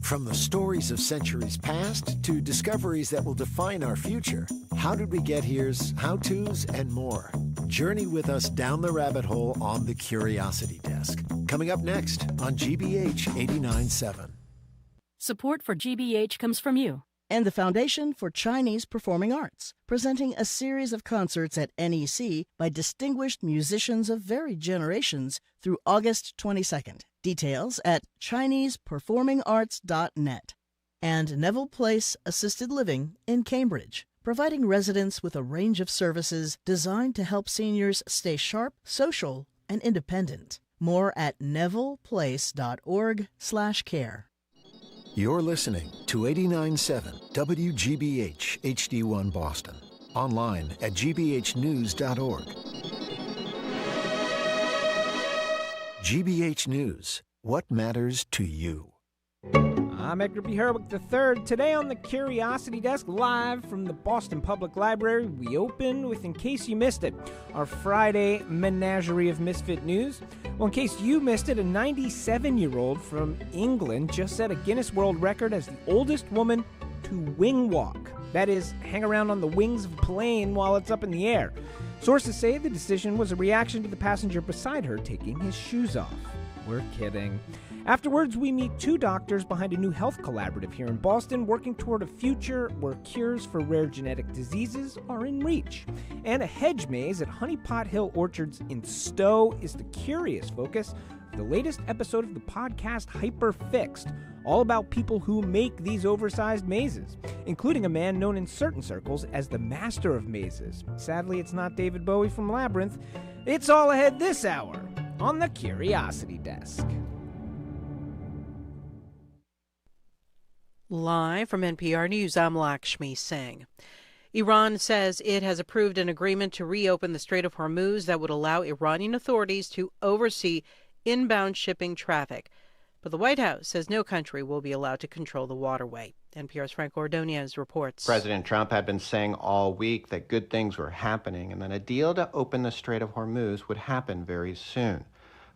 From the stories of centuries past to discoveries that will define our future, How Did We Get Here's how-tos and more. Journey with us down the rabbit hole on the Curiosity Desk. Coming up next on GBH 89.7. Support for GBH comes from you. And the Foundation for Chinese Performing Arts, presenting a series of concerts at NEC by distinguished musicians of varied generations through August 22nd. Details at ChinesePerformingArts.net. And Neville Place Assisted Living in Cambridge, providing residents with a range of services designed to help seniors stay sharp, social, and independent. More at nevilleplace.org/care. You're listening to 89.7 WGBH HD1 Boston. Online at gbhnews.org. GBH News. What matters to you? I'm Edgar B. Herwick III. Today on the Curiosity Desk, live from the Boston Public Library, we open with In Case You Missed It, our Friday menagerie of misfit news. Well, in case you missed it, a 97-year-old from England just set a Guinness World Record as the oldest woman to wing walk. That is, hang around on the wings of a plane while it's up in the air. Sources say the decision was a reaction to the passenger beside her taking his shoes off. We're kidding. Afterwards, we meet two doctors behind a new health collaborative here in Boston working toward a future where cures for rare genetic diseases are in reach. And a hedge maze at Honey Pot Hill Orchards in Stowe is the curious focus of the latest episode of the podcast Hyperfixed, all about people who make these oversized mazes, including a man known in certain circles as the Master of Mazes. Sadly, it's not David Bowie from Labyrinth. It's all ahead this hour on the Curiosity Desk. Live from NPR News, I'm Lakshmi Singh. Iran says it has approved an agreement to reopen the Strait of Hormuz that would allow Iranian authorities to oversee inbound shipping traffic. But the White House says no country will be allowed to control the waterway. NPR's Frank Ordonez reports. President Trump had been saying all week that good things were happening and that a deal to open the Strait of Hormuz would happen very soon.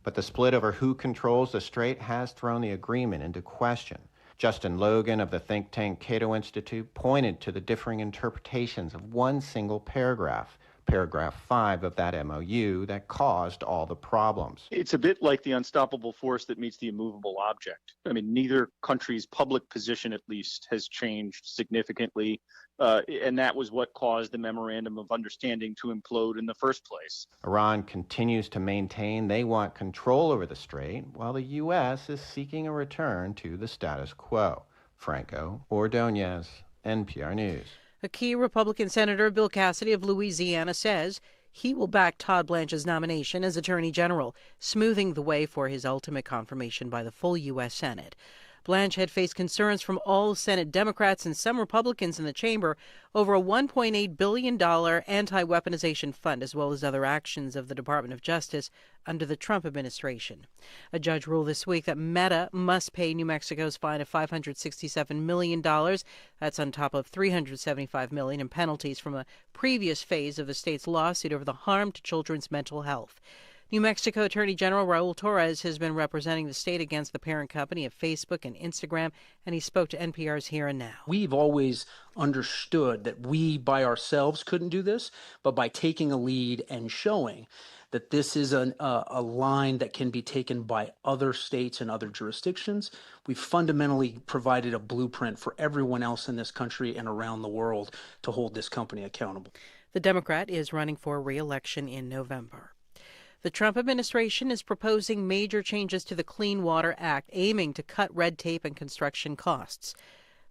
But the split over who controls the strait has thrown the agreement into question. Justin Logan of the think tank Cato Institute pointed to the differing interpretations of one single paragraph, paragraph 5 of that MOU, that caused all the problems. It's a bit like the unstoppable force that meets the immovable object. I mean, neither country's public position, at least, has changed significantly, and that was what caused the Memorandum of Understanding to implode in the first place. Iran continues to maintain they want control over the strait, while the U.S. is seeking a return to the status quo. Franco Ordonez, NPR News. A key Republican Senator, Bill Cassidy of Louisiana, says he will back Todd Blanche's nomination as Attorney General, smoothing the way for his ultimate confirmation by the full U.S. Senate. Blanche had faced concerns from all Senate Democrats and some Republicans in the chamber over a $1.8 billion anti-weaponization fund, as well as other actions of the Department of Justice under the Trump administration. A judge ruled this week that Meta must pay New Mexico's fine of $567 million. That's on top of $375 million in penalties from a previous phase of the state's lawsuit over the harm to children's mental health. New Mexico Attorney General Raul Torres has been representing the state against the parent company of Facebook and Instagram, and he spoke to NPR's Here and Now. We've always understood that we by ourselves couldn't do this, but by taking a lead and showing that this is a line that can be taken by other states and other jurisdictions, we've fundamentally provided a blueprint for everyone else in this country and around the world to hold this company accountable. The Democrat is running for re-election in November. The Trump administration is proposing major changes to the Clean Water Act, aiming to cut red tape and construction costs.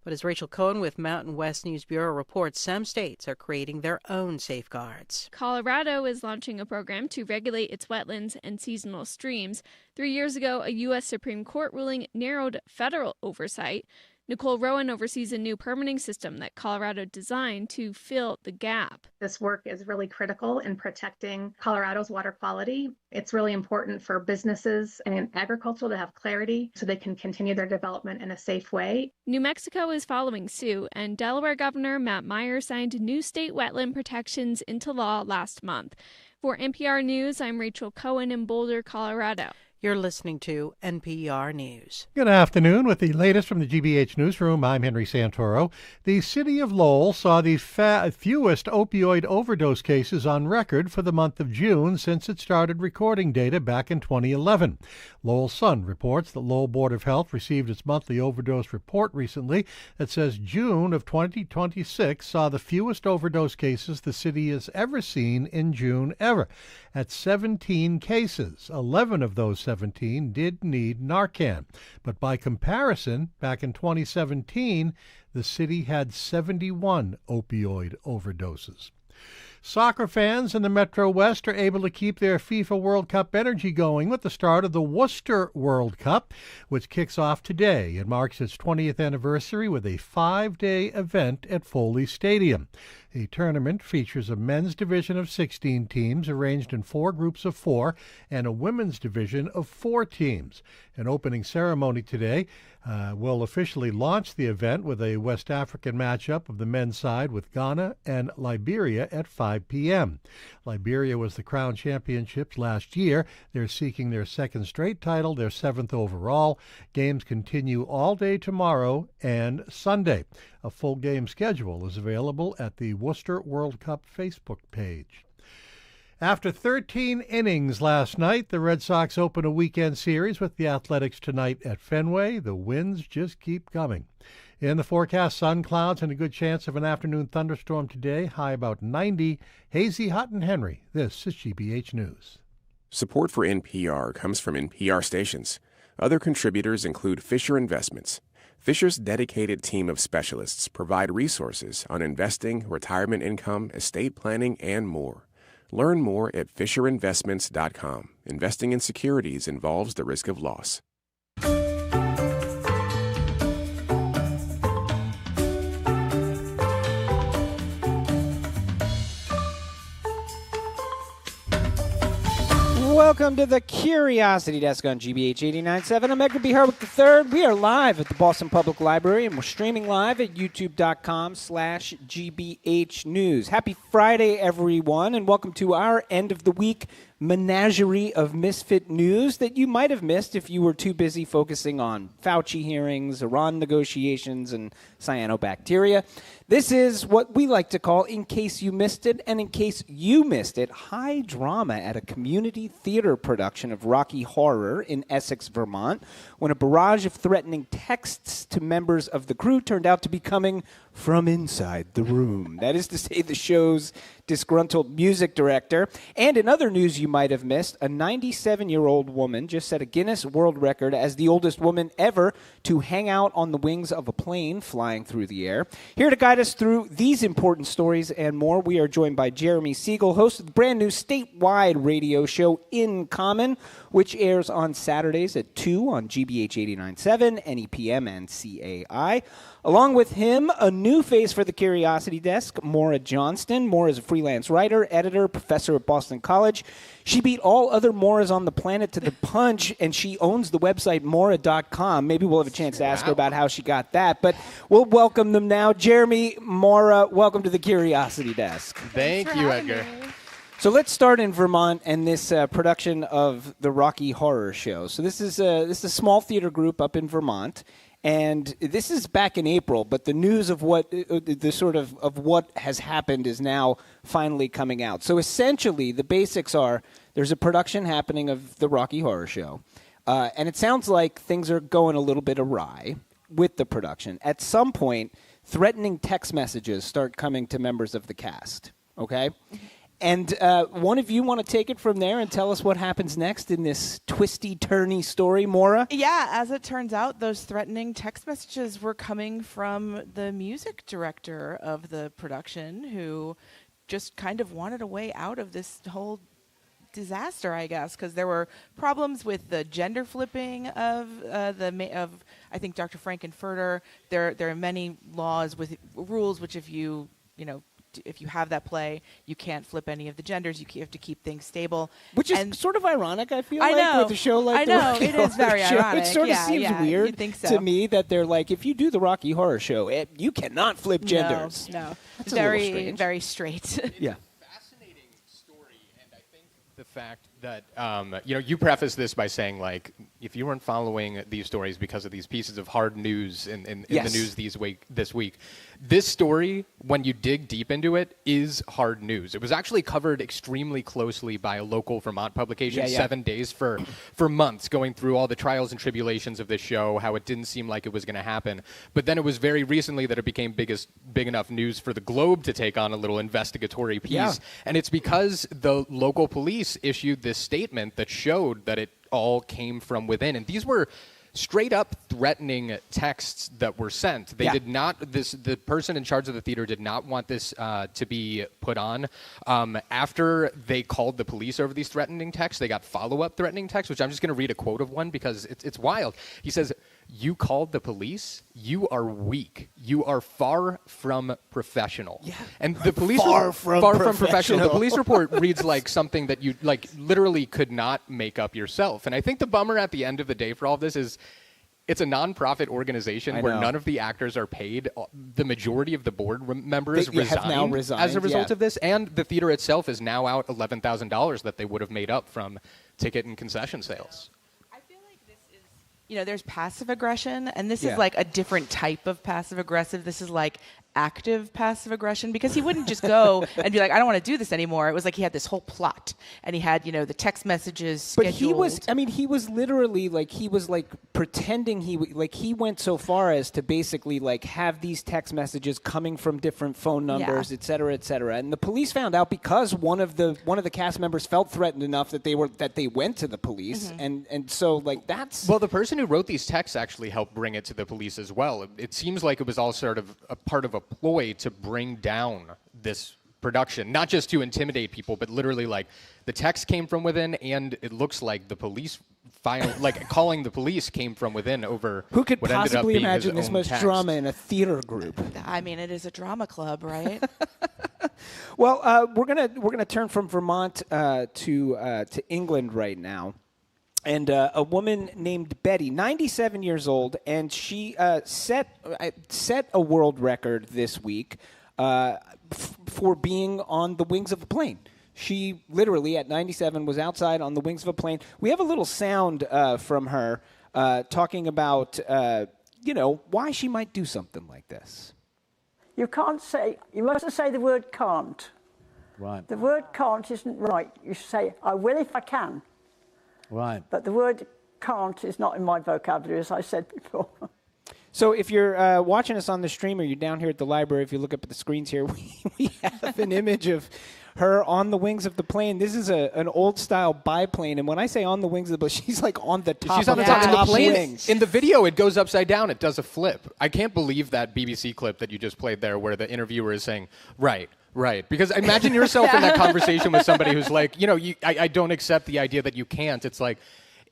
But as Rachel Cohen with Mountain West News Bureau reports, some states are creating their own safeguards. Colorado is launching a program to regulate its wetlands and seasonal streams. 3 years ago, a U.S. Supreme Court ruling narrowed federal oversight. Nicole Rowan oversees a new permitting system that Colorado designed to fill the gap. This work is really critical in protecting Colorado's water quality. It's really important for businesses and agriculture to have clarity so they can continue their development in a safe way. New Mexico is following suit, and Delaware Governor Matt Meyer signed new state wetland protections into law last month. For NPR News, I'm Rachel Cohen in Boulder, Colorado. You're listening to NPR News. Good afternoon. With the latest from the GBH Newsroom, I'm Henry Santoro. The city of Lowell saw the fewest opioid overdose cases on record for the month of June since it started recording data back in 2011. Lowell Sun reports that Lowell Board of Health received its monthly overdose report recently that says June of 2026 saw the fewest overdose cases the city has ever seen in June ever, at 17 cases. 11 of those 17 did need Narcan. But by comparison, back in 2017, the city had 71 opioid overdoses. Soccer fans in the Metro West are able to keep their FIFA World Cup energy going with the start of the Worcester World Cup, which kicks off today. It marks its 20th anniversary with a 5-day event at Foley Stadium. The tournament features a men's division of 16 teams arranged in 4 groups of 4 and a women's division of 4 teams. An opening ceremony today will officially launch the event with a West African matchup of the men's side with Ghana and Liberia at 5 p.m. Liberia was the Crown Championships last year. They're seeking their 2nd straight title, their 7th overall. Games continue all day tomorrow and Sunday. A full game schedule is available at the Worcester World Cup Facebook page. After 13 innings last night, the Red Sox open a weekend series with the Athletics tonight at Fenway. The winds just keep coming. In the forecast, sun, clouds, and a good chance of an afternoon thunderstorm today. High about 90. Hazy, hot, and Henry. This is GBH News. Support for NPR comes from NPR stations. Other contributors include Fisher Investments. Fisher's dedicated team of specialists provide resources on investing, retirement income, estate planning, and more. Learn more at FisherInvestments.com. Investing in securities involves the risk of loss. Welcome to the Curiosity Desk on GBH 89.7. I'm Edgar B. Harwick III. We are live at the Boston Public Library, and we're streaming live at youtube.com/GBH News. Happy Friday, everyone, and welcome to our end of the week menagerie of misfit news that you might have missed if you were too busy focusing on Fauci hearings, Iran negotiations, and cyanobacteria. This is what we like to call, in case you missed it, and in case you missed it, high drama at a community theater production of Rocky Horror in Essex, Vermont, when a barrage of threatening texts to members of the crew turned out to be coming from inside the room. That is to say, the show's disgruntled music director. And in other news you might have missed, a 97-year-old woman just set a Guinness World Record as the oldest woman ever to hang out on the wings of a plane flying through the air. Here to guide us through these important stories and more, we are joined by Jeremy Siegel, host of the brand new statewide radio show In Common, which airs on Saturdays at 2 on GBH 89.7, NEPM, and CAI. Along with him, a new face for the Curiosity Desk, Maura Johnston. Maura is a freelance writer, editor, professor at Boston College. She beat all other Mauras on the planet to the punch, and she owns the website Maura.com. Maybe we'll have a chance to ask her about how she got that, but we'll welcome them now. Jeremy, Maura, welcome to the Curiosity Desk. Thank you, Edgar. So let's start in Vermont and this production of the Rocky Horror Show. So this is a small theater group up in Vermont. And this is back in April, but the news of what what has happened is now finally coming out. So essentially, the basics are there's a production happening of the Rocky Horror Show, and it sounds like things are going a little bit awry with the production. At some point, threatening text messages start coming to members of the cast. Okay. And one of you want to take it from there and tell us what happens next in this twisty-turny story, Maura? Yeah, as it turns out, those threatening text messages were coming from the music director of the production, who just kind of wanted a way out of this whole disaster, I guess, because there were problems with the gender flipping of I think Dr. Frankenfurter. There are many laws with rules which if you have that play, you can't flip any of the genders. You have to keep things stable. Which is sort of ironic, I feel with a show like the Rocky Horror Show. It is very ironic. It sort of seems weird to me that they're like, if you do the Rocky Horror Show, you cannot flip genders. No. That's very, a little strange. very straight. Yeah. Fascinating story, and I think the fact that, you preface this by saying, like, if you weren't following these stories because of these pieces of hard news in the news this week, this story, when you dig deep into it, is hard news. It was actually covered extremely closely by a local Vermont publication, 7 days for months, going through all the trials and tribulations of this show, how it didn't seem like it was going to happen. But then it was very recently that it became big enough news for the Globe to take on a little investigatory piece. Yeah. And it's because the local police issued this statement that showed that it all came from within. And these were straight up threatening texts that were sent. They did not, the person in charge of the theater did not want this to be put on. After they called the police over these threatening texts, they got follow-up threatening texts, which I'm just going to read a quote of one because it's wild. He says, "You called the police? You are weak. You are far from professional." Yeah. And the police far from professional. The police report reads like something that you literally could not make up yourself. And I think the bummer at the end of the day for all of this is it's a nonprofit organization where none of the actors are paid. The majority of the board members have now resigned as a result of this, and the theater itself is now out $11,000 that they would have made up from ticket and concession sales. There's passive aggression, and this is like a different type of passive aggressive. This is like active passive aggression, because he wouldn't just go and be like, I don't want to do this anymore. It was like he had this whole plot, and he had, the text messages scheduled. But he was literally pretending he went so far as to basically have these text messages coming from different phone numbers, et cetera, et cetera. And the police found out because one of the cast members felt threatened enough that they went to the police, and so that's... Well, the person who wrote these texts actually helped bring it to the police as well. It seems like it was all sort of a part of a ploy to bring down this production, not just to intimidate people, but literally the text came from within, and it looks like the police calling the police came from within over who could what ended up possibly being imagine his this own much text. drama in a theater group. I mean, it is a drama club, right? Well, we're gonna turn from Vermont to England right now. And a woman named Betty, 97 years old, and she set a world record this week for being on the wings of a plane. She literally, at 97, was outside on the wings of a plane. We have a little sound from her talking about, why she might do something like this. You mustn't say the word can't. Right. The word can't isn't right. You should say, I will if I can. Right. But the word can't is not in my vocabulary, as I said before. So if you're watching us on the stream or you're down here at the library, if you look up at the screens here, we have an image of her on the wings of the plane. This is an old-style biplane, and when I say on the wings of the plane, she's on the top She's on the top of the plane. Wings. In the video, it goes upside down. It does a flip. I can't believe that BBC clip that you just played there where the interviewer is saying, right. Because imagine yourself in that conversation with somebody who's like, I don't accept the idea that you can't. It's like,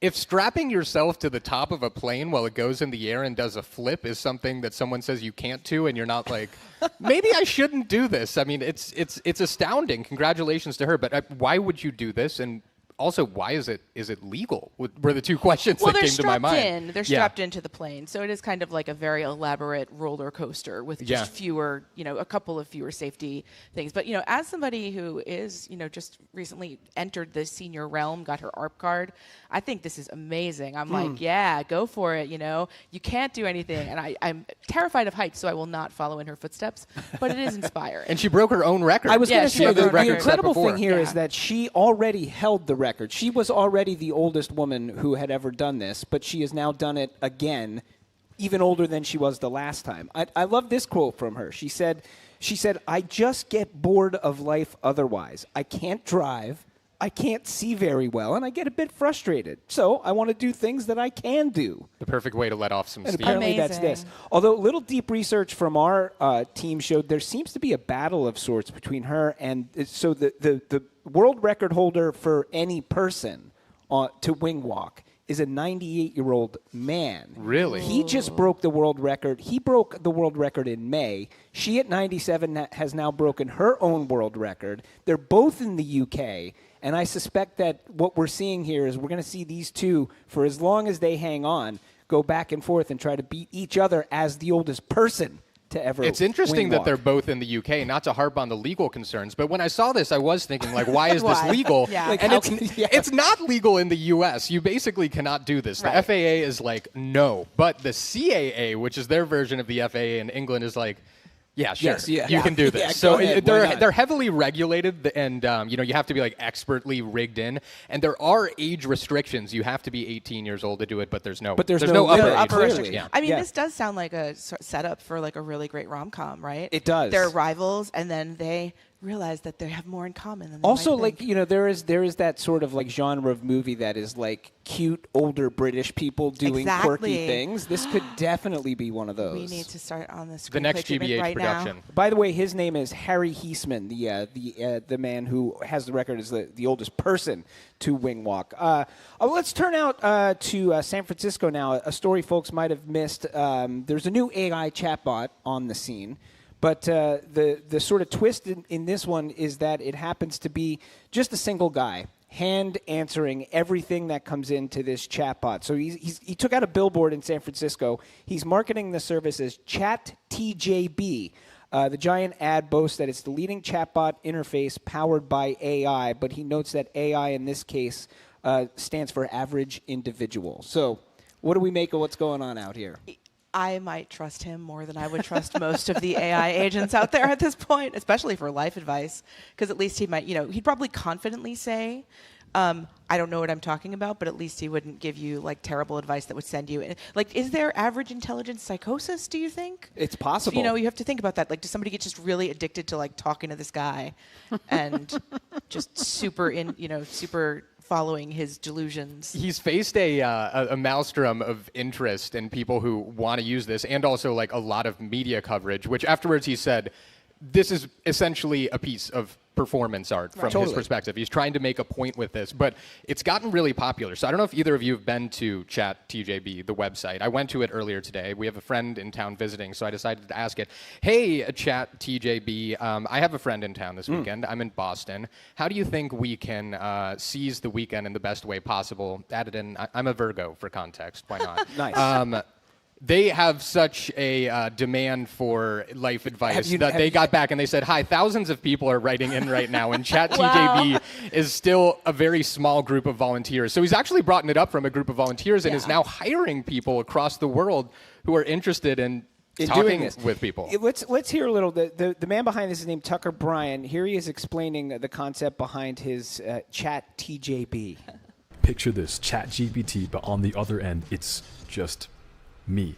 if strapping yourself to the top of a plane while it goes in the air and does a flip is something that someone says you can't do, and you're not like, maybe I shouldn't do this. I mean, it's astounding. Congratulations to her. But why would you do this? And also, why is it legal? Were the two questions that came to my mind. They're strapped into the plane. So it is kind of like a very elaborate roller coaster with just fewer, a couple of fewer safety things. But, as somebody who is, just recently entered the senior realm, got her ARP card, I think this is amazing. I'm like, yeah, go for it. You can't do anything. And I'm terrified of heights, so I will not follow in her footsteps. But it is inspiring. And she broke her own record. I was going to say, the incredible thing thing here is that she already held the record. She was already the oldest woman who had ever done this, but she has now done it again, even older than she was the last time. I love this quote from her. She said, I just get bored of life otherwise. I can't drive, I can't see very well, and I get a bit frustrated. So I want to do things that I can do. The perfect way to let off some and steam. Apparently that's this. Although a little deep research from our team showed there seems to be a battle of sorts between her and so the world record holder for any person to wing walk is a 98-year-old man. Really? He just broke the world record. He broke the world record in May. She at 97 has now broken her own world record. They're both in the UK. And I suspect that what we're seeing here is we're going to see these two, for as long as they hang on, go back and forth and try to beat each other as the oldest person to ever. It's interesting that wingwalk. they're both in the UK, not to harp on the legal concerns, but when I saw this, I was thinking, like, why is this legal? Yeah. Like, And how it's not legal in the US. You basically cannot do this. The FAA is like, no. But the CAA, which is their version of the FAA in England, is like, yeah, sure, Yes, yeah. you can do this. Yeah, so go ahead, why not? they're heavily regulated, and you have to be like expertly rigged in. And there are age restrictions. You have to be 18 years old to do it, but there's no no upper limit, age clearly. restriction. Yeah. I mean, this does sound like a setup for like a really great rom-com, right? It does. They're rivals, and then they realize that they have more in common than they Also, might think. there is that sort of like genre of movie that is like cute older British people doing quirky Exactly. things. This could definitely be one of those. We need to start on this. The next GBH right production. Now. By the way, his name is Harry Heisman, the man who has the record as the oldest person to wing walk. Let's turn out to San Francisco now. A story folks might have missed. There's a new AI chatbot on the scene. But the sort of twist in this one is that it happens to be just a single guy, hand answering everything that comes into this chatbot. So he took out a billboard in San Francisco. He's marketing the service as ChatTJB. The giant ad boasts that it's the leading chatbot interface powered by AI, but he notes that AI in this case stands for average individual. So what do we make of what's going on out here? I might trust him more than I would trust most of the AI agents out there at this point, especially for life advice, because at least he might, he'd probably confidently say, I don't know what I'm talking about, but at least he wouldn't give you like terrible advice that would send you. Like, is there average intelligence psychosis, do you think? It's possible. You have to think about that. Like, does somebody get just really addicted to like talking to this guy and just super following his delusions? He's faced a maelstrom of interest in people who want to use this, and also like a lot of media coverage, which afterwards he said, this is essentially a piece of performance art from his perspective. He's trying to make a point with this, but it's gotten really popular. So I don't know if either of you have been to ChatTJB, the website. I went to it earlier today. We have a friend in town visiting, so I decided to ask it, hey, ChatTJB, I have a friend in town this weekend. I'm in Boston. How do you think we can seize the weekend in the best way possible? Added in, I'm a Virgo for context. Why not? Nice. They have such a demand for life advice that they got back and they said, hi, thousands of people are writing in right now, and ChatTJB is still a very small group of volunteers. So he's actually brought it up from a group of volunteers and is now hiring people across the world who are interested in talking with people. Let's hear a little. The man behind this is named Tucker Bryan. Here he is explaining the concept behind his ChatTJB. Picture this, ChatGPT, but on the other end, it's just me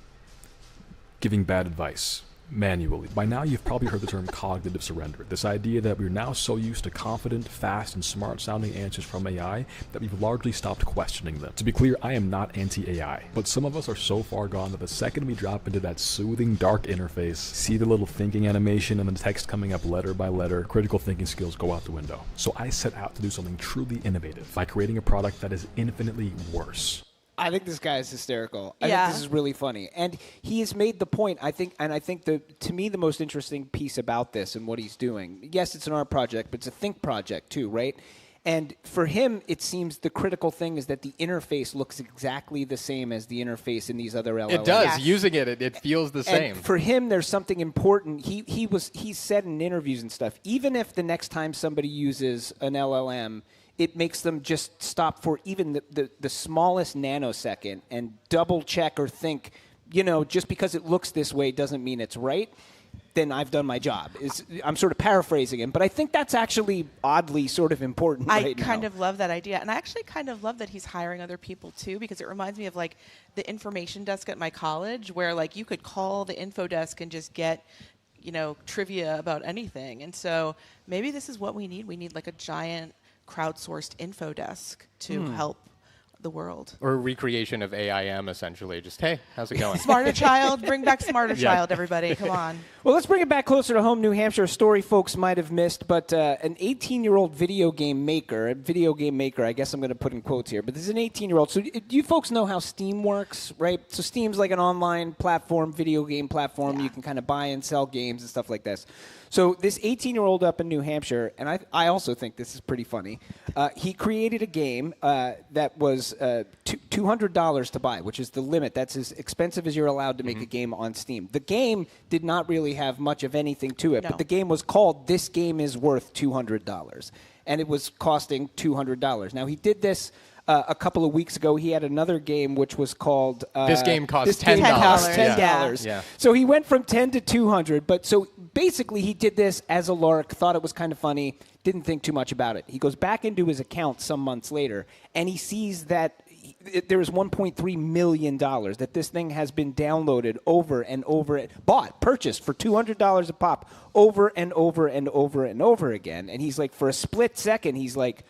giving bad advice manually. By now you've probably heard the term cognitive surrender. This idea that we're now so used to confident, fast, and smart sounding answers from AI that we've largely stopped questioning them. To be clear, I am not anti-AI, but some of us are so far gone that the second we drop into that soothing, dark interface, see the little thinking animation and the text coming up letter by letter, critical thinking skills go out the window. So I set out to do something truly innovative by creating a product that is infinitely worse. I think this guy is hysterical. I think this is really funny. And he has made the point, I think to me the most interesting piece about this and what he's doing, yes, it's an art project, but it's a think project too, right? And for him, it seems the critical thing is that the interface looks exactly the same as the interface in these other LLMs. It does. Yes. Using it feels the same. And for him, there's something important. He said in interviews and stuff, even if the next time somebody uses an LLM, it makes them just stop for even the smallest nanosecond and double check or think, just because it looks this way doesn't mean it's right, then I've done my job. I'm sort of paraphrasing him, but I think that's actually oddly sort of important right now. I kind of love that idea. And I actually kind of love that he's hiring other people too, because it reminds me of like the information desk at my college where like you could call the info desk and just get trivia about anything. And so maybe this is what we need. We need like a giant crowdsourced info desk to help the world. Or a recreation of AIM, essentially. Just, hey, how's it going? Smarter Child. Bring back Smarter Child, everybody. Come on. Well, let's bring it back closer to home, New Hampshire. A story folks might have missed, but an 18-year-old video game maker, I guess I'm going to put in quotes here, but this is an 18-year-old. So do you folks know how Steam works, right? So Steam's like an online platform, video game platform. You can kind of buy and sell games and stuff like this. So this 18-year-old up in New Hampshire, and I also think this is pretty funny, he created a game that was $200 to buy, which is the limit. That's as expensive as you're allowed to make a game on Steam. The game did not really have much of anything to it, but the game was called This Game is Worth $200, and it was costing $200. Now, he did this a couple of weeks ago. He had another game which was called This game costs $10. $10. $10. So he went from 10 to 200, but so basically he did this as a lark, thought it was kind of funny, didn't think too much about it. He goes back into his account some months later, and he sees that there is $1.3 million, that this thing has been downloaded over and over, purchased for $200 a pop over and over and over and over again. And he's like, for a split second, he's like,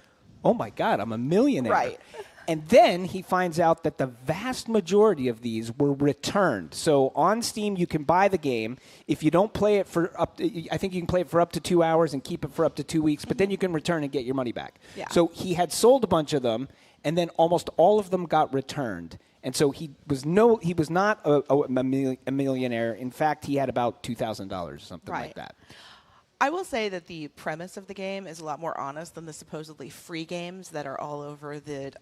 oh my God, I'm a millionaire. Right. And then he finds out that the vast majority of these were returned. So on Steam, you can buy the game. If you don't play it for I think you can play it for up to 2 hours and keep it for up to 2 weeks, but then you can return and get your money back. Yeah. So he had sold a bunch of them, and then almost all of them got returned. And so he was not a millionaire. In fact, he had about $2,000 or something like that. I will say that the premise of the game is a lot more honest than the supposedly free games that are all over the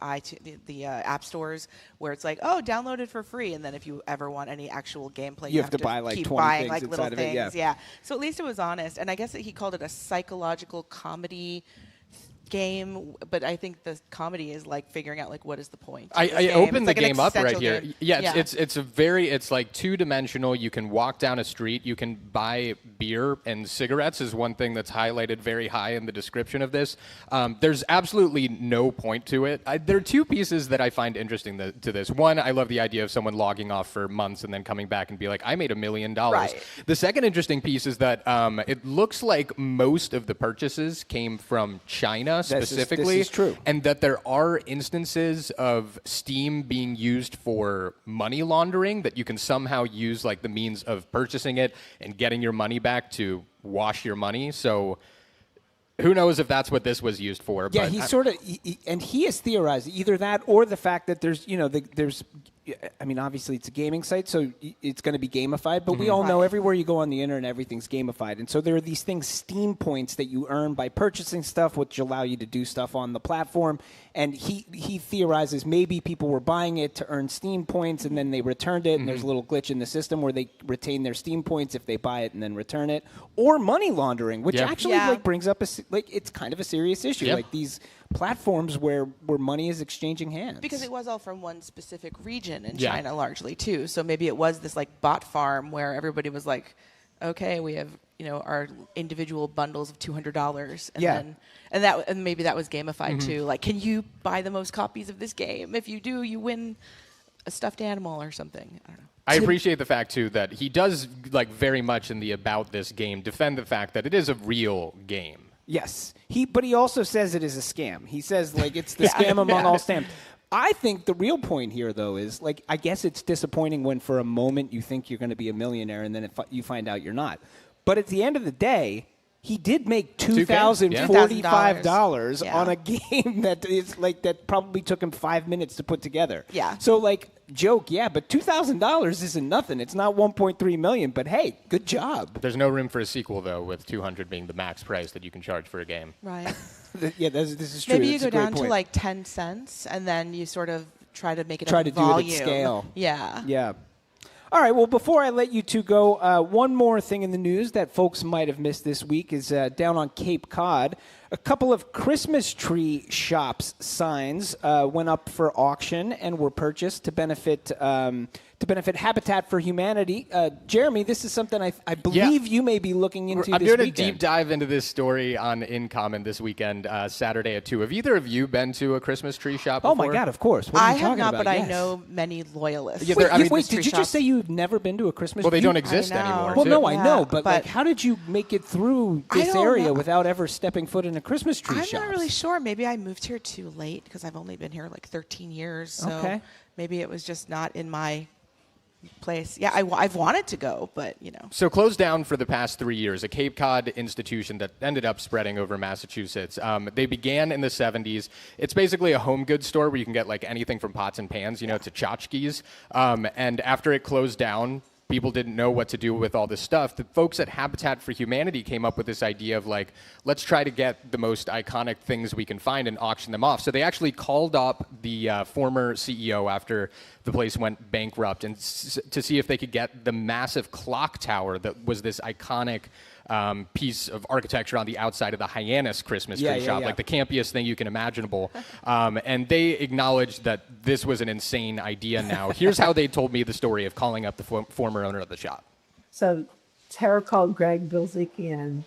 app stores, where it's like, oh, download it for free, and then if you ever want any actual gameplay, you have to buy like keep 20 buying things like little inside of things. it. Yeah. So at least it was honest, and I guess that he called it a psychological comedy game, but I think the comedy is like figuring out like what is the point. I opened the game up right here. Game. Yeah, it's like two-dimensional. You can walk down a street. You can buy beer and cigarettes is one thing that's highlighted very high in the description of this. There's absolutely no point to it. There are two pieces that I find interesting to this. One, I love the idea of someone logging off for months and then coming back and be like, I made $1 million. Right. The second interesting piece is that it looks like most of the purchases came from China specifically. This is true. And that there are instances of Steam being used for money laundering, that you can somehow use like the means of purchasing it and getting your money back to wash your money. So who knows if that's what this was used for. Yeah, but he sort of, and he has theorized either that or the fact that there's, I mean, obviously it's a gaming site, so it's going to be gamified, but we all know everywhere you go on the internet, everything's gamified. And so there are these things, Steam points, that you earn by purchasing stuff, which allow you to do stuff on the platform. And he theorizes maybe people were buying it to earn Steam points, and then they returned it, and there's a little glitch in the system where they retain their Steam points if they buy it and then return it. Or money laundering, which actually like brings up it's kind of a serious issue. Like these platforms where money is exchanging hands. Because it was all from one specific region in China largely too. So maybe it was this like bot farm where everybody was like, okay, we have our individual bundles of $200, and maybe that was gamified too. Like, can you buy the most copies of this game? If you do, you win a stuffed animal or something. I don't know. I appreciate the fact, too, that he does, like, very much in the About This game, defend the fact that it is a real game. Yes. But he also says it is a scam. He says, like, it's the scam among all scams. I think the real point here, though, is, like, I guess it's disappointing when for a moment you think you're going to be a millionaire and then you find out you're not. But at the end of the day, he did make $2,045 on a game that is like that probably took him 5 minutes to put together. Yeah. So like joke, but $2,000 isn't nothing. It's not $1.3 million, but hey, good job. There's no room for a sequel though, with $200 being the max price that you can charge for a game. Right. Yeah, this is true. Maybe you That's go a great down point. to like 10 cents, and then you sort of try to make it try up to in do volume. it at scale. Yeah. Yeah. All right, well, before I let you two go, one more thing in the news that folks might have missed this week is down on Cape Cod, a couple of Christmas tree shops signs went up for auction and were purchased to benefit Habitat for Humanity. Jeremy, this is something I believe you may be looking into I'm this doing weekend. a deep dive into this story on In Common this weekend, Saturday at 2. Have either of you been to a Christmas tree shop before? Oh, my God, of course. What are I you have talking not, about? but Yes. I know many loyalists. Wait, did you just say you've never been to a Christmas tree? Well, they don't exist anymore. Well, too. no, I know, but like, how did you make it through this don't area know. without ever stepping foot in a Christmas tree shop? I'm not really sure. Maybe I moved here too late because I've only been here like 13 years. So maybe it was just not in my place. Yeah, I've wanted to go, but So closed down for the past 3 years, a Cape Cod institution that ended up spreading over Massachusetts. They began in the 70s. It's basically a home goods store where you can get like anything from pots and pans, to tchotchkes. And after it closed down, people didn't know what to do with all this stuff, the folks at Habitat for Humanity came up with this idea of like, let's try to get the most iconic things we can find and auction them off. So they actually called up the former CEO after the place went bankrupt and to see if they could get the massive clock tower that was this iconic piece of architecture on the outside of the Hyannis Christmas tree shop, like the campiest thing you can imaginable. And they acknowledged that this was an insane idea now. Here's how they told me the story of calling up the former owner of the shop. So Tara called Greg Bilzikian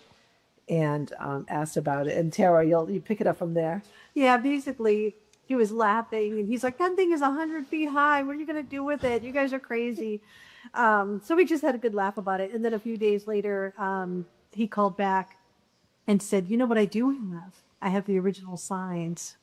and asked about it. And Tara, you pick it up from there. Yeah, basically, he was laughing, and he's like, that thing is 100 feet high. What are you going to do with it? You guys are crazy. So we just had a good laugh about it. And then a few days later, he called back and said, you know what I do have? I have the original signs.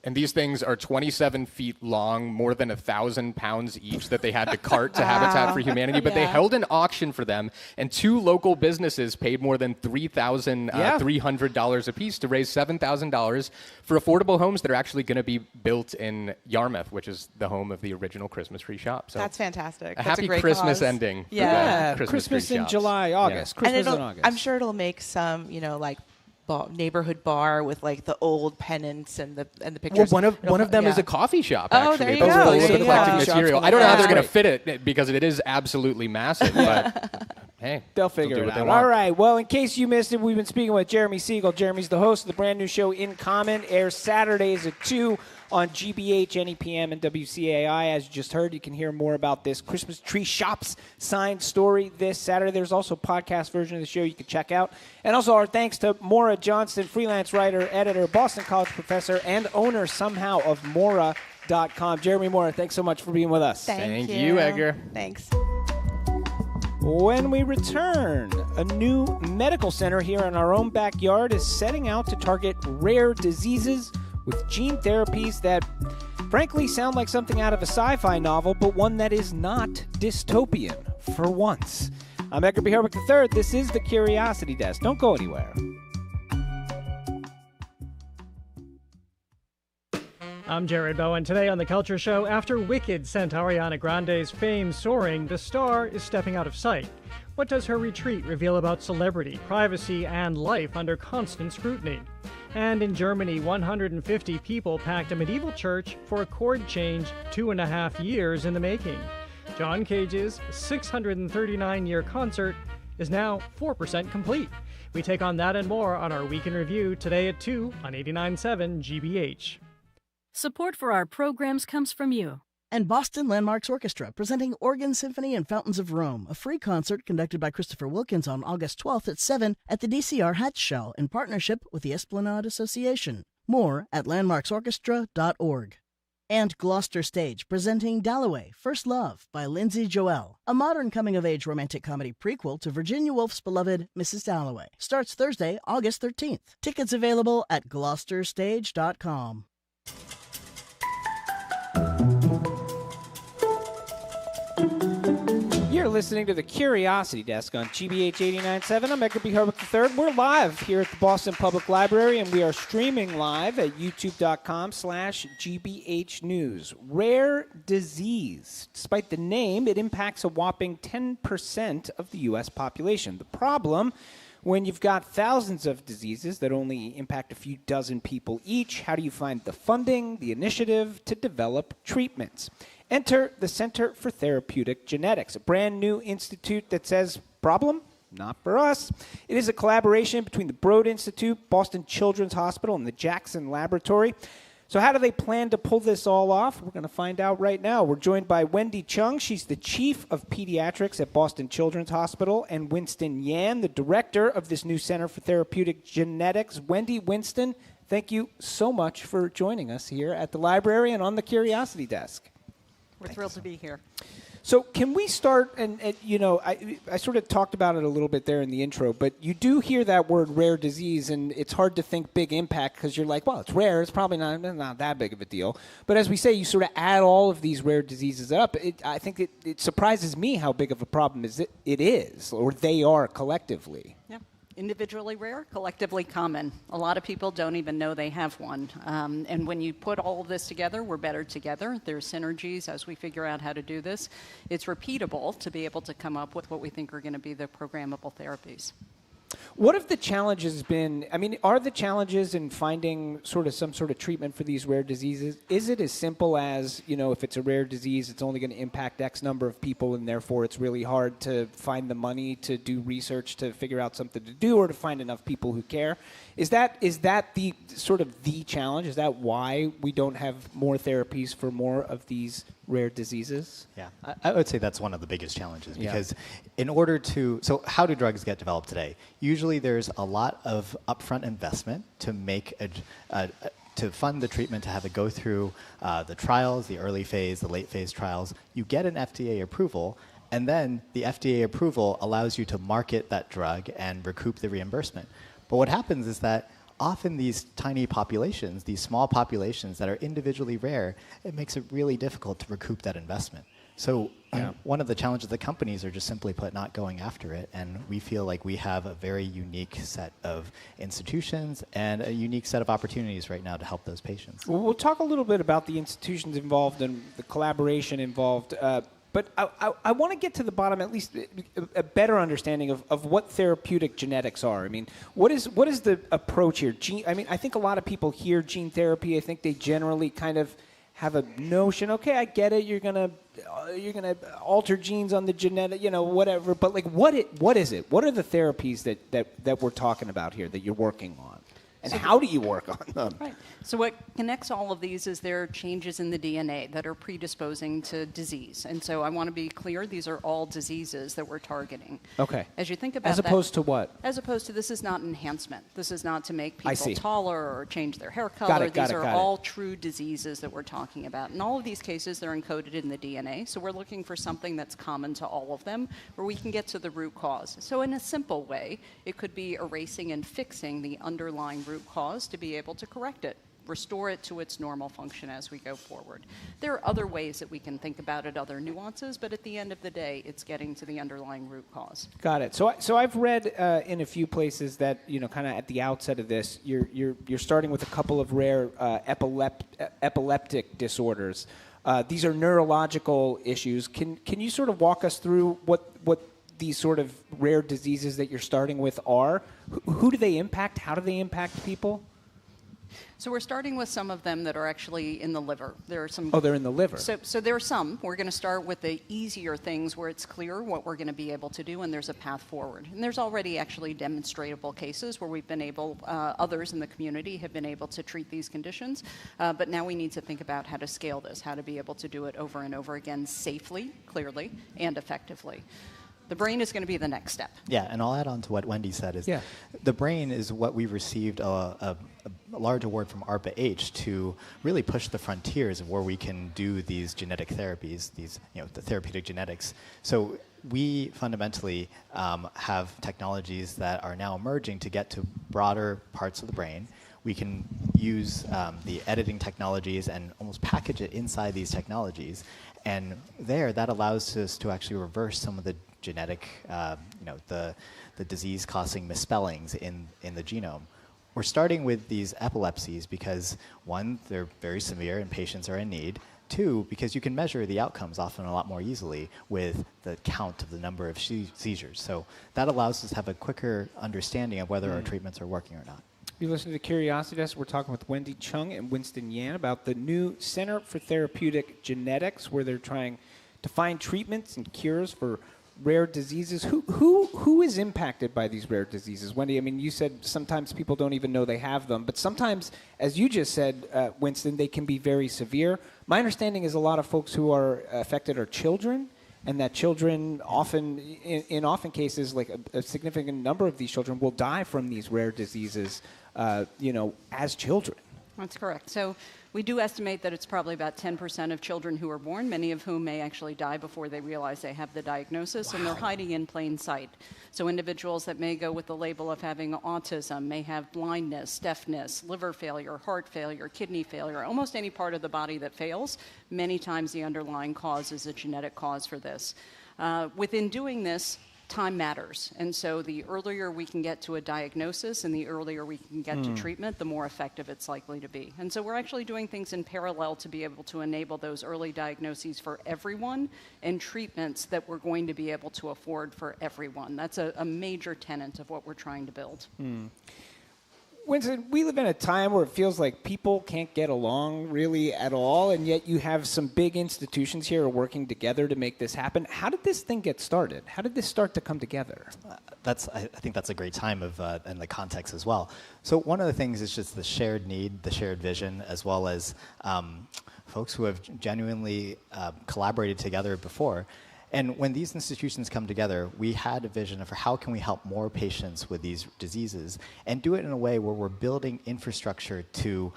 And these things are 27 feet long, more than 1,000 pounds each that they had to cart to Habitat for Humanity. But they held an auction for them, and 2 local businesses paid more than $3,300 apiece to raise $7,000 for affordable homes that are actually going to be built in Yarmouth, which is the home of the original Christmas tree shop. So that's fantastic. A happy Christmas ending. Yeah, for the Christmas in July, August. Yeah. Christmas in August. I'm sure it'll make some, like neighborhood bar with like the old pennants and the pictures. Well, one of them is a coffee shop. Actually, there you those go. full of eclectic material. I don't know how they're going to Great. fit it because it is absolutely massive. But hey, they'll figure it out. All right. Well, in case you missed it, we've been speaking with Jeremy Siegel. Jeremy's the host of the brand new show In Common. Airs Saturdays at 2 on GBH, NEPM, and WCAI. As you just heard, you can hear more about this Christmas tree shops signed story this Saturday. There's also a podcast version of the show you can check out. And also our thanks to Maura Johnston, freelance writer, editor, Boston College professor, and owner somehow of Maura.com. Jeremy Maura, thanks so much for being with us. Thank you, Edgar. Thanks. When we return, a new medical center here in our own backyard is setting out to target rare diseases with gene therapies that, frankly, sound like something out of a sci-fi novel, but one that is not dystopian, for once. I'm Edgar B. Herwick III. This is The Curiosity Desk. Don't go anywhere. I'm Jared Bowen. Today on The Culture Show, after Wicked sent Ariana Grande's fame soaring, the star is stepping out of sight. What does her retreat reveal about celebrity, privacy, and life under constant scrutiny? And in Germany, 150 people packed a medieval church for a chord change 2.5 years in the making. John Cage's 639-year concert is now 4% complete. We take on that and more on our Week in Review today at 2 on 89.7 GBH. Support for our programs comes from you. And Boston Landmarks Orchestra, presenting Organ Symphony and Fountains of Rome, a free concert conducted by Christopher Wilkins on August 12th at 7 at the DCR Hatch Shell in partnership with the Esplanade Association. More at landmarksorchestra.org. And Gloucester Stage, presenting Dalloway, First Love by Lindsay Joel, a modern coming-of-age romantic comedy prequel to Virginia Woolf's beloved Mrs. Dalloway. Starts Thursday, August 13th. Tickets available at gloucesterstage.com. You're listening to The Curiosity Desk on GBH 89.7. I'm Edgar B. Herwick III. We're live here at the Boston Public Library, and we are streaming live at youtube.com/GBH News. Rare disease. Despite the name, it impacts a whopping 10% of the U.S. population. The problem, when you've got thousands of diseases that only impact a few dozen people each, how do you find the funding, the initiative to develop treatments? Enter the Center for Therapeutic Genetics, a brand new institute that says, problem? Not for us. It is a collaboration between the Broad Institute, Boston Children's Hospital, and the Jackson Laboratory. So how do they plan to pull this all off? We're going to find out right now. We're joined by Wendy Chung. She's the Chief of Pediatrics at Boston Children's Hospital, and Winston Yan, the Director of this new Center for Therapeutic Genetics. Wendy, Winston, thank you so much for joining us here at the library and on the Curiosity Desk. We're thrilled to be here. So can we start, and I sort of talked about it a little bit there in the intro, but you do hear that word rare disease, and it's hard to think big impact because you're like, well, it's rare. It's probably not that big of a deal. But as we say, you sort of add all of these rare diseases up. I think it surprises me how big of a problem it is, or they are collectively. Yeah. Individually rare, collectively common. A lot of people don't even know they have one. And when you put all of this together, we're better together. There's synergies as we figure out how to do this. It's repeatable to be able to come up with what we think are going to be the programmable therapies. What have the challenges been? I mean, are the challenges in finding some sort of treatment for these rare diseases, is it as simple as, if it's a rare disease, it's only going to impact X number of people, and therefore it's really hard to find the money to do research to figure out something to do or to find enough people who care? Is that the sort of the challenge? Is that why we don't have more therapies for more of these rare diseases? Yeah, I would say that's one of the biggest challenges because in order to, so how do drugs get developed today? Usually there's a lot of upfront investment to make to fund the treatment, to have it go through the trials, the early phase, the late phase trials. You get an FDA approval, and then the FDA approval allows you to market that drug and recoup the reimbursement. But what happens is that often these tiny populations, these small populations that are individually rare, it makes it really difficult to recoup that investment. So one of the challenges the companies are just simply put not going after it, and we feel like we have a very unique set of institutions and a unique set of opportunities right now to help those patients. Well, we'll talk a little bit about the institutions involved and the collaboration involved. But I want to get to the bottom, at least a better understanding of what therapeutic genetics are. I mean, what is the approach here? I think a lot of people hear gene therapy. I think they generally kind of have a notion. Okay, I get it. You're gonna alter genes on the genetic, whatever. But like, what is it? What are the therapies that we're talking about here that you're working on? And how do you work on them? Right. So what connects all of these is there are changes in the DNA that are predisposing to disease. And so I want to be clear, these are all diseases that we're targeting. Okay. As you think about As opposed to what? As opposed to this is not enhancement. This is not to make I see. people taller or change their hair color. Got it, These are all true diseases that we're talking about. In all of these cases, they're encoded in the DNA. So we're looking for something that's common to all of them where we can get to the root cause. So in a simple way, it could be erasing and fixing the underlying root cause to be able to correct it, restore it to its normal function as we go forward. There are other ways that we can think about it, other nuances, but at the end of the day, it's getting to the underlying root cause. Got it. So I've read in a few places that kind of at the outset of this, you're starting with a couple of rare epileptic disorders. These are neurological issues. Can you sort of walk us through what these sort of rare diseases that you're starting with are? Who do they impact? How do they impact people? So we're starting with some of them that are actually in the liver. There are some. Oh, they're in the liver. So there are some. We're going to start with the easier things where it's clear what we're going to be able to do, and there's a path forward. And there's already actually demonstrable cases where we've been able, others in the community have been able to treat these conditions. But now we need to think about how to scale this, how to be able to do it over and over again safely, clearly, and effectively. The brain is going to be the next step. Yeah, and I'll add on to what Wendy said. The brain is what we received a large award from ARPA-H to really push the frontiers of where we can do these genetic therapies, the therapeutic genetics. So we fundamentally have technologies that are now emerging to get to broader parts of the brain. We can use the editing technologies and almost package it inside these technologies. And that allows us to actually reverse some of the genetic, the disease-causing misspellings in the genome. We're starting with these epilepsies because, one, they're very severe and patients are in need. Two, because you can measure the outcomes often a lot more easily with the count of the number of seizures. So that allows us to have a quicker understanding of whether our treatments are working or not. You listen to Curiosity Desk. We're talking with Wendy Chung and Winston Yan about the new Center for Therapeutic Genetics, where they're trying to find treatments and cures for rare diseases. Who is impacted by these rare diseases? Wendy, I mean, you said sometimes people don't even know they have them, but sometimes, as you just said, Winston, they can be very severe. My understanding is a lot of folks who are affected are children, and that children often, in often cases, like a significant number of these children will die from these rare diseases, as children. That's correct. So we do estimate that it's probably about 10% of children who are born, many of whom may actually die before they realize they have the diagnosis, and they're hiding in plain sight. So individuals that may go with the label of having autism may have blindness, deafness, liver failure, heart failure, kidney failure, almost any part of the body that fails. Many times the underlying cause is a genetic cause for this. Within doing this, time matters. And so the earlier we can get to a diagnosis and the earlier we can get to treatment, the more effective it's likely to be. And so we're actually doing things in parallel to be able to enable those early diagnoses for everyone and treatments that we're going to be able to afford for everyone. That's a major tenet of what we're trying to build. Winston, we live in a time where it feels like people can't get along really at all, and yet you have some big institutions here working together to make this happen. How did this thing get started? How did this start to come together? I think that's a great time and the context as well. So one of the things is just the shared need, the shared vision, as well as folks who have genuinely collaborated together before. And when these institutions come together, we had a vision for how can we help more patients with these diseases and do it in a way where we're building infrastructure to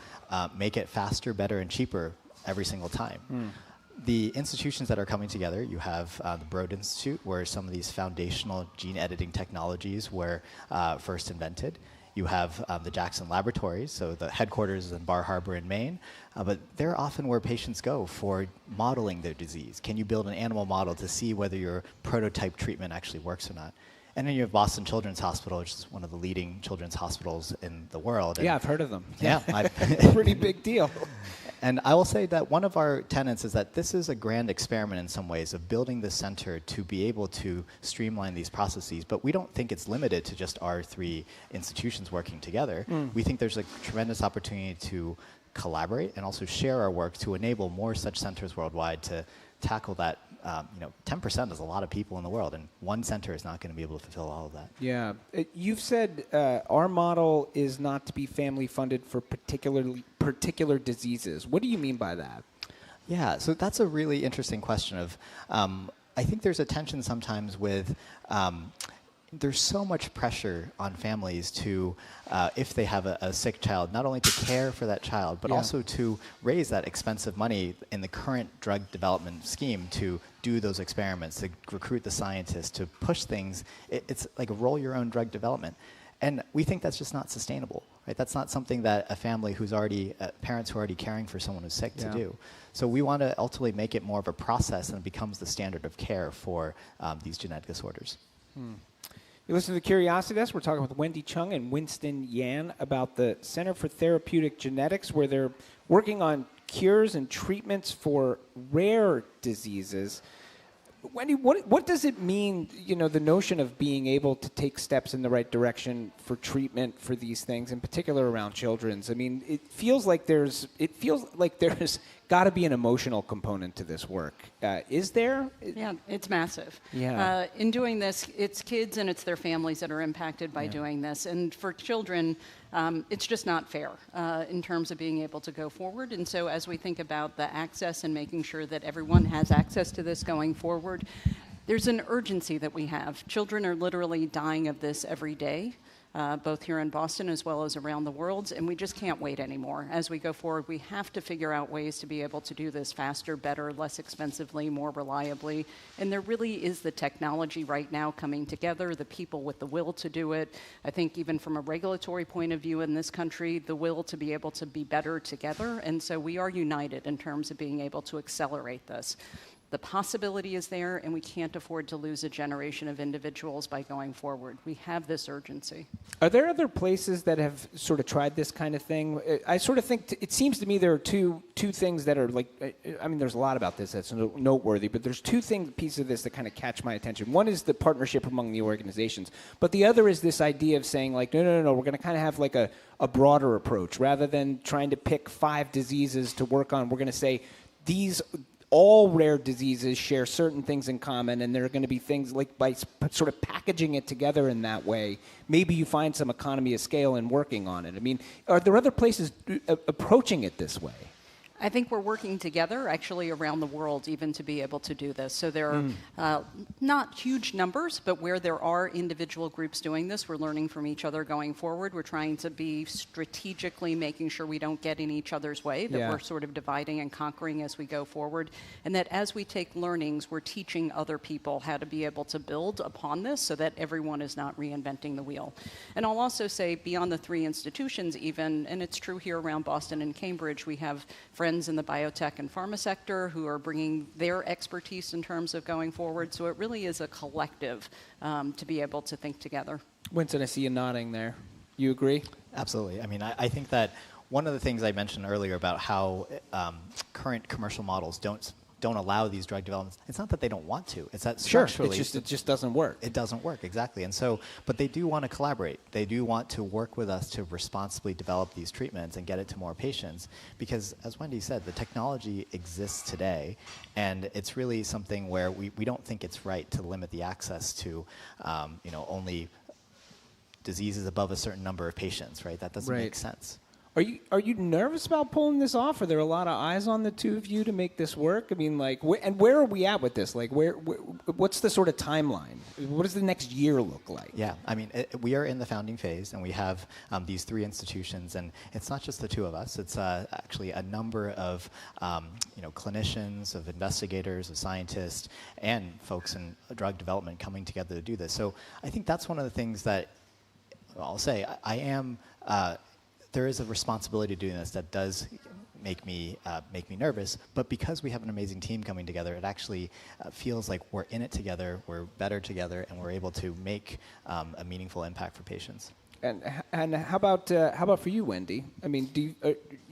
make it faster, better, and cheaper every single time. The institutions that are coming together, you have the Broad Institute, where some of these foundational gene editing technologies were first invented. You have the Jackson Laboratories, so the headquarters is in Bar Harbor in Maine, but they're often where patients go for modeling their disease. Can you build an animal model to see whether your prototype treatment actually works or not? And then you have Boston Children's Hospital, which is one of the leading children's hospitals in the world. Yeah, I've heard of them. Yeah. Pretty big deal. And I will say that one of our tenets is that this is a grand experiment in some ways of building the center to be able to streamline these processes. But we don't think it's limited to just our three institutions working together. We think there's a tremendous opportunity to collaborate and also share our work to enable more such centers worldwide to tackle that. 10% is a lot of people in the world, and one center is not going to be able to fulfill all of that. Yeah. You've said our model is not to be family funded for particular diseases. What do you mean by that? Yeah, so that's a really interesting question of, I think there's a tension sometimes with, there's so much pressure on families to, if they have a sick child, not only to care for that child, but also to raise that expensive money in the current drug development scheme to do those experiments, to recruit the scientists, to push things. It's like a roll your own drug development. And we think that's just not sustainable, right? That's not something that a family who's already, parents who are already caring for someone who's sick to do. So we want to ultimately make it more of a process and it becomes the standard of care for these genetic disorders. You listen to the Curiosity Desk. We're talking with Wendy Chung and Winston Yan about the Center for Therapeutic Genetics, where they're working on cures and treatments for rare diseases. Wendy, what does it mean, the notion of being able to take steps in the right direction for treatment for these things, in particular around children's? I mean, it feels like there's got to be an emotional component to this work. Is there? Yeah, it's massive. Yeah. In doing this, it's kids and it's their families that are impacted by doing this. And for children, it's just not fair in terms of being able to go forward. And so as we think about the access and making sure that everyone has access to this going forward, there's an urgency that we have. Children are literally dying of this every day. Both here in Boston as well as around the world, and we just can't wait anymore. As we go forward, we have to figure out ways to be able to do this faster, better, less expensively, more reliably, and there really is the technology right now coming together, the people with the will to do it. I think even from a regulatory point of view in this country, the will to be able to be better together, and so we are united in terms of being able to accelerate this. The possibility is there, and we can't afford to lose a generation of individuals by going forward. We have this urgency. Are there other places that have sort of tried this kind of thing? I sort of think it seems to me there are two things that are like, I mean, there's a lot about this that's noteworthy, but there's two pieces of this that kind of catch my attention. One is the partnership among the organizations, but the other is this idea of saying like, no, we're going to kind of have like a broader approach. Rather than trying to pick 5 diseases to work on, we're going to say all rare diseases share certain things in common, and there are going to be things like by sort of packaging it together in that way, maybe you find some economy of scale in working on it. I mean, are there other places approaching it this way? I think we're working together actually around the world even to be able to do this. So there are not huge numbers, but where there are individual groups doing this, we're learning from each other going forward. We're trying to be strategically making sure we don't get in each other's way, that we're sort of dividing and conquering as we go forward. And that as we take learnings, we're teaching other people how to be able to build upon this so that everyone is not reinventing the wheel. And I'll also say beyond the 3 institutions even, and it's true here around Boston and Cambridge, we have friends friends in the biotech and pharma sector who are bringing their expertise in terms of going forward. So it really is a collective to be able to think together. Winston, I see you nodding there. You agree? Absolutely. I mean, I think that one of the things I mentioned earlier about how current commercial models don't allow these drug developments, it's not that they don't want to. It's that structurally... Sure, it just doesn't work. It doesn't work, exactly. And so, but they do want to collaborate. They do want to work with us to responsibly develop these treatments and get it to more patients. Because, as Wendy said, the technology exists today, and it's really something where we don't think it's right to limit the access to, only diseases above a certain number of patients, right? That doesn't make sense. Are you nervous about pulling this off? Are there a lot of eyes on the two of you to make this work? I mean, like, where are we at with this? Like, what's the sort of timeline? What does the next year look like? Yeah, I mean, we are in the founding phase, and we have these 3 institutions, and it's not just the 2 of us. It's actually a number of clinicians, of investigators, of scientists, and folks in drug development coming together to do this. So I think that's one of the things that I'll say. I am. There is a responsibility to doing this that does make me nervous, but because we have an amazing team coming together, it actually feels like we're in it together, we're better together, and we're able to make a meaningful impact for patients. And how about for you, Wendy? I mean,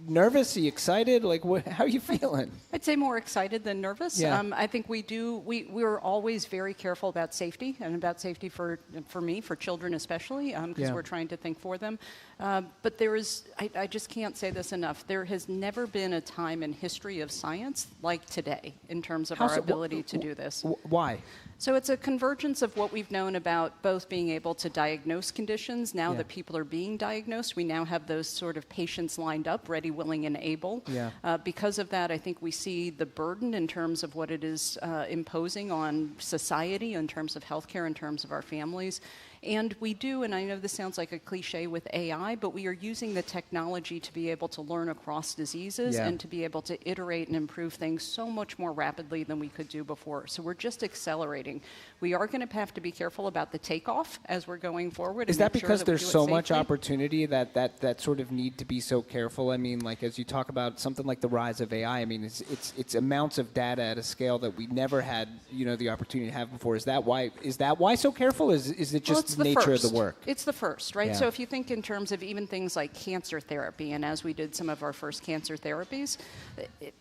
nervous? Are you excited? Like, how are you feeling? I'd say more excited than nervous. Yeah. I think we're always very careful about safety, and about safety for me, for children especially, because we're trying to think for them. But I just can't say this enough. There has never been a time in history of science like today in terms of our ability to do this. Why? So it's a convergence of what we've known about both being able to diagnose conditions. Now that people are being diagnosed, we now have those sort of patients lined up, ready, willing, and able. Yeah. Because of that, I think we see the burden in terms of what it is imposing on society, in terms of healthcare, in terms of our families. And we do, and I know this sounds like a cliche with AI, but we are using the technology to be able to learn across diseases and to be able to iterate and improve things so much more rapidly than we could do before. So we're just accelerating. We are going to have to be careful about the takeoff as we're going forward. Is that because there's so much opportunity that sort of need to be so careful? I mean, like, as you talk about something like the rise of AI, I mean, it's amounts of data at a scale that we never had, the opportunity to have before. Is that why so careful? Is it just the nature of the work? It's the first, right? Yeah. So if you think in terms of even things like cancer therapy, and as we did some of our first cancer therapies,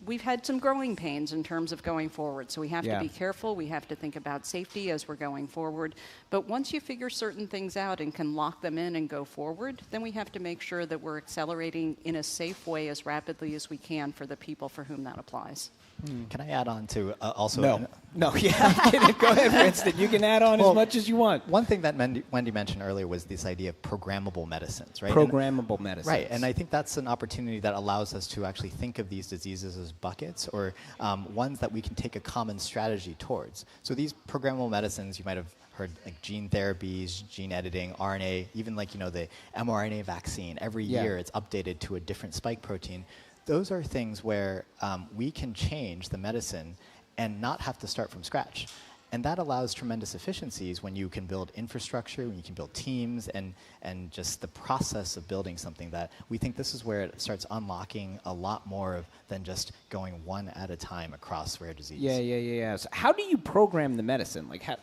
we've had some growing pains in terms of going forward. So we have to be careful. We have to think about safety as we're going forward. But once you figure certain things out and can lock them in and go forward, then we have to make sure that we're accelerating in a safe way as rapidly as we can for the people for whom that applies. Can I add on to also? No, yeah. Go ahead, Winston. You can add on as much as you want. One thing that Wendy mentioned earlier was this idea of programmable medicines, right? Programmable medicines. Right, and I think that's an opportunity that allows us to actually think of these diseases as buckets or ones that we can take a common strategy towards. So these programmable medicines, you might have heard like gene therapies, gene editing, RNA, even like, the mRNA vaccine. Every year it's updated to a different spike protein. Those are things where we can change the medicine and not have to start from scratch. And that allows tremendous efficiencies when you can build infrastructure, when you can build teams, and just the process of building something that we think this is where it starts unlocking a lot more than just going one at a time across rare disease. Yeah. So how do you program the medicine? Like, how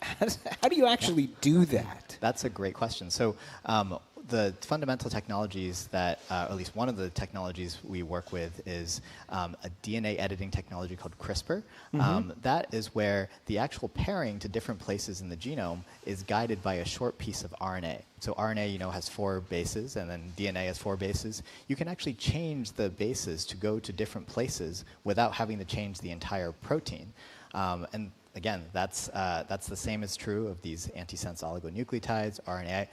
do you actually do that? That's a great question. So the fundamental technologies that, or at least one of the technologies we work with is a DNA editing technology called CRISPR. That is where the actual pairing to different places in the genome is guided by a short piece of RNA. So RNA, has 4 bases, and then DNA has 4 bases. You can actually change the bases to go to different places without having to change the entire protein. And again, that's the same is true of these antisense oligonucleotides, RNA.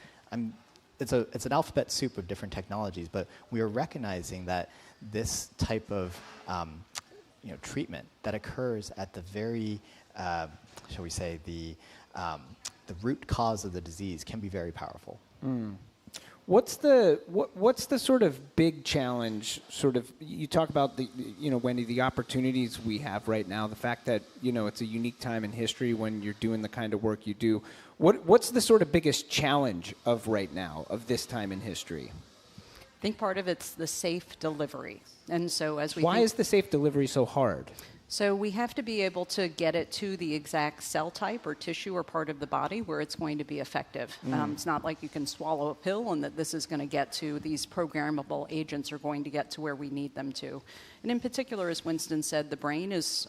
It's an alphabet soup of different technologies, but we are recognizing that this type of treatment that occurs at the very, shall we say, the root cause of the disease can be very powerful. What's the sort of big challenge? Sort of, you talk about the, Wendy, the opportunities we have right now. The fact that it's a unique time in history when you're doing the kind of work you do. What's the sort of biggest challenge of right now, of this time in history? think part of it's the safe delivery. And so as we Why is the safe delivery so hard? So we have to be able to get it to the exact cell type or tissue or part of the body where it's going to be effective. It's not like you can swallow a pill and that this is going to get to, these programmable agents are going to get to where we need them to. And in particular, as Winston said, the brain is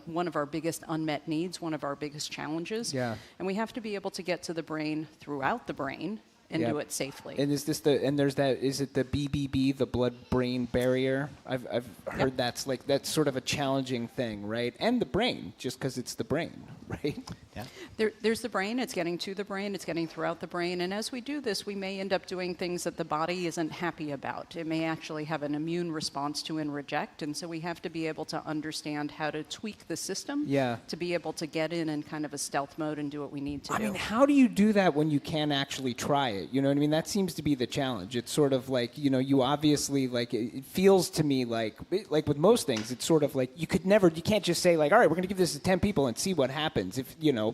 one of our biggest unmet needs, one of our biggest challenges. Yeah. And we have to be able to get to the brain throughout the brain and do it safely. And is it the BBB, the blood-brain barrier? I've heard that's sort of a challenging thing, right? And the brain, just because it's the brain, right? Yeah. There's the brain, it's getting to the brain, it's getting throughout the brain, and as we do this, we may end up doing things that the body isn't happy about. It may actually have an immune response to and reject, and so we have to be able to understand how to tweak the system to be able to get in kind of a stealth mode and do what we need to do. I mean, how do you do that when you can't actually try it? You know what I mean? That seems to be the challenge. It's sort of like, you obviously, it feels to me like with most things, it's sort of like you can't just say like, all right, we're going to give this to 10 people and see what happens,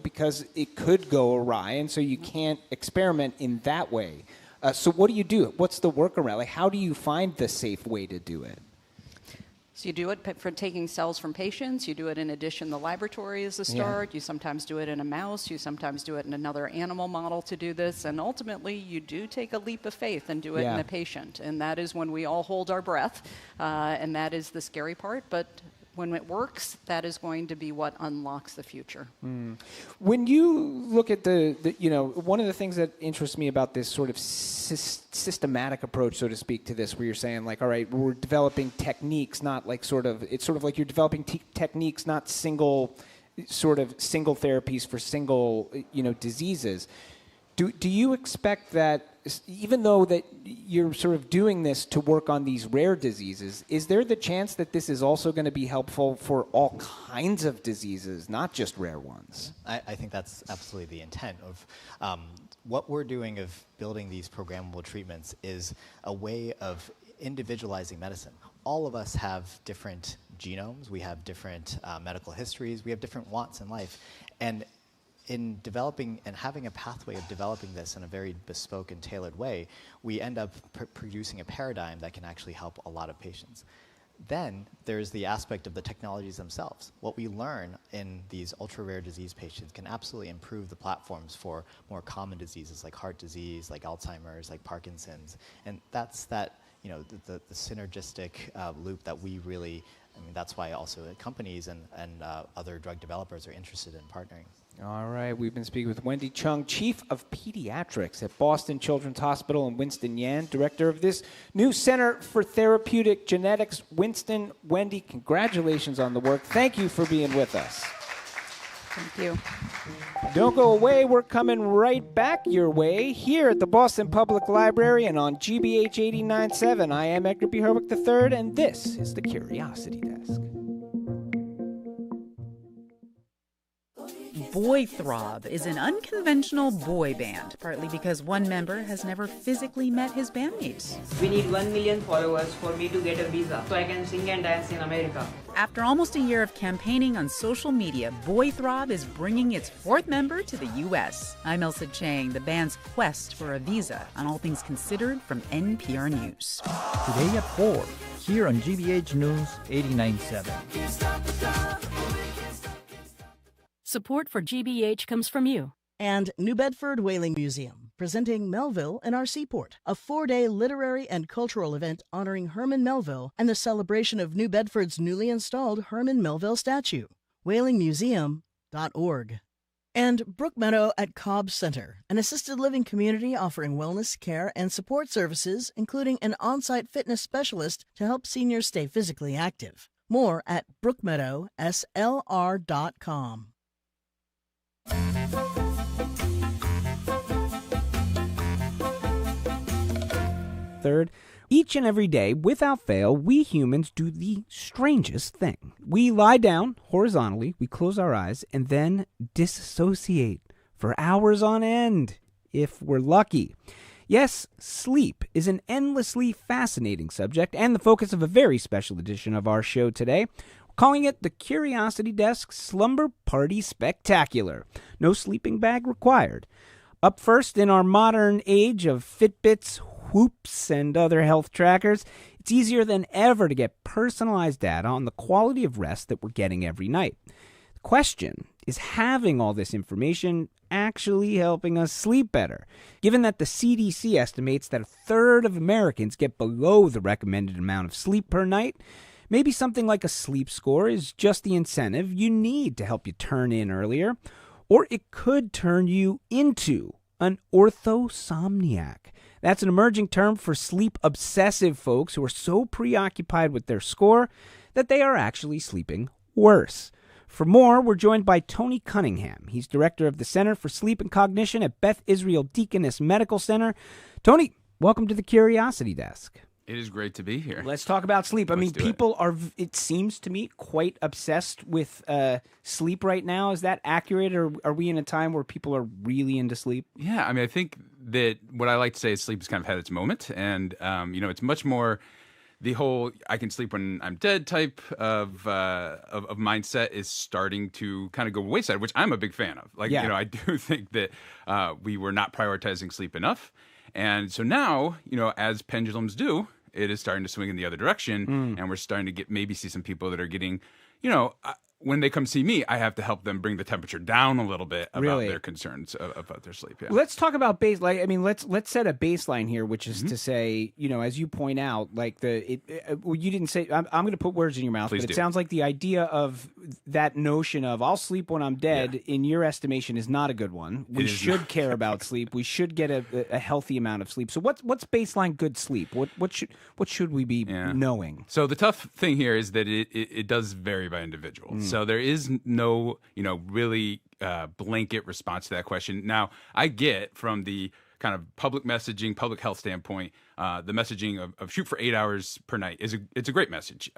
because it could go awry, and so you can't experiment in that way. So what do you do? What's the workaround? Like, how do you find the safe way to do it? So you do it for taking cells from patients. You do it in addition, the laboratory is the start. You sometimes do it in a mouse. You sometimes do it in another animal model to do this. And ultimately, you do take a leap of faith and do it in a patient. And that is when we all hold our breath. And that is the scary part. But when it works, that is going to be what unlocks the future. When you look at one of the things that interests me about this sort of systematic approach, so to speak, to this, where you're saying like, all right, we're developing techniques, not like it's sort of like you're developing techniques, not single therapies for single, diseases. Do you expect that, even though that you're sort of doing this to work on these rare diseases, is there the chance that this is also going to be helpful for all kinds of diseases, not just rare ones? I think that's absolutely the intent of what we're doing of building these programmable treatments is a way of individualizing medicine. All of us have different genomes, we have different medical histories, we have different wants in life. And in developing and having a pathway of developing this in a very bespoke and tailored way, we end up producing a paradigm that can actually help a lot of patients. Then there's the aspect of the technologies themselves. What we learn in these ultra-rare disease patients can absolutely improve the platforms for more common diseases like heart disease, like Alzheimer's, like Parkinson's. And that's the synergistic loop that we really, that's why also companies and other drug developers are interested in partnering. All right, we've been speaking with Wendy Chung, Chief of Pediatrics at Boston Children's Hospital, and Winston Yan, Director of this new Center for Therapeutic Genetics. Winston, Wendy, congratulations on the work. Thank you for being with us. Thank you. Don't go away. We're coming right back your way here at the Boston Public Library and on GBH 89.7. I am Edgar B. Herwick III, and this is the Curiosity Desk. Boy Throb is an unconventional boy band, partly because one member has never physically met his bandmates. We need 1 million followers for me to get a visa, so I can sing and dance in America. After almost a year of campaigning on social media, Boy Throb is bringing its fourth member to the U.S. I'm Elsa Chang, the band's quest for a visa on All Things Considered from NPR News. Today at 4, here on GBH News 89.7. Support for GBH comes from you. And New Bedford Whaling Museum, presenting Melville and our Seaport, a 4-day literary and cultural event honoring Herman Melville and the celebration of New Bedford's newly installed Herman Melville statue. whalingmuseum.org. And Brookmeadow at Cobb Center, an assisted living community offering wellness, care, and support services, including an on-site fitness specialist to help seniors stay physically active. More at brookmeadowslr.com. Third, each and every day, without fail, we humans do the strangest thing. We lie down horizontally, we close our eyes, and then disassociate for hours on end, if we're lucky. Yes, sleep is an endlessly fascinating subject and the focus of a very special edition of our show today. Calling it the Curiosity Desk Slumber Party Spectacular. No sleeping bag required. Up first in our modern age of Fitbits, Whoops and other health trackers, it's easier than ever to get personalized data on the quality of rest that we're getting every night. The question is, having all this information actually helping us sleep better? Given that the CDC estimates that a third of Americans get below the recommended amount of sleep per night, maybe something like a sleep score is just the incentive you need to help you turn in earlier. Or it could turn you into an orthosomniac. That's an emerging term for sleep-obsessive folks who are so preoccupied with their score that they are actually sleeping worse. For more, we're joined by Tony Cunningham. He's director of the Center for Sleep and Cognition at Beth Israel Deaconess Medical Center. Tony, welcome to the Curiosity Desk. It is great to be here. Let's talk about sleep. I mean, people are, it seems to me, quite obsessed with sleep right now. Is that accurate, or are we in a time where people are really into sleep? Yeah, I mean, I think that what I like to say is sleep has kind of had its moment, and it's much more the whole "I can sleep when I'm dead" type of mindset is starting to kind of go wayside, which I'm a big fan of. I do think that we were not prioritizing sleep enough, and so now, as pendulums do, it is starting to swing in the other direction, and we're starting to maybe see some people that are getting, when they come see me, I have to help them bring the temperature down a little bit about their concerns about their sleep. Yeah. Let's talk about baseline. I mean, let's set a baseline here, which is to say, as you point out, like you didn't say. I'm going to put words in your mouth, Please but do. It sounds like the idea of that notion of "I'll sleep when I'm dead" in your estimation is not a good one. We should care about sleep. We should get a healthy amount of sleep. So what's baseline good sleep? What should we be knowing? So the tough thing here is that it does vary by individual. So there is no, really blanket response to that question. Now, I get from the kind of public messaging, public health standpoint, the messaging of shoot for 8 hours per night it's a great message.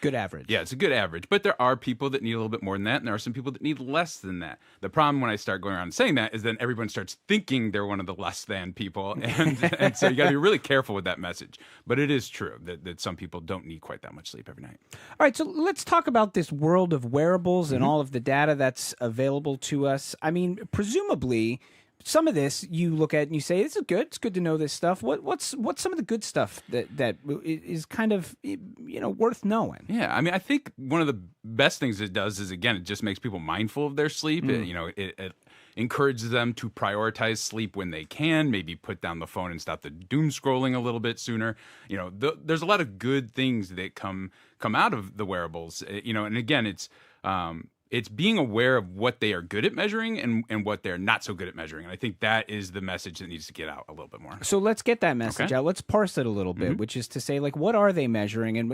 Good average. Yeah, it's a good average. But there are people that need a little bit more than that, and there are some people that need less than that. The problem when I start going around saying that is then everyone starts thinking they're one of the less than people, and so you got to be really careful with that message. But it is true that some people don't need quite that much sleep every night. All right, so let's talk about this world of wearables and all of the data that's available to us. I mean, presumably, some of this you look at and you say, "This is good. It's good to know this stuff." What's some of the good stuff that is kind of worth knowing? Yeah, I mean, I think one of the best things it does is, again, it just makes people mindful of their sleep. It encourages them to prioritize sleep when they can. Maybe put down the phone and stop the doom scrolling a little bit sooner. There's a lot of good things that come out of the wearables. And again, it's being aware of what they are good at measuring and what they're not so good at measuring. And I think that is the message that needs to get out a little bit more. So let's get that message out. Let's parse it a little bit, which is to say, like, what are they measuring? And,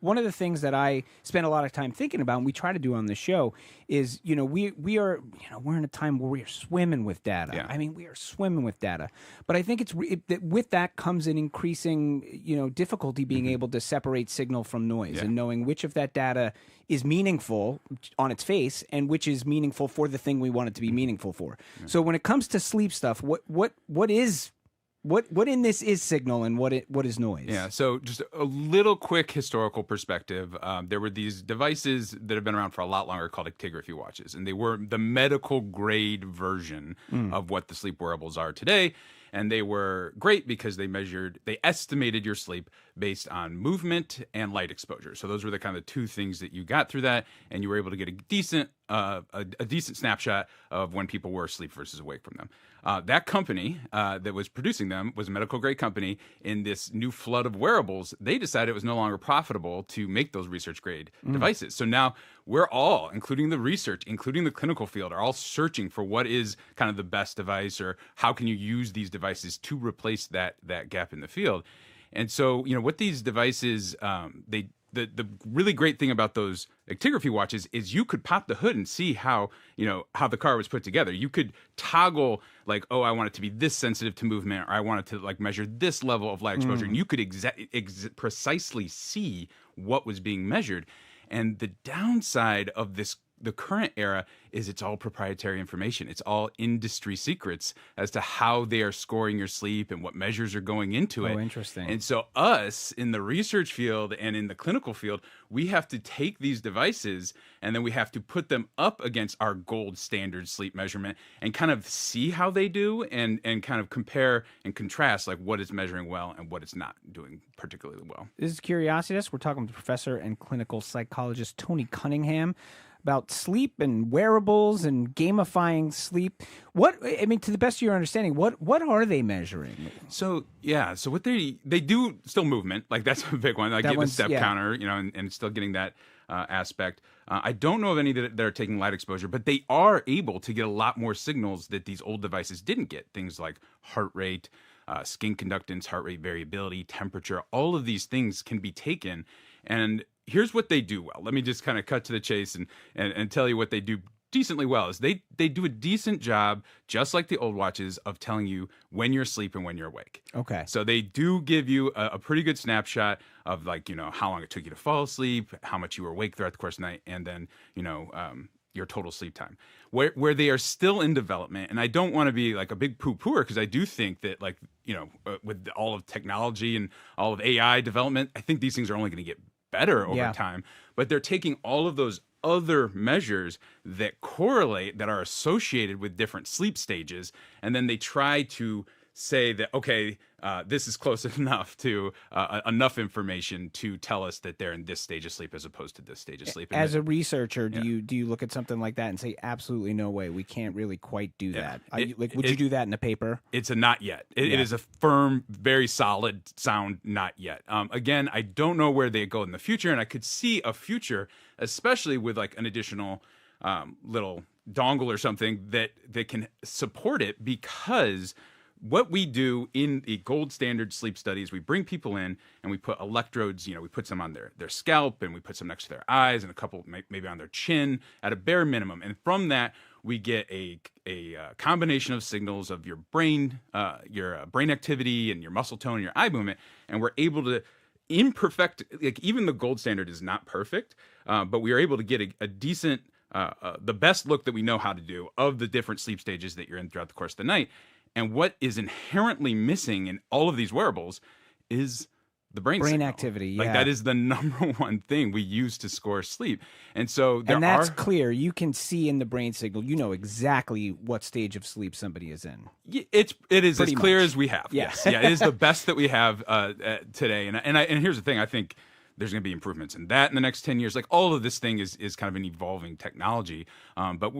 one of the things that I spend a lot of time thinking about, and we try to do on the show, is, we are, we're in a time where we are swimming with data. Yeah. I mean, we are swimming with data. But I think with that comes an increasing, difficulty being able to separate signal from noise and knowing which of that data is meaningful on its face and which is meaningful for the thing we want it to be meaningful for. So when it comes to sleep stuff, what in this is signal and what is noise? Yeah, so just a little quick historical perspective. There were these devices that have been around for a lot longer called actigraphy watches, and they were the medical grade version of what the sleep wearables are today. And they were great because they estimated your sleep based on movement and light exposure. So those were the kind of two things that you got through that, and you were able to get a decent snapshot of when people were asleep versus awake from them. That company that was producing them was a medical grade company. In this new flood of wearables, they decided it was no longer profitable to make those research grade devices. So now we're all, including the research, including the clinical field, are all searching for what is kind of the best device, or how can you use these devices to replace that gap in the field. And so, what these devices, the really great thing about those actigraphy watches is you could pop the hood and see how the car was put together. You could toggle, like, oh, I want it to be this sensitive to movement, or I want it to like measure this level of light exposure, and you could precisely see what was being measured. And the downside of this the current era is it's all proprietary information. It's all industry secrets as to how they are scoring your sleep and what measures are going into it. Oh, interesting. And so us in the research field and in the clinical field, we have to take these devices and then we have to put them up against our gold standard sleep measurement and kind of see how they do and kind of compare and contrast like what is measuring well and what it's not doing particularly well. This is Curiositas. We're talking with Professor and clinical psychologist Tony Cunningham about sleep and wearables and gamifying sleep. To the best of your understanding, what are they measuring? So what they do still movement, like that's a big one. Like give a step counter, and still getting that aspect. I don't know of any that are taking light exposure, but they are able to get a lot more signals that these old devices didn't get. Things like heart rate, skin conductance, heart rate variability, temperature. All of these things can be taken. And here's what they do well. Let me just kind of cut to the chase and tell you what they do decently well. Is they do a decent job, just like the old watches, of telling you when you're asleep and when you're awake. Okay. So they do give you a pretty good snapshot of how long it took you to fall asleep, how much you were awake throughout the course of the night, and then, your total sleep time. Where they are still in development, and I don't want to be like a big poo-pooer because I do think that with all of technology and all of AI development, I think these things are only going to get better over time. But they're taking all of those other measures that correlate, that are associated with different sleep stages, and then they try to say that, okay, this is close enough to enough information to tell us that they're in this stage of sleep as opposed to this stage of sleep. As a researcher, do you look at something like that and say, absolutely no way, we can't really quite do that? Would you do that in a paper? It's a not yet. It is a firm, very solid, sound not yet. Again, I don't know where they go in the future, and I could see a future, especially with like an additional little dongle or something that can support it, because what we do in the gold standard sleep studies, we bring people in and we put electrodes, we put some on their scalp and we put some next to their eyes and a couple maybe on their chin at a bare minimum. And from that, we get a combination of signals of your brain activity and your muscle tone and your eye movement. And we're able to imperfect, like even the gold standard is not perfect, but we are able to get a decent, the best look that we know how to do of the different sleep stages that you're in throughout the course of the night. And what is inherently missing in all of these wearables is the brain signal. Activity. Yeah. Like that is the number one thing we use to score sleep. And so that's clear. You can see in the brain signal, exactly what stage of sleep somebody is in. It is pretty as clear much as we have. Yeah. Yes. Yeah, it is the best that we have today. And here's the thing, I think there's going to be improvements in that in the next 10 years. Like all of this thing is kind of an evolving technology. But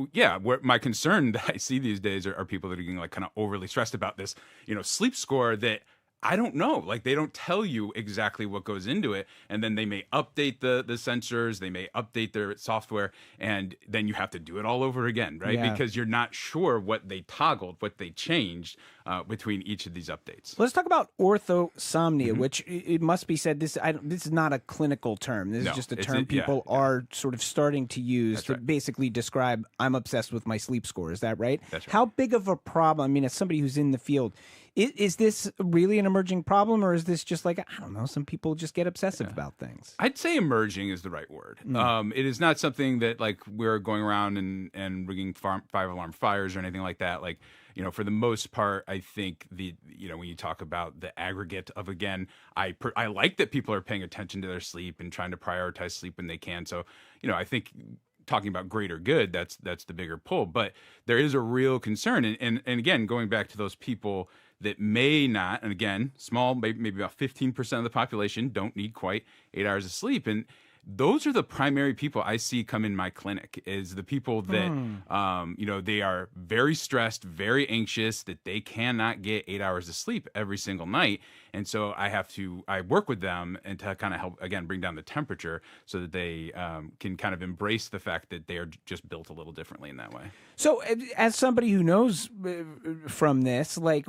my concern that I see these days are people that are getting like kind of overly stressed about this, sleep score that I don't know. Like they don't tell you exactly what goes into it. And then they may update the sensors, they may update their software, and then you have to do it all over again, right? Yeah. Because you're not sure what they toggled, what they changed between each of these updates. Let's talk about orthosomnia, which it must be said, this is not a clinical term. This is just a term people are sort of starting to use to basically describe, I'm obsessed with my sleep score. Is that right? That's right. How big of a problem, as somebody who's in the field, is this really an emerging problem, or is this just like, I don't know, some people just get obsessive about things? I'd say emerging is the right word. It is not something that like we're going around and rigging 5-alarm fires or anything like that. Like, for the most part, I think when you talk about the aggregate of, again, I like that people are paying attention to their sleep and trying to prioritize sleep when they can. So, I think talking about greater good, that's the bigger pull. But there is a real concern. And again, going back to those people that may not, and again, small, maybe about 15% of the population don't need quite 8 hours of sleep. And those are the primary people I see come in my clinic, is the people that, they are very stressed, very anxious, that they cannot get 8 hours of sleep every single night. And so I work with them and to kind of help, again, bring down the temperature so that they can kind of embrace the fact that they are just built a little differently in that way. So as somebody who knows from this, like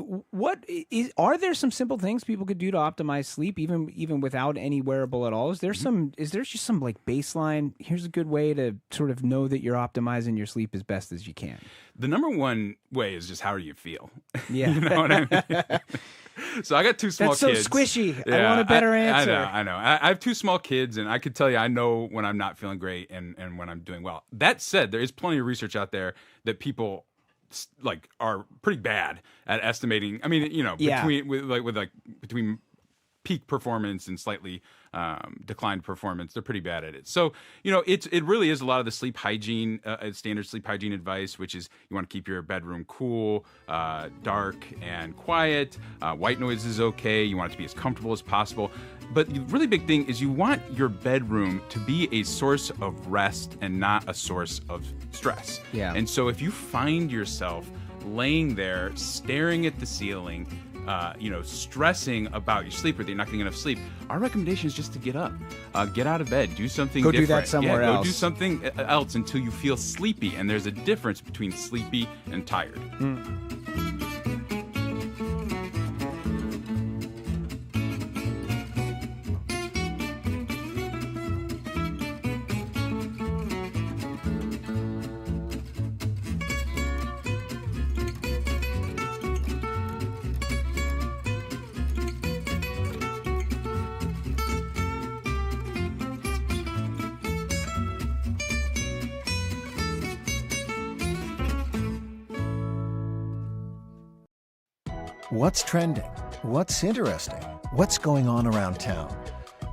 are there some simple things people could do to optimize sleep even without any wearable at all? Is there just some like baseline, here's a good way to sort of know that you're optimizing your sleep as best as you can? The number one way is just how do you feel? Yeah. You know what I mean? So I got two small small so kids. squishy. I want a better answer. I know. I have two small kids, and I could tell you I know when I'm not feeling great and when I'm doing well. That said, there is plenty of research out there that people are pretty bad at estimating. I mean, between peak performance and slightly declined performance, they're pretty bad at it. So, it really is a lot of the sleep hygiene, standard sleep hygiene advice, which is you want to keep your bedroom cool, dark, and quiet. White noise is okay. You want it to be as comfortable as possible. But the really big thing is you want your bedroom to be a source of rest and not a source of stress. Yeah. And so if you find yourself laying there staring at the ceiling, stressing about your sleep or that you're not getting enough sleep, our recommendation is just to get up, get out of bed, do something Go different. do that somewhere else. Go do something else until you feel sleepy. And there's a difference between sleepy and tired. What's trending? What's interesting? What's going on around town?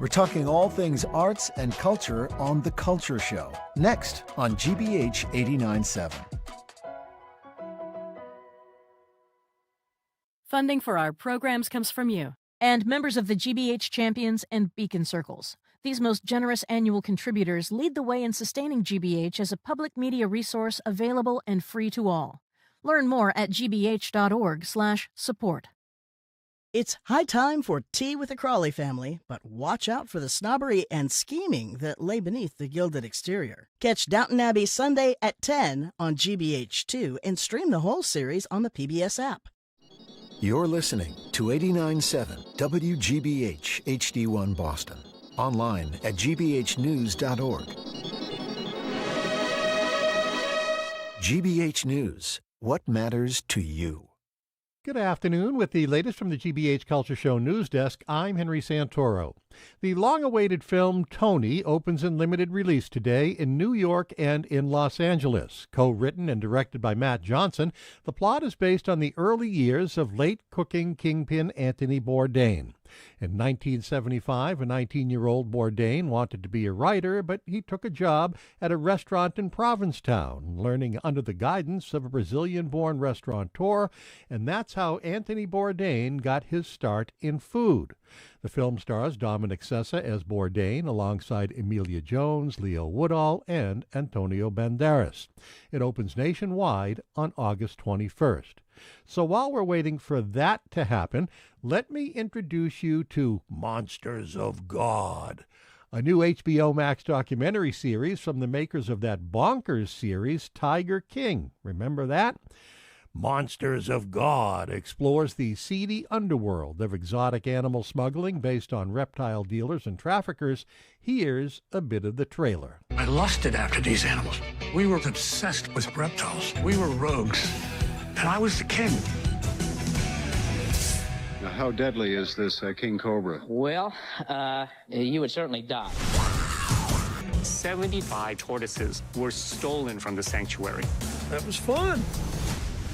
We're talking all things arts and culture on The Culture Show, next on GBH 89.7. Funding for our programs comes from you and members of the GBH Champions and Beacon Circles. These most generous annual contributors lead the way in sustaining GBH as a public media resource available and free to all. Learn more at gbh.org/support. It's high time for tea with the Crawley family, but watch out for the snobbery and scheming that lay beneath the gilded exterior. Catch Downton Abbey Sunday at 10 on GBH2 and stream the whole series on the PBS app. You're listening to 89.7 WGBH HD1 Boston. Online at gbhnews.org. GBH News. What matters to you? Good afternoon. With the latest from the GBH Culture Show News Desk, I'm Henry Santoro. The long-awaited film Tony opens in limited release today in New York and in Los Angeles. Co-written and directed by Maura Johnston, the plot is based on the early years of late cooking kingpin Anthony Bourdain. In 1975, a 19-year-old Bourdain wanted to be a writer, but he took a job at a restaurant in Provincetown, learning under the guidance of a Brazilian-born restaurateur, and that's how Anthony Bourdain got his start in food. The film stars Dominic Sessa as Bourdain alongside Emilia Jones, Leo Woodall, and Antonio Banderas. It opens nationwide on August 21st. So while we're waiting for that to happen, let me introduce you to Monsters of God, a new HBO Max documentary series from the makers of that bonkers series, Tiger King. Remember that? Monsters of God explores the seedy underworld of exotic animal smuggling based on reptile dealers and traffickers. Here's a bit of the trailer. I lusted after these animals. We were obsessed with reptiles. We were rogues. And I was the king. Now, how deadly is this king cobra? Well, you would certainly die. 75 tortoises were stolen from the sanctuary. That was fun.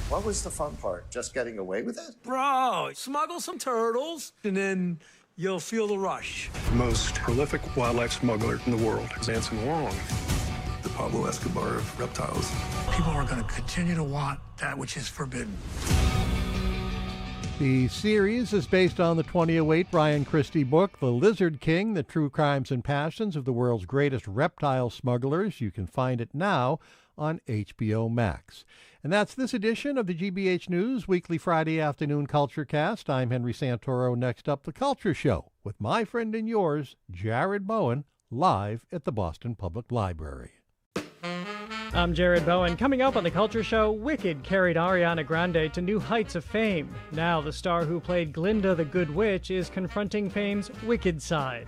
What was the fun part? Just getting away with it? Bro, smuggle some turtles, and then you'll feel the rush. The most prolific wildlife smuggler in the world is Anson Wong, the Pablo Escobar of reptiles. People are going to continue to want that which is forbidden. The series is based on the 2008 Brian Christie book, The Lizard King, The True Crimes and Passions of the World's Greatest Reptile Smugglers. You can find it now on HBO Max. And that's this edition of the GBH News Weekly Friday Afternoon Culture Cast. I'm Henry Santoro. Next up, The Culture Show with my friend and yours, Jared Bowen, live at the Boston Public Library. I'm Jared Bowen. Coming up on The Culture Show, Wicked carried Ariana Grande to new heights of fame. Now the star who played Glinda the Good Witch is confronting fame's wicked side.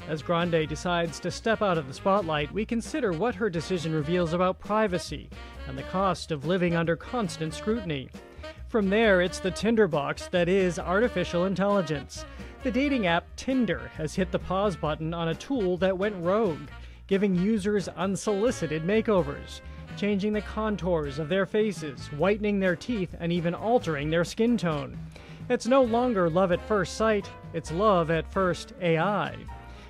As Grande decides to step out of the spotlight, we consider what her decision reveals about privacy and the cost of living under constant scrutiny. From there, it's the tinderbox that is artificial intelligence. The dating app Tinder has hit the pause button on a tool that went rogue, giving users unsolicited makeovers, changing the contours of their faces, whitening their teeth, and even altering their skin tone. It's no longer love at first sight, it's love at first AI.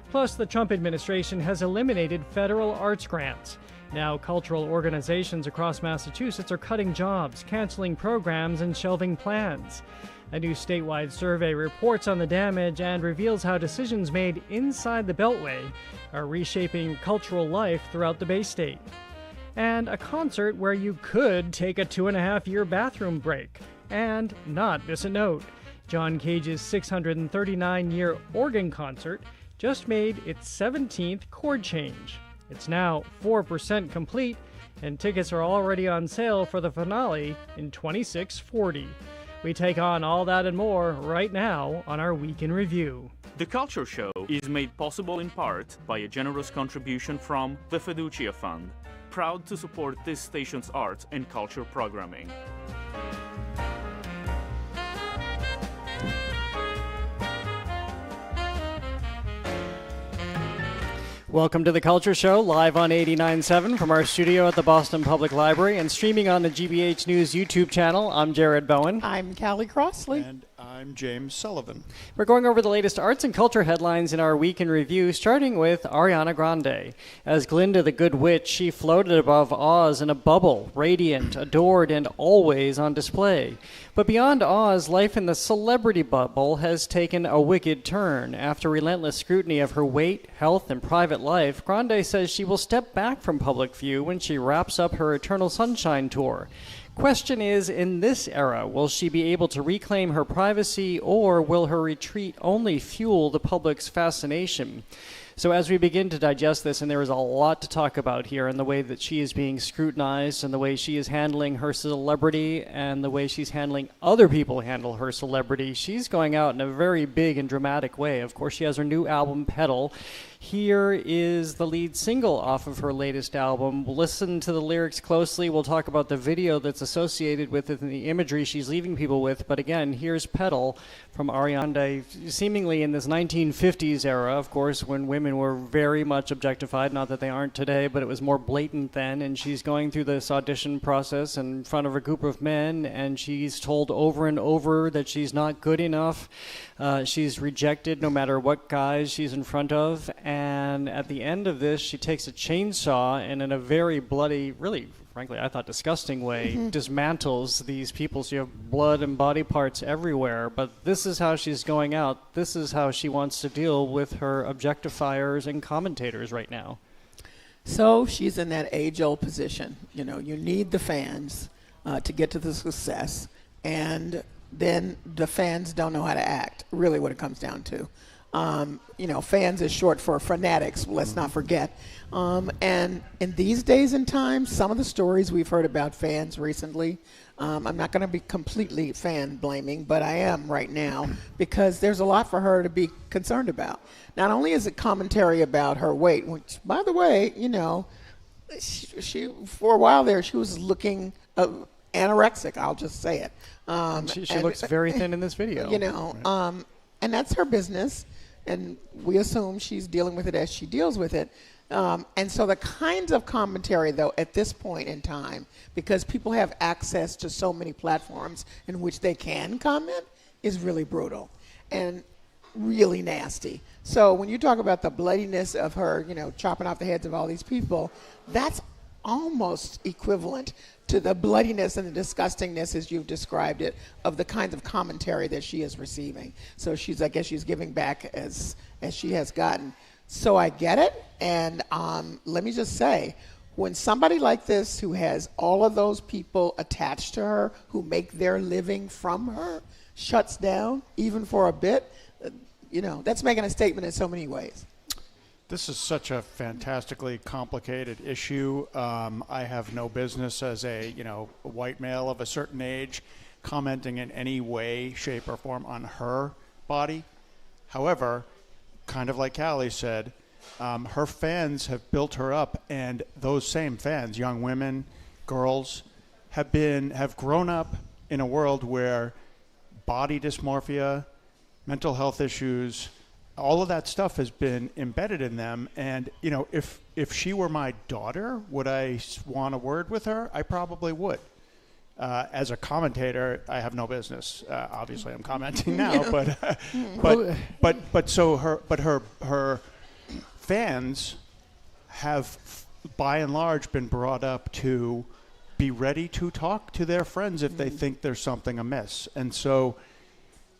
Plus, the Trump administration has eliminated federal arts grants. Now, cultural organizations across Massachusetts are cutting jobs, canceling programs, and shelving plans. A new statewide survey reports on the damage and reveals how decisions made inside the Beltway are reshaping cultural life throughout the Bay State. And a concert where you could take a 2.5-year bathroom break and not miss a note. John Cage's 639-year organ concert just made its 17th chord change. It's now 4% complete, and tickets are already on sale for the finale in 2640. We take on all that and more right now on our Week in Review. The Culture Show is made possible in part by a generous contribution from the Fiducia Fund, proud to support this station's arts and culture programming. Welcome to The Culture Show, live on 89.7 from our studio at the Boston Public Library and streaming on the GBH News YouTube channel. I'm Jared Bowen. I'm Callie Crossley. And I'm James Sullivan. We're going over the latest arts and culture headlines in our Week in Review, starting with Ariana Grande. As Glinda the Good Witch, she floated above Oz in a bubble, radiant, adored, and always on display. But beyond Oz, life in the celebrity bubble has taken a wicked turn. After relentless scrutiny of her weight, health, and private life, Grande says she will step back from public view when she wraps up her Eternal Sunshine tour. Question is, in this era, will she be able to reclaim her privacy, or will her retreat only fuel the public's fascination? So as we begin to digest this, and there is a lot to talk about here, and the way that she is being scrutinized, and the way she is handling her celebrity, and the way she's handling other people handle her celebrity, she's going out in a very big and dramatic way. Of course, she has her new album, Petal. Here is the lead single off of her latest album. Listen to the lyrics closely. We'll talk about the video that's associated with it and the imagery she's leaving people with. But again, here's Petal from Ariana, seemingly in this 1950s era, of course, when women were very much objectified. Not that they aren't today, but it was more blatant then. And she's going through this audition process in front of a group of men, and she's told over and over that she's not good enough. She's rejected no matter what guys she's in front of. And at the end of this, she takes a chainsaw and in a very bloody, really, frankly, I thought disgusting way, dismantles these people. So you have blood and body parts everywhere. But this is how she's going out. This is how she wants to deal with her objectifiers and commentators right now. So she's in that age-old position. You know, you need the fans to get to the success. And then the fans don't know how to act, really what it comes down to. You know, fans is short for fanatics, let's not forget. And in these days and times, some of the stories we've heard about fans recently, I'm not going to be completely fan blaming, but I am right now because there's a lot for her to be concerned about. Not only is it commentary about her weight, which, by the way, you know, she for a while there, she was looking anorexic, I'll just say it. She looks very thin in this video. You know, and that's her business. And we assume she's dealing with it as she deals with it. And so the kinds of commentary, though, at this point in time, because people have access to so many platforms in which they can comment, is really brutal and really nasty. So when you talk about the bloodiness of her, you know, chopping off the heads of all these people, that's almost equivalent to the bloodiness and the disgustingness, as you've described it, of the kinds of commentary that she is receiving. So I guess she's giving back as she has gotten. So I get it, and let me just say, when somebody like this, who has all of those people attached to her, who make their living from her, shuts down, even for a bit, you know, that's making a statement in so many ways. This is such a fantastically complicated issue. I have no business as a white male of a certain age commenting in any way, shape, or form on her body. However, kind of like Callie said, her fans have built her up, and those same fans, young women, girls, have grown up in a world where body dysmorphia, mental health issues, all of that stuff has been embedded in them. And, if she were my daughter, would I want a word with her? I probably would. As a commentator, I have no business. Obviously, I'm commenting now, but her fans have, by and large, been brought up to be ready to talk to their friends if they think there's something amiss. And so,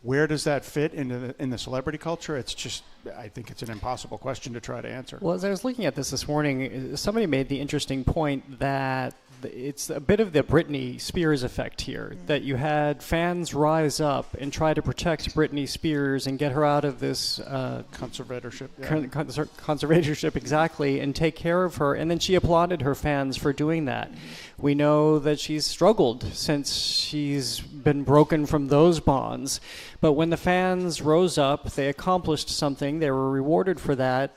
where does that fit in the celebrity culture? It's just, I think it's an impossible question to try to answer. Well, as I was looking at this morning, somebody made the interesting point that it's a bit of the Britney Spears effect here, that you had fans rise up and try to protect Britney Spears and get her out of this conservatorship. Conservatorship, exactly, and take care of her. And then she applauded her fans for doing that. We know that she's struggled since she's been broken from those bonds. But when the fans rose up, they accomplished something, they were rewarded for that.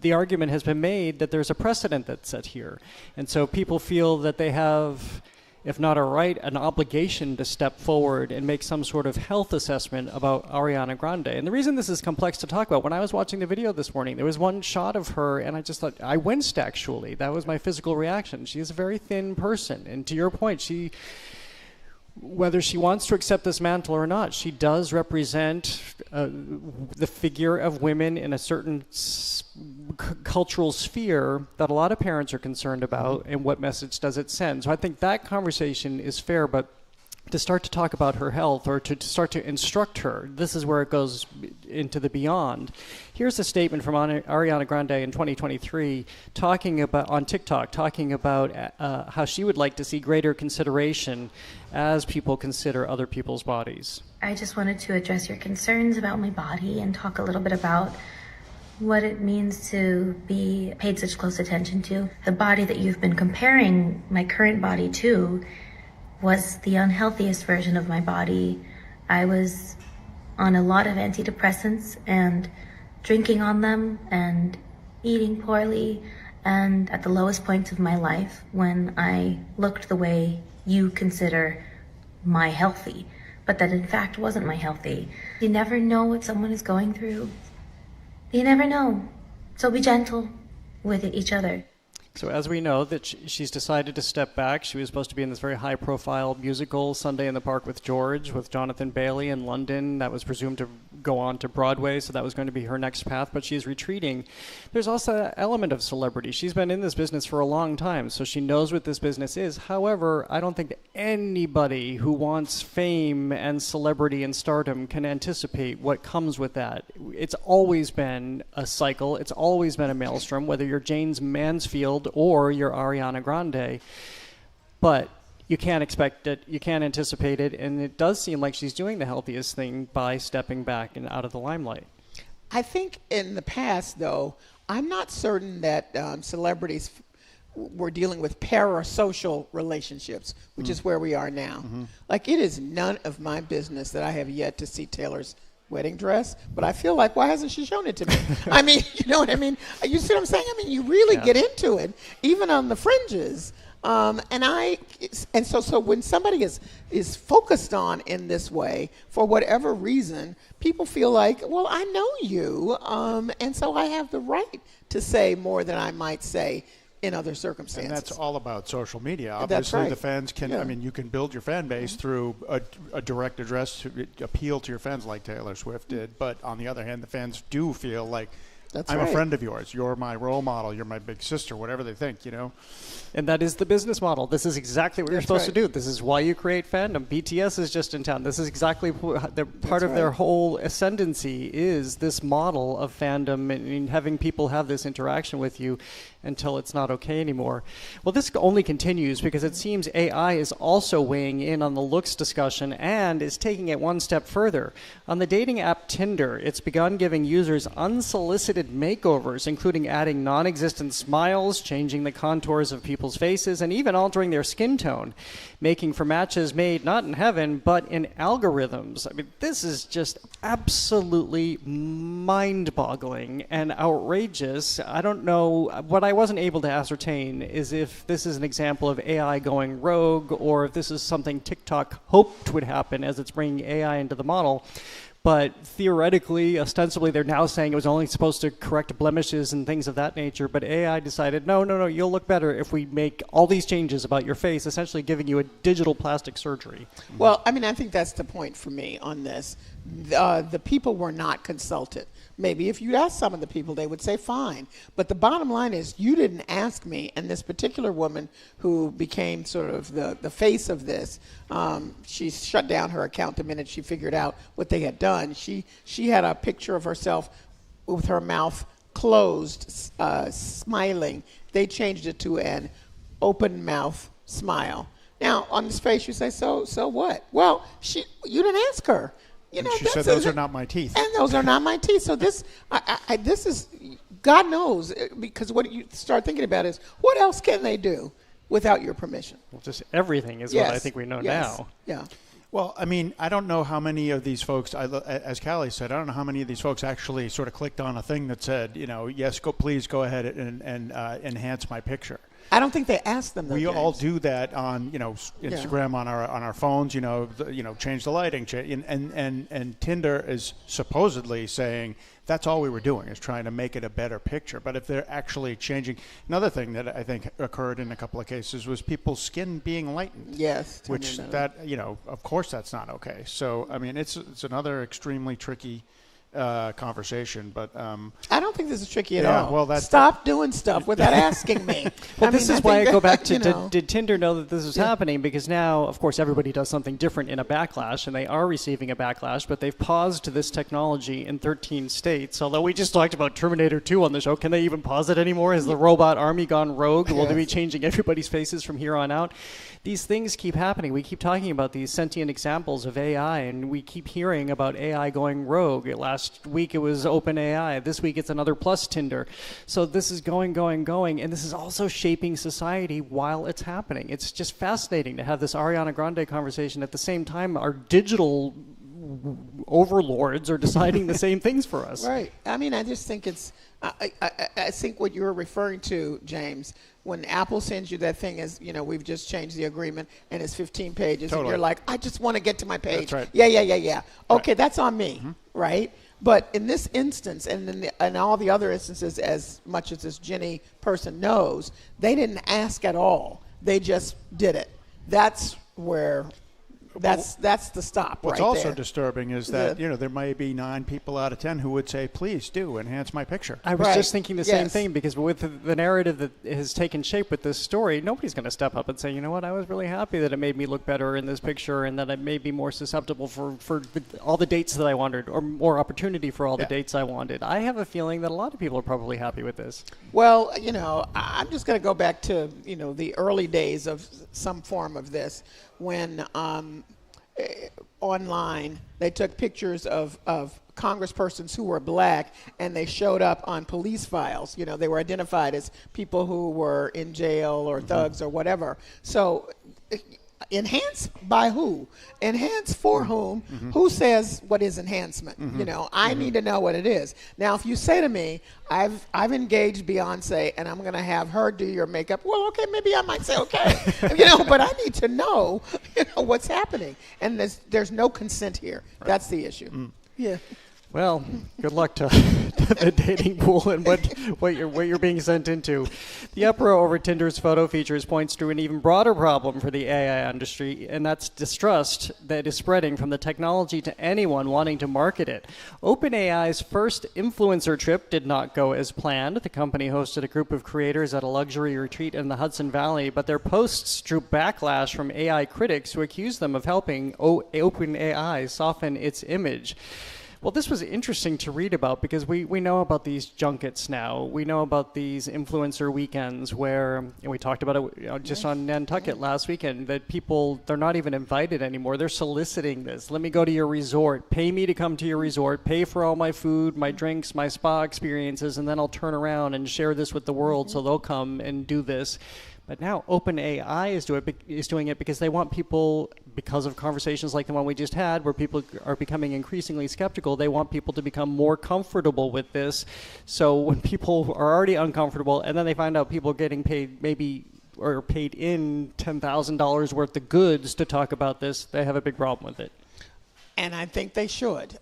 The argument has been made that there's a precedent that's set here. And so people feel that they have, if not a right, an obligation to step forward and make some sort of health assessment about Ariana Grande. And the reason this is complex to talk about, when I was watching the video this morning, there was one shot of her, and I just thought, I winced actually. That was my physical reaction. She is a very thin person. And to your point, whether she wants to accept this mantle or not, she does represent the figure of women in a certain cultural sphere that a lot of parents are concerned about, and what message does it send. So I think that conversation is fair, but to start to talk about her health or to start to instruct her, this is where it goes into the beyond. Here's a statement from Ariana Grande in 2023 on TikTok, talking about how she would like to see greater consideration as people consider other people's bodies. I just wanted to address your concerns about my body and talk a little bit about what it means to be paid such close attention to. The body that you've been comparing my current body to was the unhealthiest version of my body. I was on a lot of antidepressants and drinking on them and eating poorly, and at the lowest points of my life when I looked the way you consider my healthy, but that in fact wasn't my healthy. You never know what someone is going through. You never know. So be gentle with each other. So as we know that she's decided to step back, she was supposed to be in this very high-profile musical, Sunday in the Park with George, with Jonathan Bailey in London. That was presumed to go on to Broadway, so that was going to be her next path, but she's retreating. There's also an element of celebrity. She's been in this business for a long time, so she knows what this business is. However, I don't think that anybody who wants fame and celebrity and stardom can anticipate what comes with that. It's always been a cycle. It's always been a maelstrom, whether you're James Mansfield or you're Ariana Grande. But you can't expect it, you can't anticipate it, and it does seem like she's doing the healthiest thing by stepping back and out of the limelight. I think in the past, though, I'm not certain that celebrities were dealing with parasocial relationships, which is where we are now. Mm-hmm. Like, it is none of my business that I have yet to see Taylor's wedding dress, but I feel like, why hasn't she shown it to me? I mean, you know what I mean? You see what I'm saying? I mean, you really get into it, even on the fringes. So when somebody is focused on in this way, for whatever reason, people feel like, well, I know you, and so I have the right to say more than I might say in other circumstances. And that's all about social media. Obviously, that's right. The fans can, I mean, you can build your fan base through a direct address to appeal to your fans like Taylor Swift did. But on the other hand, the fans do feel like, I'm a friend of yours. You're my role model. You're my big sister, whatever they think, you know. And that is the business model. This is exactly what you're supposed to do. This is why you create fandom. BTS is just in town. This is exactly part of their whole ascendancy is this model of fandom and having people have this interaction with you until it's not okay anymore. Well, this only continues because it seems AI is also weighing in on the looks discussion and is taking it one step further. On the dating app Tinder, it's begun giving users unsolicited assisted makeovers, including adding non-existent smiles, changing the contours of people's faces, and even altering their skin tone, making for matches made not in heaven, but in algorithms. I mean, this is just absolutely mind-boggling and outrageous. I don't know. What I wasn't able to ascertain is if this is an example of AI going rogue or if this is something TikTok hoped would happen as it's bringing AI into the model. But theoretically, ostensibly, they're now saying it was only supposed to correct blemishes and things of that nature. But AI decided, no, you'll look better if we make all these changes about your face, essentially giving you a digital plastic surgery. Well, I mean, I think that's the point for me on this. The people were not consulted. Maybe if you asked some of the people, they would say fine. But the bottom line is you didn't ask me. And this particular woman who became sort of the face of this, she shut down her account the minute she figured out what they had done. She had a picture of herself with her mouth closed, smiling. They changed it to an open mouth smile. Now, on this face, you say, so what? Well, you didn't ask her. You know, she said, those are not my teeth. And those are not my teeth. So this is, God knows, because what you start thinking about is, what else can they do without your permission? Well, just everything is what I think we know now. Yeah. Well, I mean, I don't know how many of these folks, as Callie said, I don't know how many of these folks actually sort of clicked on a thing that said, yes, please go ahead and enhance my picture. I don't think they asked them. We all do that on, Instagram, on our phones. Change the lighting, and Tinder is supposedly saying that's all we were doing is trying to make it a better picture. But if they're actually changing, another thing that I think occurred in a couple of cases was people's skin being lightened. Yes, which of course that's not okay. So I mean, it's another extremely tricky conversation, but I don't think this is tricky at all. Well, stop doing stuff without asking me. Well, this is why I go back to did Tinder know that this was happening? Because now, of course, everybody does something different in a backlash, and they are receiving a backlash, but they've paused this technology in 13 states. Although we just talked about Terminator 2 on the show, can they even pause it anymore? Has the robot army gone rogue? Will they be changing everybody's faces from here on out? These things keep happening. We keep talking about these sentient examples of AI, and we keep hearing about AI going rogue. Last week it was OpenAI. This week it's another plus Tinder. So this is going, and this is also shaping society while it's happening. It's just fascinating to have this Ariana Grande conversation at the same time our digital overlords are deciding the same things for us. Right. I mean, I just think it's, I think what you're referring to, James, when Apple sends you that thing is, we've just changed the agreement and it's 15 pages. Totally. And you're like, I just want to get to my page. That's right. Yeah. Okay, right. That's on me, right? But in this instance, and in all the other instances, as much as this Jenny person knows, they didn't ask at all. They just did it. That's where... That's the stop. What's right also there. Disturbing is that there may be 9 people out of 10 who would say, "Please do enhance my picture." I was just thinking the same thing, because with the narrative that has taken shape with this story, nobody's going to step up and say, "You know what? I was really happy that it made me look better in this picture, and that I may be more susceptible for all the dates that I wanted, or more opportunity for all the dates I wanted." I have a feeling that a lot of people are probably happy with this. Well, I'm just going to go back to the early days of some form of this, when online they took pictures of congresspersons who were black, and they showed up on police files. They were identified as people who were in jail or thugs or whatever. So enhance by who? Enhance for whom? Who says what is enhancement? I need to know what it is. Now, if you say to me, I've engaged Beyonce and I'm going to have her do your makeup, well, okay, maybe I might say okay, but I need to know, what's happening. And there's no consent here. Right. That's the issue. Yeah. Well, good luck to the dating pool and what you're being sent into. The uproar over Tinder's photo features points to an even broader problem for the AI industry, and that's distrust that is spreading from the technology to anyone wanting to market it. OpenAI's first influencer trip did not go as planned. The company hosted a group of creators at a luxury retreat in the Hudson Valley, but their posts drew backlash from AI critics who accused them of helping OpenAI soften its image. Well, this was interesting to read about because we know about these junkets now. We know about these influencer weekends where, and we talked about it just on Nantucket last weekend, that people, they're not even invited anymore. They're soliciting this. Let me go to your resort. Pay me to come to your resort. Pay for all my food, my drinks, my spa experiences, and then I'll turn around and share this with the world so they'll come and do this. But now OpenAI is doing it because they want people, because of conversations like the one we just had, where people are becoming increasingly skeptical, they want people to become more comfortable with this. So when people are already uncomfortable and then they find out people are getting paid paid in $10,000 worth of goods to talk about this, they have a big problem with it. And I think they should.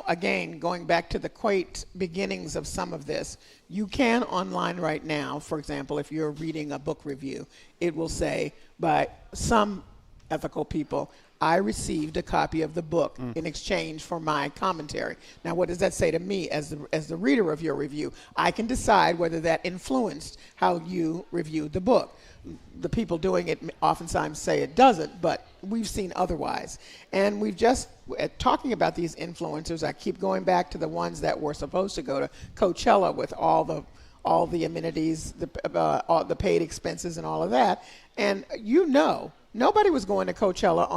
Again, going back to the quaint beginnings of some of this, you can online right now, for example, if you're reading a book review, it will say by some ethical people, I received a copy of the book in exchange for my commentary. Now, what does that say to me as the reader of your review? I can decide whether that influenced how you reviewed the book. The people doing it oftentimes say it doesn't, but we've seen otherwise. And we've just, talking about these influencers, I keep going back to the ones that were supposed to go to Coachella with all the amenities, all the paid expenses and all of that. And nobody was going to Coachella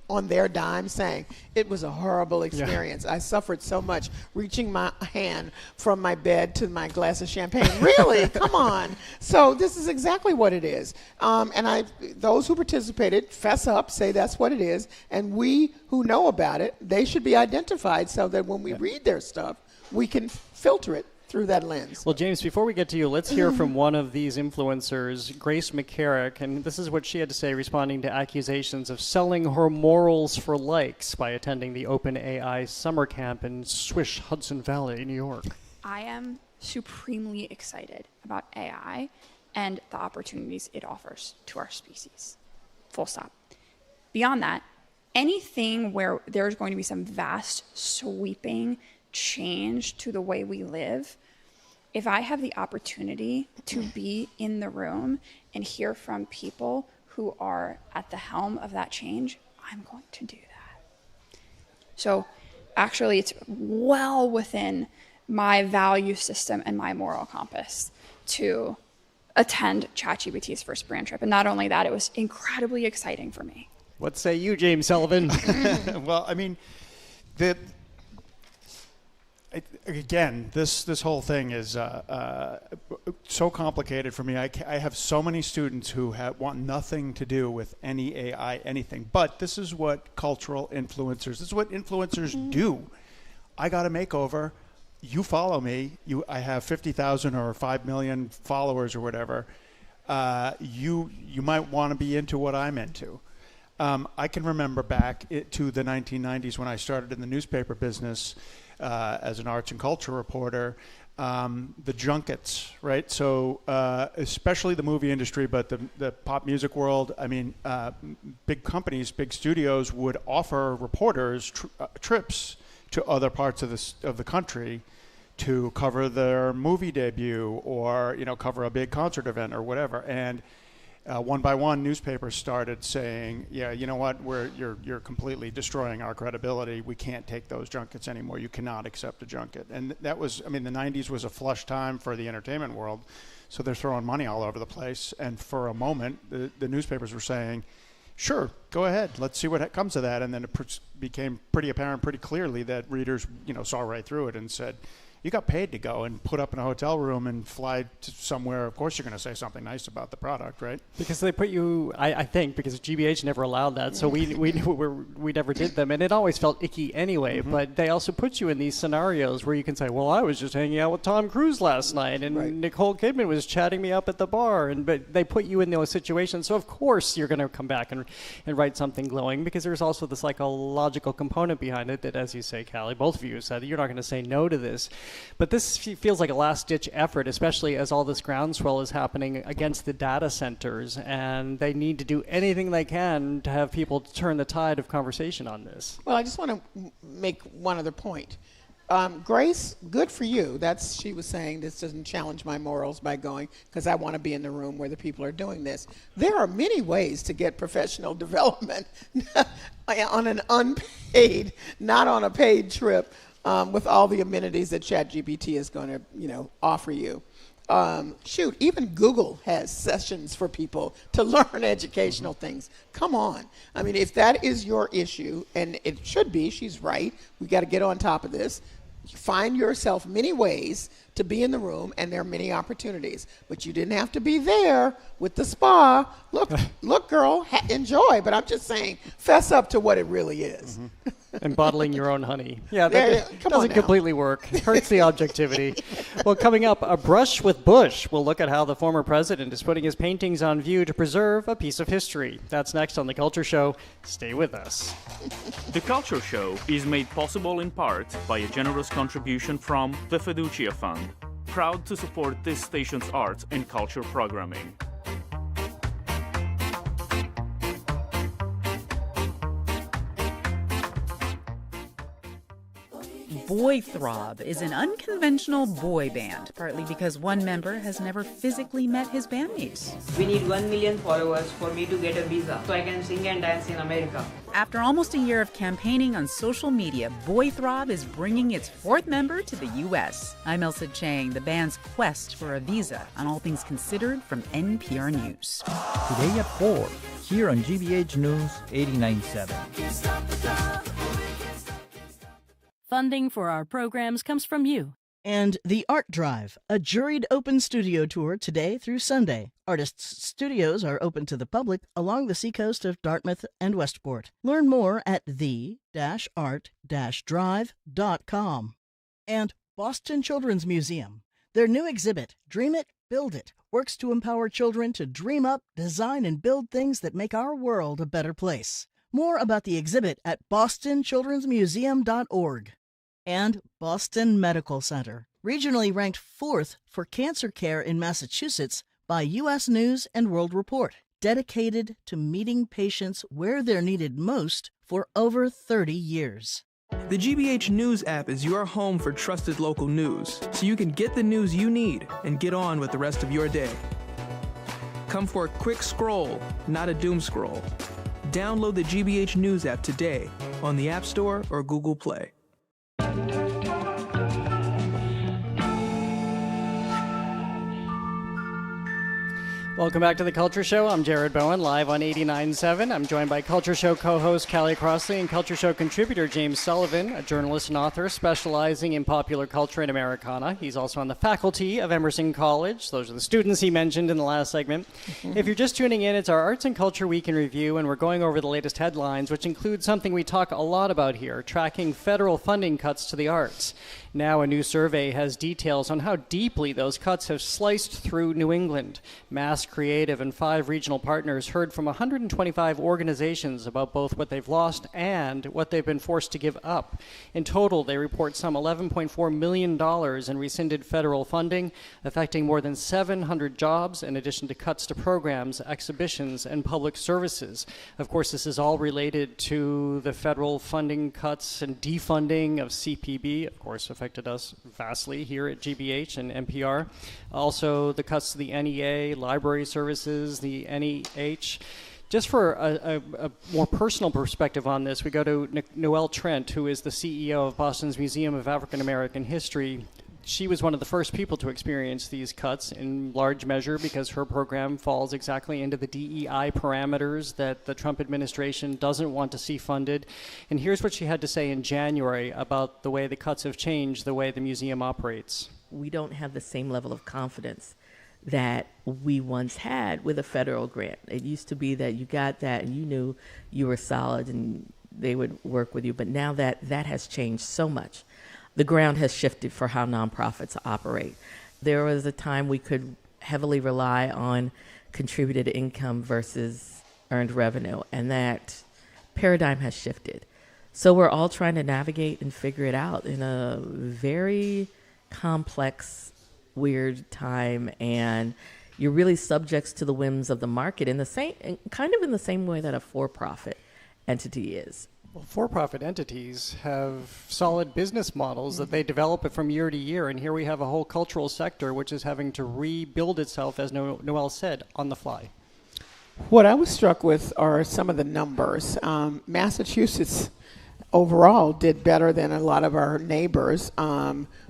on their dime saying it was a horrible experience. Yeah. I suffered so much reaching my hand from my bed to my glass of champagne. Really? Come on. So this is exactly what it is. And those who participated fess up, say that's what it is. And we who know about it, they should be identified so that when we read their stuff, we can filter it through that lens. Well, James, before we get to you, let's hear from one of these influencers, Grace McCarrick, and this is what she had to say responding to accusations of selling her morals for likes by attending the OpenAI summer camp in Swish Hudson Valley, New York. I am supremely excited about AI and the opportunities it offers to our species. Full stop. Beyond that, anything where there's going to be some vast, sweeping change to the way we live, if I have the opportunity to be in the room and hear from people who are at the helm of that change, I'm going to do that. So actually, it's well within my value system and my moral compass to attend ChatGPT's first brand trip. And not only that, it was incredibly exciting for me. What say you, James Sullivan? Well, I mean, again, this whole thing is so complicated for me. I have so many students who want nothing to do with any AI, anything. But this is what cultural influencers, this is what influencers do. I got a makeover. You follow me. I have 50,000 or 5 million followers or whatever. You might want to be into what I'm into. I can remember back to the 1990s when I started in the newspaper business as an arts and culture reporter, the junkets, right? So especially the movie industry, but the pop music world, I mean, big companies, big studios would offer reporters trips to other parts of the country to cover their movie debut or, cover a big concert event or whatever. And one by one, newspapers started saying, yeah, you know what, you're completely destroying our credibility. We can't take those junkets anymore. You cannot accept a junket. And that was, the 90s was a flush time for the entertainment world. So they're throwing money all over the place. And for a moment, the newspapers were saying, sure, go ahead. Let's see what comes of that. And then it became pretty apparent pretty clearly that readers, saw right through it and said, you got paid to go and put up in a hotel room and fly to somewhere. Of course, you're going to say something nice about the product, right? Because they put you, I think, because GBH never allowed that, so we never did them, and it always felt icky anyway. Mm-hmm. But they also put you in these scenarios where you can say, well, I was just hanging out with Tom Cruise last night, and Nicole Kidman was chatting me up at the bar, but they put you in those situations, so of course you're going to come back and write something glowing, because there's also the psychological component behind it that, as you say, Callie, both of you said, you're not going to say no to this. But this feels like a last-ditch effort, especially as all this groundswell is happening against the data centers, and they need to do anything they can to have people turn the tide of conversation on this. Well, I just want to make one other point. Grace, good for you. She was saying this doesn't challenge my morals by going, because I want to be in the room where the people are doing this. There are many ways to get professional development on an unpaid, not on a paid trip, with all the amenities that ChatGPT is going to, offer you. Even Google has sessions for people to learn educational things. Come on. I mean, if that is your issue, and it should be, she's right, we got to get on top of this. Find yourself many ways to be in the room, and there are many opportunities. But you didn't have to be there with the spa. Look, girl, enjoy. But I'm just saying, fess up to what it really is. And bottling your own honey. Yeah, that doesn't completely work. It hurts the objectivity. Well, coming up, A Brush with Bush. We'll look at how the former president is putting his paintings on view to preserve a piece of history. That's next on The Culture Show. Stay with us. The Culture Show is made possible in part by a generous contribution from the Fiducia Fund, proud to support this station's arts and culture programming. Boy Throb is an unconventional boy band, partly because one member has never physically met his bandmates. We need 1 million followers for me to get a visa so I can sing and dance in America. After almost a year of campaigning on social media, Boy Throb is bringing its fourth member to the U.S. I'm Elsa Chang, the band's quest for a visa on All Things Considered from NPR News. Today at 4, here on GBH News 89.7. Funding for our programs comes from you. And The Art Drive, a juried open studio tour today through Sunday. Artists' studios are open to the public along the seacoast of Dartmouth and Westport. Learn more at the-art-drive.com. And Boston Children's Museum. Their new exhibit, Dream It, Build It, works to empower children to dream up, design, and build things that make our world a better place. More about the exhibit at bostonchildrensmuseum.org. And Boston Medical Center, regionally ranked 4th for cancer care in Massachusetts by U.S. News and World Report, dedicated to meeting patients where they're needed most for over 30 years. The GBH News app is your home for trusted local news, so you can get the news you need and get on with the rest of your day. Come for a quick scroll, not a doom scroll. Download the GBH News app today on the App Store or Google Play. Welcome back to The Culture Show. I'm Jared Bowen, live on 89.7. I'm joined by Culture Show co-host Callie Crossley and Culture Show contributor James Sullivan, a journalist and author specializing in popular culture and Americana. He's also on the faculty of Emerson College. Those are the students he mentioned in the last segment. If you're just tuning in, it's our Arts and Culture Week in Review, and we're going over the latest headlines, which include something we talk a lot about here, tracking federal funding cuts to the arts. Now a new survey has details on how deeply those cuts have sliced through New England. Mass Creative and 5 regional partners heard from 125 organizations about both what they've lost and what they've been forced to give up. In total, they report some $11.4 million in rescinded federal funding, affecting more than 700 jobs, in addition to cuts to programs, exhibitions, and public services. Of course, this is all related to the federal funding cuts and defunding of CPB, of course, affected us vastly here at GBH and NPR. Also, the cuts to the NEA, library services, the NEH. Just for a more personal perspective on this, we go to Noelle Trent, who is the CEO of Boston's Museum of African American History. She was one of the first people to experience these cuts in large measure because her program falls exactly into the DEI parameters that the Trump administration doesn't want to see funded. And here's what she had to say in January about the way the cuts have changed the way the museum operates. We don't have the same level of confidence that we once had with a federal grant. It used to be that you got that and you knew you were solid and they would work with you. But now that has changed so much. The ground has shifted for how nonprofits operate. There was a time we could heavily rely on contributed income versus earned revenue, and that paradigm has shifted. So we're all trying to navigate and figure it out in a very complex, weird time, and you're really subject to the whims of the market in the same, kind of in the same way that a for-profit entity is. Well, for-profit entities have solid business models that they develop it from year to year, and here we have a whole cultural sector which is having to rebuild itself, as Noelle said, on the fly. What I was struck with are some of the numbers. Massachusetts overall did better than a lot of our neighbors,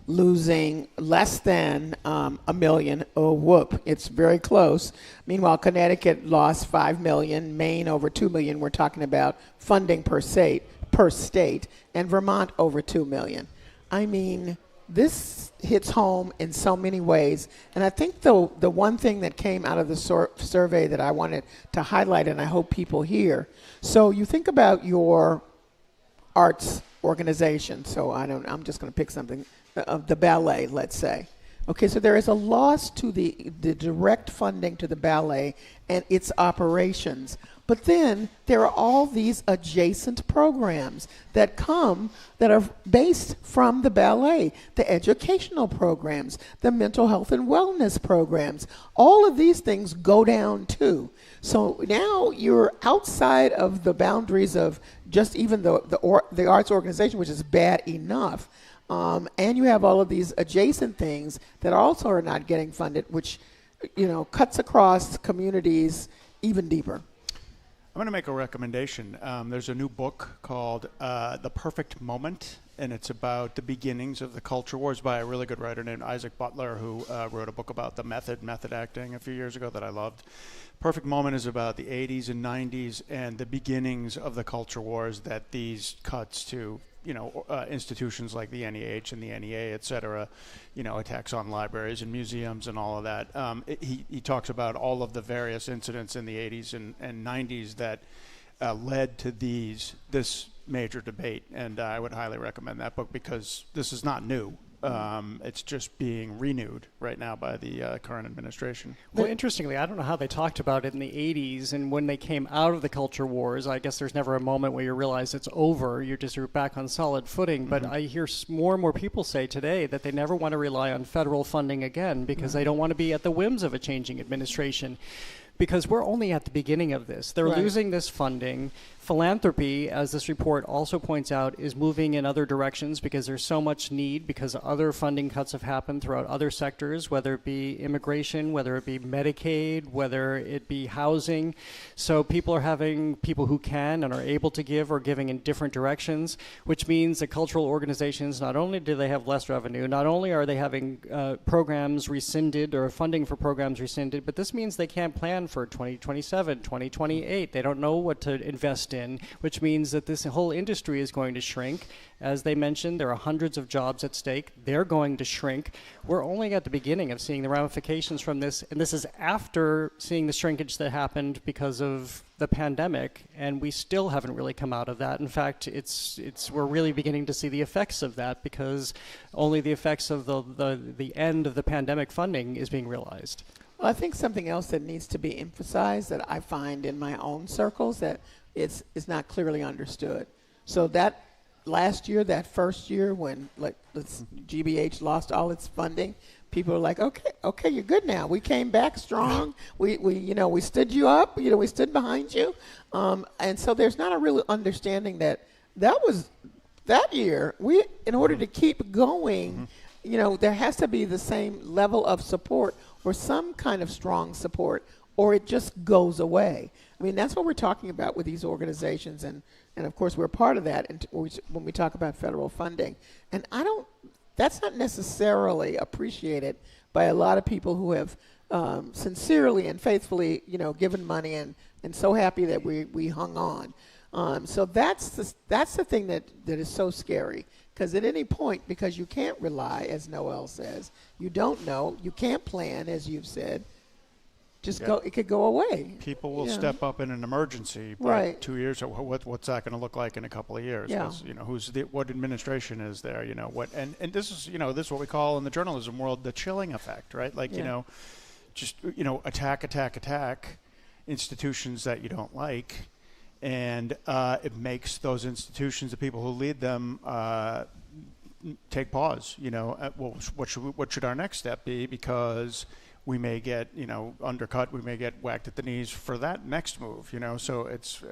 losing less than $1 million. Oh, whoop, it's very close. Meanwhile, Connecticut lost $5 million, Maine over $2 million. We're talking about funding per state, and Vermont over $2 million. I mean, this hits home in so many ways. And I think the one thing that came out of the survey that I wanted to highlight, and I hope people hear, so you think about your arts organization. So I'm just going to pick something, the ballet, let's say. Okay, so there is a loss to the direct funding to the ballet and its operations. But then there are all these adjacent programs that are based from the ballet, the educational programs, the mental health and wellness programs. All of these things go down too. So now you're outside of the boundaries of just even the arts organization, which is bad enough. And you have all of these adjacent things that also are not getting funded, which, cuts across communities even deeper. I'm going to make a recommendation. There's a new book called The Perfect Moment, and it's about the beginnings of the culture wars by a really good writer named Isaac Butler, who wrote a book about the method acting a few years ago that I loved. Perfect Moment is about the 80s and 90s and the beginnings of the culture wars that these cuts to institutions like the NEH and the NEA, et cetera, attacks on libraries and museums and all of that. He talks about all of the various incidents in the 80s and 90s that led to this major debate. And I would highly recommend that book because this is not new. It's just being renewed right now by the current administration. Well, interestingly, I don't know how they talked about it in the 80s, and when they came out of the culture wars, I guess there's never a moment where you realize it's over. You're back on solid footing. But I hear more and more people say today that they never want to rely on federal funding again because they don't want to be at the whims of a changing administration. Because we're only at the beginning of this. They're losing this funding. Philanthropy, as this report also points out, is moving in other directions because there's so much need, because other funding cuts have happened throughout other sectors, whether it be immigration, whether it be Medicaid, whether it be housing. So people who can and are able to give are giving in different directions, which means that cultural organizations, not only do they have less revenue, not only are they having programs rescinded or funding for programs rescinded, but this means they can't plan for 2027, 2028. They don't know what to invest in, which means that this whole industry is going to shrink. As they mentioned, there are hundreds of jobs at stake. They're going to shrink. We're only at the beginning of seeing the ramifications from this, and this is after seeing the shrinkage that happened because of the pandemic, and we still haven't really come out of that. In fact, we're really beginning to see the effects of that because only the effects of the end of the pandemic funding is being realized. Well, I think something else that needs to be emphasized that I find in my own circles that it's not clearly understood. So that last year, that first year when GBH lost all its funding, people were like, okay, you're good now. We came back strong. We stood you up. We stood behind you. And so there's not a real understanding that was that year. In order to keep going, there has to be the same level of support or some kind of strong support, or it just goes away. I mean, that's what we're talking about with these organizations, and of course we're part of that when we talk about federal funding. And that's not necessarily appreciated by a lot of people who have sincerely and faithfully, given money and so happy that we hung on. So that's the thing that is so scary. Because at any point, because you can't rely, as Noelle says, you don't know, you can't plan, as you've said, it could go away. People will step up in an emergency, but 2 years, what's that going to look like in a couple of years? Yeah. What administration is there, and this is, this is what we call in the journalism world the chilling effect, right? Like, attack institutions that you don't like. And it makes those institutions, the people who lead them, take pause. What should our next step be? Because we may get, undercut. We may get whacked at the knees for that next move. So it's,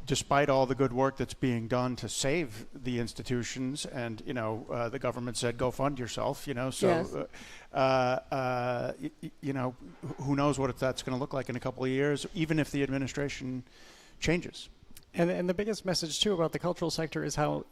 despite all the good work that's being done to save the institutions, and the government said go fund yourself, so Yes. Who knows what that's going to look like in a couple of years, even if the administration changes. And the biggest message, too, about the cultural sector is how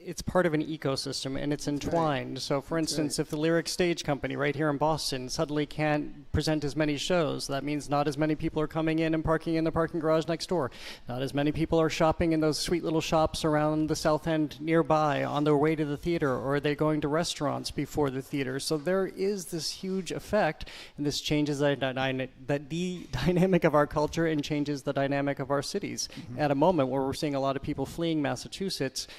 it's part of an ecosystem and it's entwined. Right. So, for instance, if the Lyric Stage Company right here in Boston suddenly can't present as many shows, that means not as many people are coming in and parking in the parking garage next door. Not as many people are shopping in those sweet little shops around the South End nearby on their way to the theater, or are they going to restaurants before the theater? So there is this huge effect, and this changes the dynamic of our culture and changes the dynamic of our cities. Mm-hmm. At a moment where we're seeing a lot of people fleeing Massachusetts,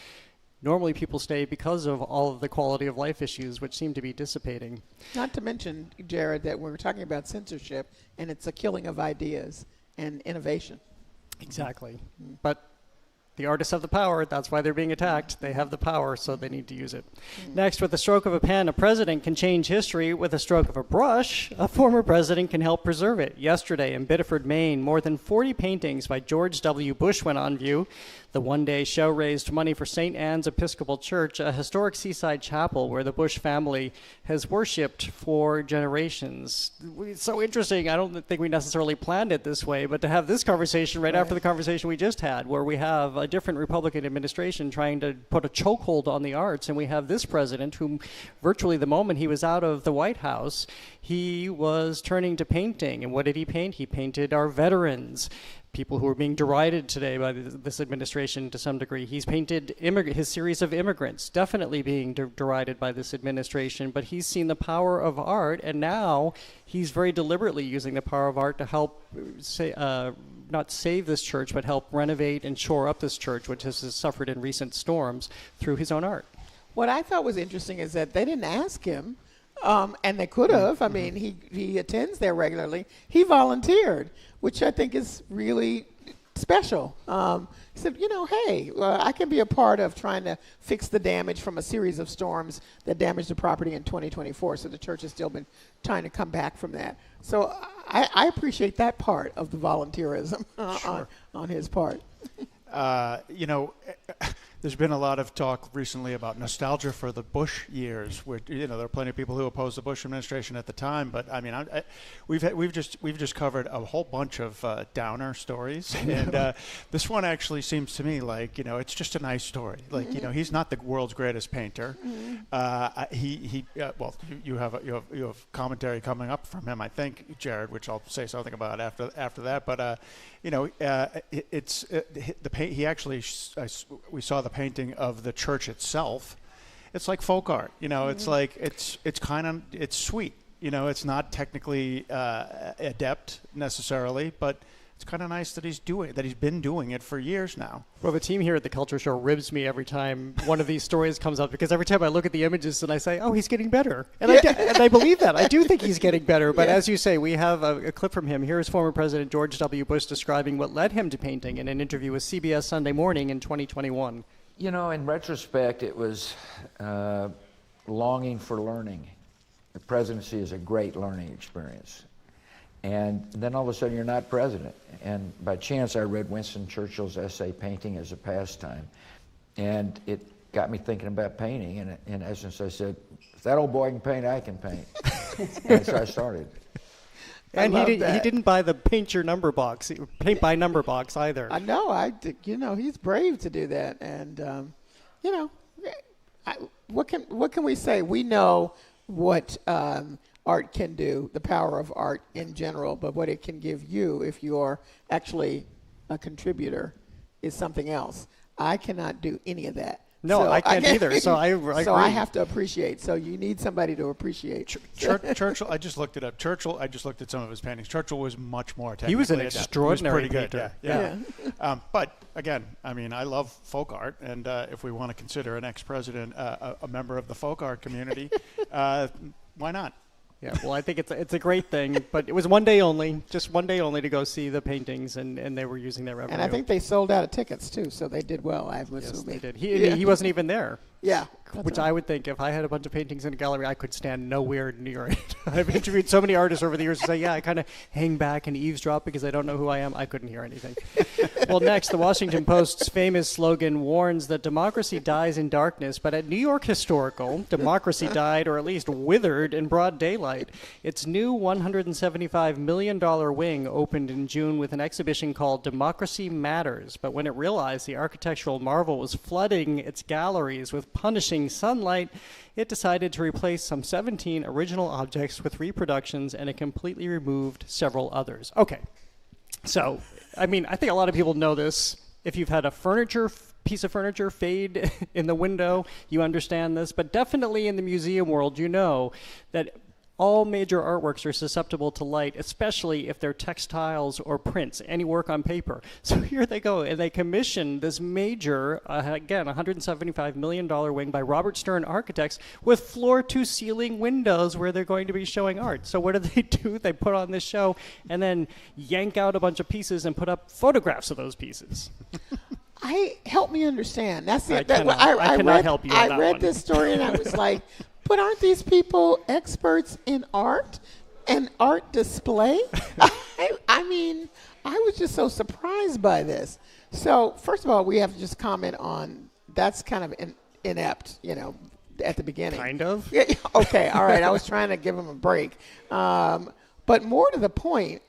normally people stay because of all of the quality of life issues which seem to be dissipating. Not to mention, Jared, that when we're talking about censorship, and it's a killing of ideas and innovation. Exactly. Mm-hmm. But the artists have the power. That's why they're being attacked. They have the power, so they need to use it. Mm-hmm. Next, with the stroke of a pen, a president can change history. With a stroke of a brush, a former president can help preserve it. Yesterday in Biddeford, Maine, more than 40 paintings by George W. Bush went on view. The one-day show raised money for St. Anne's Episcopal Church, a historic seaside chapel where the Bush family has worshipped for generations. It's so interesting. I don't think we necessarily planned it this way, but to have this conversation right after the conversation we just had, where we have a different Republican administration trying to put a chokehold on the arts, and we have this president whom virtually the moment he was out of the White House, he was turning to painting. And what did he paint? He painted our veterans, people who are being derided today by this administration to some degree. He's painted his series of immigrants, definitely being derided by this administration, but he's seen the power of art, and now he's very deliberately using the power of art to help not save this church, but help renovate and shore up this church, which has suffered in recent storms, through his own art. What I thought was interesting is that they didn't ask him, and they could have. I mean, he attends there regularly. He volunteered, which I think is really special. He said, hey, I can be a part of trying to fix the damage from a series of storms that damaged the property in 2024. So the church has still been trying to come back from that. So I appreciate that part of the volunteerism on his part. There's been a lot of talk recently about nostalgia for the Bush years, where there are plenty of people who opposed the Bush administration at the time. But I mean, we've just covered a whole bunch of downer stories, and this one actually seems to me like it's just a nice story. Like he's not the world's greatest painter. You have commentary coming up from him, I think, Jared, which I'll say something about after that. But he actually we saw the painting of the church itself. It's like folk art, it's like it's sweet, it's not technically adept necessarily, but it's kind of nice that he's been doing it for years now. Well, the team here at the Culture Show ribs me every time one of these stories comes up, because every time I look at the images and I say, oh, he's getting better. And I believe that. I do think he's getting better. But as you say, we have a clip from him. Here is former President George W. Bush describing what led him to painting in an interview with CBS Sunday Morning in 2021. In retrospect, it was longing for learning. The presidency is a great learning experience. And then all of a sudden you're not president. And by chance I read Winston Churchill's essay, Painting as a Pastime. And it got me thinking about painting. And in essence I said, if that old boy can paint, I can paint. And so I started. And he didn't buy the paint by number box either. I know. He's brave to do that. And, what can we say? We know what art can do, the power of art in general, but what it can give you if you're actually a contributor is something else. I cannot do any of that. No, so I can't either. So I I have to appreciate. So you need somebody to appreciate. Churchill, I just looked it up. I just looked at some of his paintings. Churchill was much more technically. He was an extraordinary painter. Yeah. But again, I mean, I love folk art, and if we want to consider an ex-president a member of the folk art community, why not? Yeah, well, I think it's a great thing, but it was one day only to go see the paintings, and they were using their revenue. And I think they sold out of tickets too, so they did well. I was assuming. Yes, they did. He wasn't even there. Yeah. Which I would think if I had a bunch of paintings in a gallery, I could stand nowhere near it. I've interviewed so many artists over the years who say, yeah, I kind of hang back and eavesdrop because I don't know who I am. I couldn't hear anything. Well, next, the Washington Post's famous slogan warns that democracy dies in darkness, but at New York Historical, democracy died or at least withered in broad daylight. Its new $175 million wing opened in June with an exhibition called Democracy Matters, but when it realized the architectural marvel was flooding its galleries with punishing sunlight, it decided to replace some 17 original objects with reproductions, and it completely removed several others. Okay, so, I mean, I think a lot of people know this. If you've had a piece of furniture fade in the window, you understand this, but definitely in the museum world, you know that all major artworks are susceptible to light, especially if they're textiles or prints, any work on paper. So here they go, and they commissioned this major, again, $175 million wing by Robert Stern Architects with floor-to-ceiling windows where they're going to be showing art. So what do? They put on this show and then yank out a bunch of pieces and put up photographs of those pieces. Help me understand. That's it. I cannot help you on that I read one. this story and I was like, but aren't these people experts in art and art display? I mean, I was just so surprised by this. So first of all, we have to just comment on that's kind of inept, at the beginning. Kind of? Yeah, okay, all right. I was trying to give them a break. But more to the point,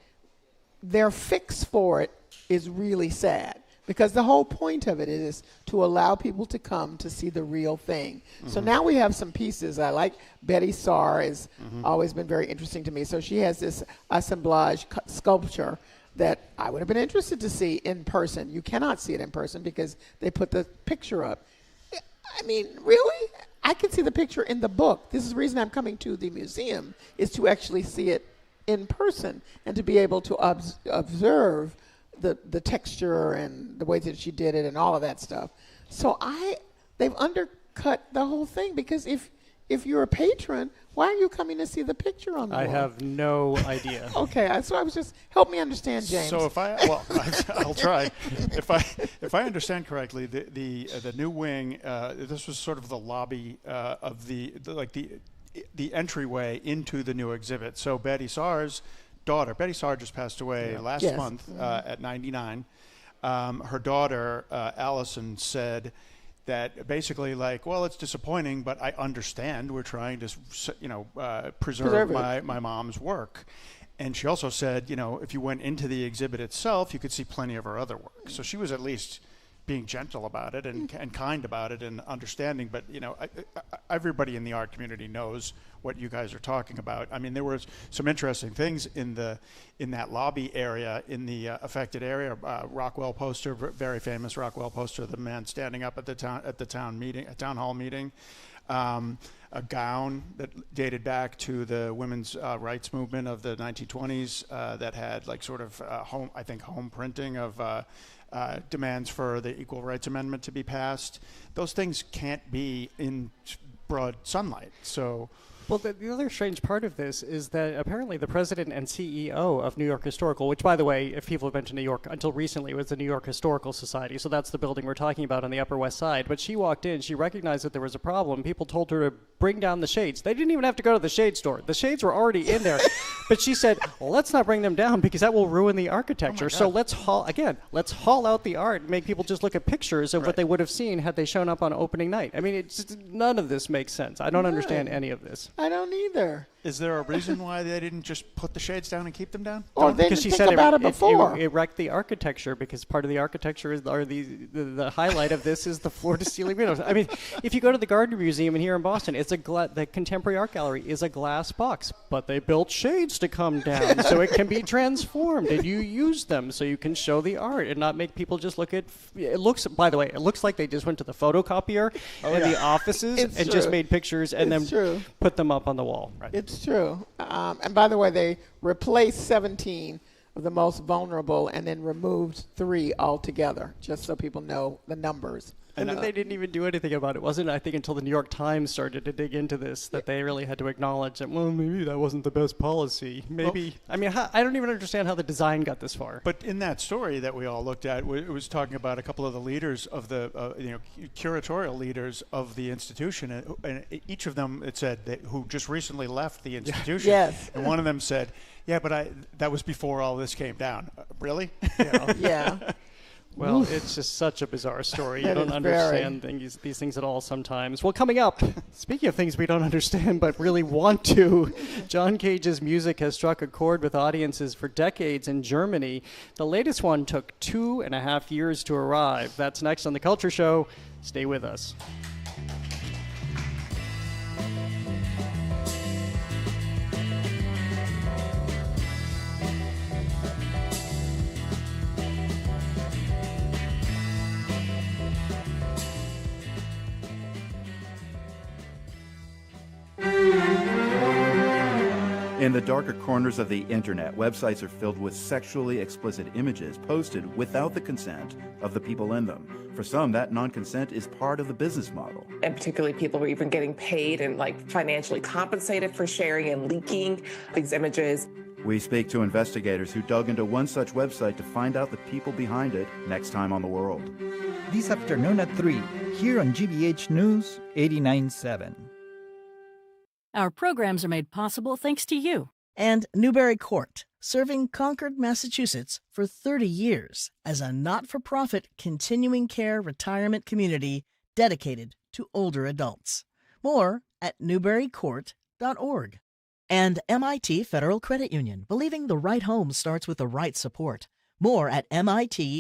their fix for it is really sad. Because the whole point of it is to allow people to come to see the real thing. Mm-hmm. So now we have some pieces. I like Betty Saar has always been very interesting to me. So she has this assemblage sculpture that I would have been interested to see in person. You cannot see it in person because they put the picture up. I mean, really? I can see the picture in the book. This is the reason I'm coming to the museum, is to actually see it in person and to be able to observe the texture and the way that she did it and all of that stuff. So they've undercut the whole thing, because if you're a patron, why are you coming to see the picture on the wall? I have no idea. Okay, so I was just, help me understand, James. So I'll try. If I understand correctly, the new wing, this was sort of the lobby of the entryway into the new exhibit. So Betty Saar's daughter, Betty Saar just passed away last month at 99. Her daughter, Allison, said that basically, well, it's disappointing, but I understand. We're trying to, preserve my mom's work. And she also said, if you went into the exhibit itself, you could see plenty of her other work. So she was at least being gentle about it and kind about it and understanding. But, everybody in the art community knows what you guys are talking about. I mean, there was some interesting things in that lobby area, in the affected area. Rockwell poster, very famous Rockwell poster, the man standing up at the town hall meeting. A gown that dated back to the women's rights movement of the 1920s that had home printing of demands for the Equal Rights Amendment to be passed. Those things can't be in broad sunlight. So. Well, the other strange part of this is that apparently the president and CEO of New York Historical, which, by the way, if people have been to New York until recently, was the New York Historical Society, so that's the building we're talking about on the Upper West Side. But she walked in, she recognized that there was a problem. People told her to bring down the shades. They didn't even have to go to the shade store. The shades were already in there. But she said, well, let's not bring them down because that will ruin the architecture. So let's haul out the art and make people just look at pictures of what they would have seen had they shown up on opening night. I mean, none of this makes sense. I don't understand any of this. I don't either. Is there a reason why they didn't just put the shades down and keep them down? Or they didn't think about it before. It wrecked the architecture because part of the architecture the highlight of this is the floor-to-ceiling windows. I mean, if you go to the Gardner Museum here in Boston, it's the Contemporary Art Gallery is a glass box, but they built shades to come down so it can be transformed, and you use them so you can show the art and not make people just look at. It looks like they just went to the photocopier the offices just made pictures and then put them up on the wall. Right. It's true. And by the way, they replaced 17 of the most vulnerable and then removed 3 altogether, just so people know the numbers. And then they didn't even do anything about it. It wasn't, I think, until the New York Times started to dig into this that they really had to acknowledge that, well, maybe that wasn't the best policy. Maybe, I mean, I don't even understand how the design got this far. But in that story that we all looked at, it was talking about a couple of the leaders of the, curatorial leaders of the institution. And each of them, it said, who just recently left the institution. Yes. And one of them said, yeah, but that was before all this came down. Really? Yeah. Well, it's just such a bizarre story. You That don't is understand these things at all sometimes. Well, coming up, speaking of things we don't understand but really want to, John Cage's music has struck a chord with audiences for decades in Germany. The latest one took 2.5 years to arrive. That's next on The Culture Show. Stay with us. In the darker corners of the internet, websites are filled with sexually explicit images posted without the consent of the people in them. For some, that non-consent is part of the business model. And particularly people were even getting paid and financially compensated for sharing and leaking these images. We speak to investigators who dug into one such website to find out the people behind it next time on The World. This afternoon at 3, here on GBH News 89.7. Our programs are made possible thanks to you. And Newbury Court, serving Concord, Massachusetts for 30 years as a not-for-profit continuing care retirement community dedicated to older adults. More at newburycourt.org. And MIT Federal Credit Union, believing the right home starts with the right support. More at mitfcu.org.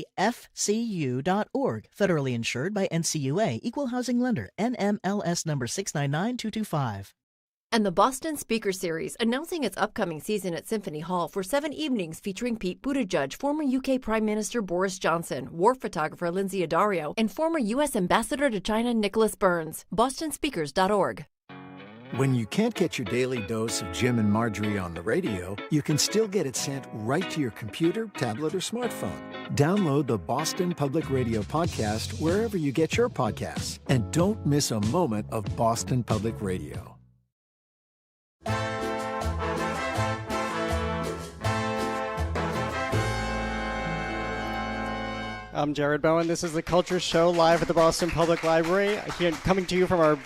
Federally insured by NCUA, Equal Housing Lender, NMLS number 699225. And the Boston Speaker Series, announcing its upcoming season at Symphony Hall for 7 evenings featuring Pete Buttigieg, former UK Prime Minister Boris Johnson, war photographer Lindsay Addario, and former U.S. Ambassador to China Nicholas Burns. BostonSpeakers.org. When you can't get your daily dose of Jim and Marjorie on the radio, you can still get it sent right to your computer, tablet, or smartphone. Download the Boston Public Radio podcast wherever you get your podcasts. And don't miss a moment of Boston Public Radio. I'm Jared Bowen. This is The Culture Show live at the Boston Public Library. Here, coming to you from our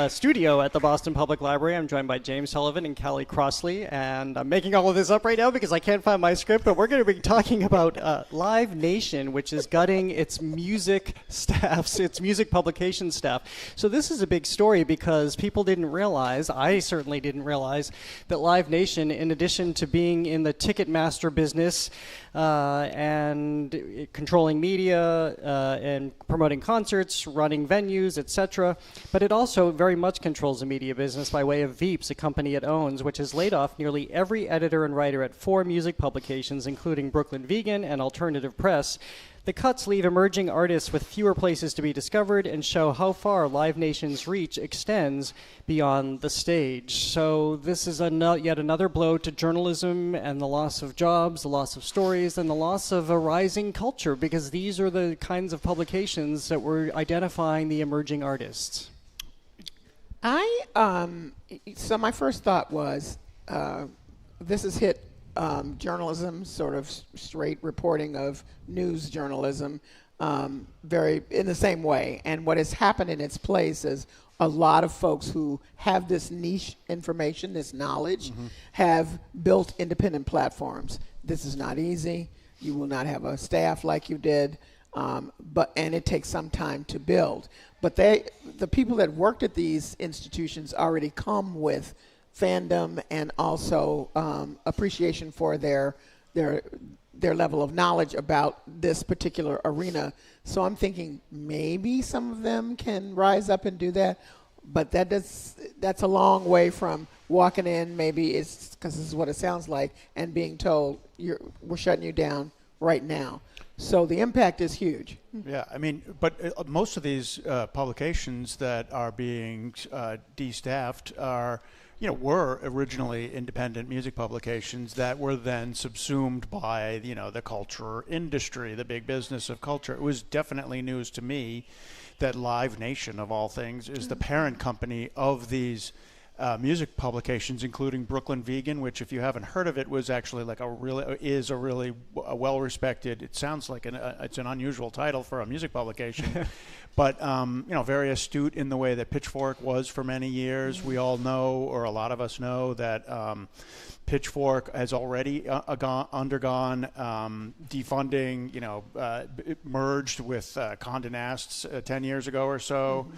studio at the Boston Public Library. I'm joined by James Sullivan and Callie Crossley, and I'm making all of this up right now because I can't find my script, but we're going to be talking about Live Nation, which is gutting its music staffs, its music publication staff. So this is a big story because people didn't realize, I certainly didn't realize, that Live Nation, in addition to being in the Ticketmaster business and controlling media and promoting concerts, running venues, etc., but it also very much controls the media business by way of Veeps, a company it owns, which has laid off nearly every editor and writer at 4 music publications, including Brooklyn Vegan and Alternative Press. The cuts leave emerging artists with fewer places to be discovered and show how far Live Nation's reach extends beyond the stage. So this is yet another blow to journalism and the loss of jobs, the loss of stories, and the loss of a rising culture, because these are the kinds of publications that were identifying the emerging artists. So my first thought was, this has hit journalism, sort of straight reporting of news journalism, very in the same way. And what has happened in its place is a lot of folks who have this niche information, this knowledge, have built independent platforms. This is not easy. You will not have a staff like you did, and it takes some time to build. But the people that worked at these institutions already come with fandom and also appreciation for their level of knowledge about this particular arena. So I'm thinking maybe some of them can rise up and do that, but that's a long way from walking in, maybe it's because this is what it sounds like, and being told we're shutting you down right now. So the impact is huge. Yeah, I mean, but most of these publications that are being destaffed are were originally independent music publications that were then subsumed by, the culture industry, the big business of culture. It was definitely news to me that Live Nation, of all things, is the parent company of these music publications, including Brooklyn Vegan, which, if you haven't heard of it, was actually a really well-respected. It sounds like it's an unusual title for a music publication, but very astute in the way that Pitchfork was for many years. We all know, or a lot of us know, that Pitchfork has already undergone defunding. It merged with Condé Nast 10 years ago or so,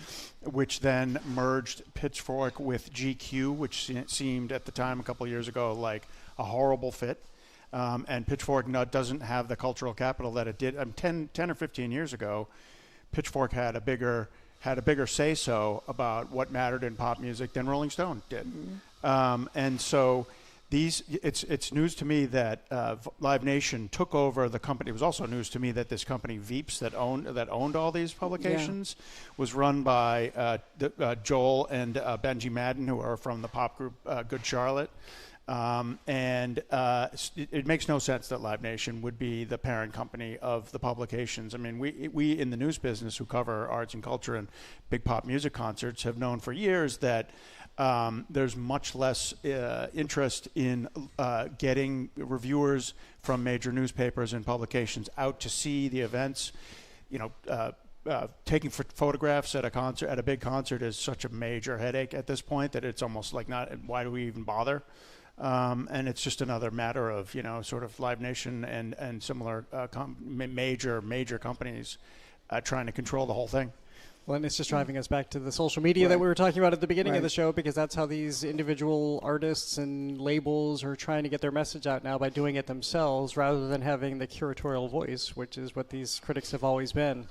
which then merged Pitchfork with GQ, which seemed at the time a couple of years ago like a horrible fit. And Pitchfork doesn't have the cultural capital that it did 10 or 15 years ago. Pitchfork had a bigger say-so about what mattered in pop music than Rolling Stone did. And so it's news to me that Live Nation took over the company. It was also news to me that this company Veeps that owned all these publications was run by Joel and Benji Madden, who are from the pop group Good Charlotte. It makes no sense that Live Nation would be the parent company of the publications. I mean, we in the news business who cover arts and culture and big pop music concerts have known for years that there's much less interest in getting reviewers from major newspapers and publications out to see the events. Taking photographs at a big concert is such a major headache at this point that it's almost like why do we even bother? And it's just another matter of, sort of Live Nation and similar major companies trying to control the whole thing. Well, and it's just driving us back to the social media that we were talking about at the beginning of the show, because that's how these individual artists and labels are trying to get their message out now, by doing it themselves rather than having the curatorial voice, which is what these critics have always been.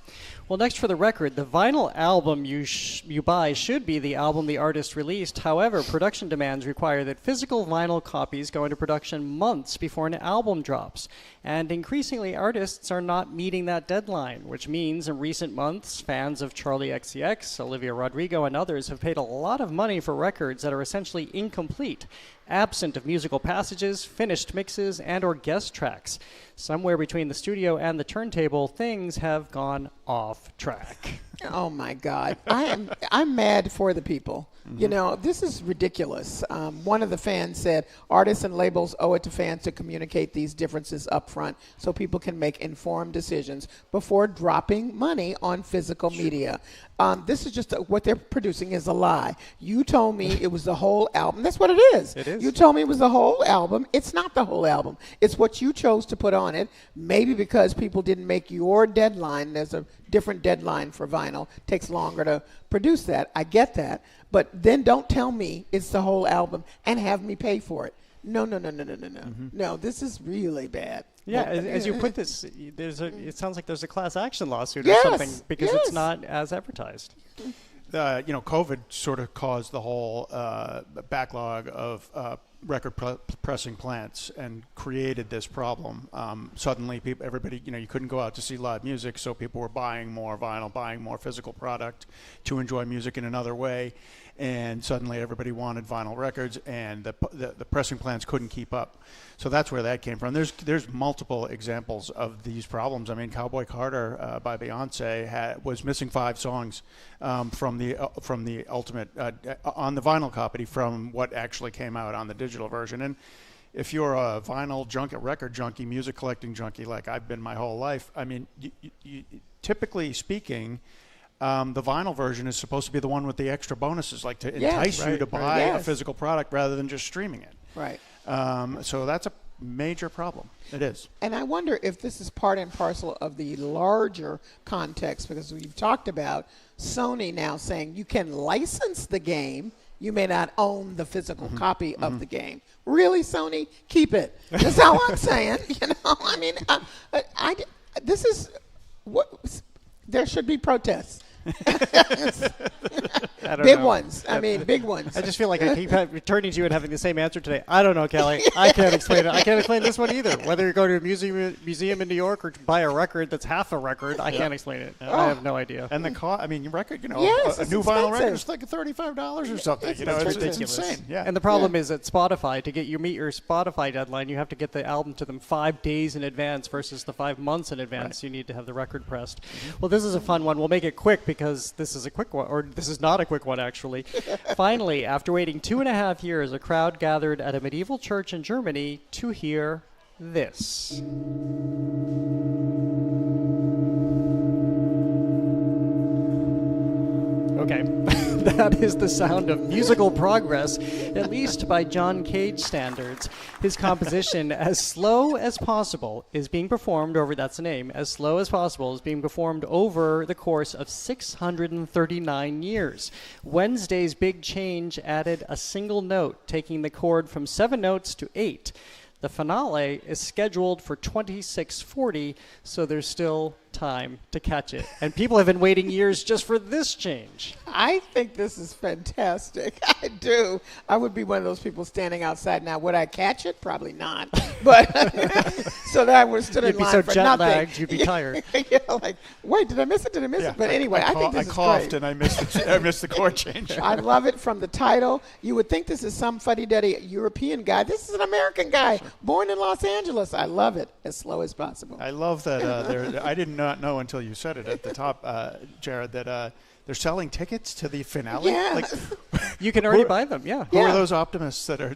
Well, next for the record, the vinyl album you buy should be the album the artist released. However, production demands require that physical vinyl copies go into production months before an album drops. And increasingly, artists are not meeting that deadline, which means in recent months, fans of Charlie XCX, Olivia Rodrigo, and others have paid a lot of money for records that are essentially incomplete, absent of musical passages, finished mixes, and or guest tracks. Somewhere between the studio and the turntable, things have gone off track. Oh my God. I'm mad for the people. This is ridiculous. One of the fans said, artists and labels owe it to fans to communicate these differences up front so people can make informed decisions before dropping money on physical media. This is just what they're producing is a lie. You told me it was the whole album. That's what it is. It is. You told me it was the whole album. It's not the whole album. It's what you chose to put on it. Maybe because people didn't make your deadline. There's a different deadline for vinyl. It takes longer to produce that. I get that. But then don't tell me it's the whole album and have me pay for it. No. No, this is really bad. Yeah, as you put this, it sounds like there's a class action lawsuit or something because it's not as advertised. COVID sort of caused the whole backlog of record pressing plants and created this problem. Suddenly, everybody, you couldn't go out to see live music, so people were buying more vinyl, buying more physical product to enjoy music in another way. And suddenly everybody wanted vinyl records, and the pressing plants couldn't keep up. So that's where that came from. There's multiple examples of these problems. I mean, Cowboy Carter by Beyonce was missing 5 songs from the ultimate on the vinyl copy from what actually came out on the digital version. And if you're a vinyl record junkie, music collecting junkie like I've been my whole life, I mean, you, typically speaking, the vinyl version is supposed to be the one with the extra bonuses, like to entice you to buy a physical product rather than just streaming it. Right. So that's a major problem. It is. And I wonder if this is part and parcel of the larger context, because we've talked about Sony now saying you can license the game, you may not own the physical copy of the game. Really, Sony? Keep it. That's all I'm saying. I mean, this is what there should be protests. Big ones. I mean, big ones. I just feel like I keep returning to you and having the same answer today. I don't know, Callie. I can't explain it. I can't explain this one either. Whether you go to a museum in New York or to buy a record that's half a record, I can't explain it. I have no idea. And the cost, I mean, your record, a new expensive. vinyl record is like $35 or something. It's It's insane. Yeah. And the problem is at Spotify, to meet your Spotify deadline, you have to get the album to them 5 days in advance versus the 5 months in advance. You need to have the record pressed. Well, this is a fun one. We'll make it quick because this is a quick one, or this is not a quick one, actually. Finally, after waiting 2.5 years, a crowd gathered at a medieval church in Germany to hear this. Okay, that is the sound of musical progress, at least by John Cage standards. His composition, As Slow as Possible, is being performed over, that's the name, As Slow as Possible is being performed over the course of 639 years. Wednesday's big change added a single note, taking the chord from 7 notes to 8. The finale is scheduled for 2640, so there's still time to catch it. And people have been waiting years just for this change. I think this is fantastic. I do. I would be one of those people standing outside now. Would I catch it? Probably not. But so that I would have stood in line for nothing. You'd be so jet-lagged, you'd be tired. Like, wait, did I miss it? Did I miss it? But anyway, I think this is great. I coughed and I missed the chord change. I love it from the title. You would think this is some fuddy-duddy European guy. This is an American guy born in Los Angeles. I love it. As slow as possible. I love that. I did not know until you said it at the top, Jared, that they're selling tickets to the finale. Yeah. You can already buy them, yeah. Who are those optimists that are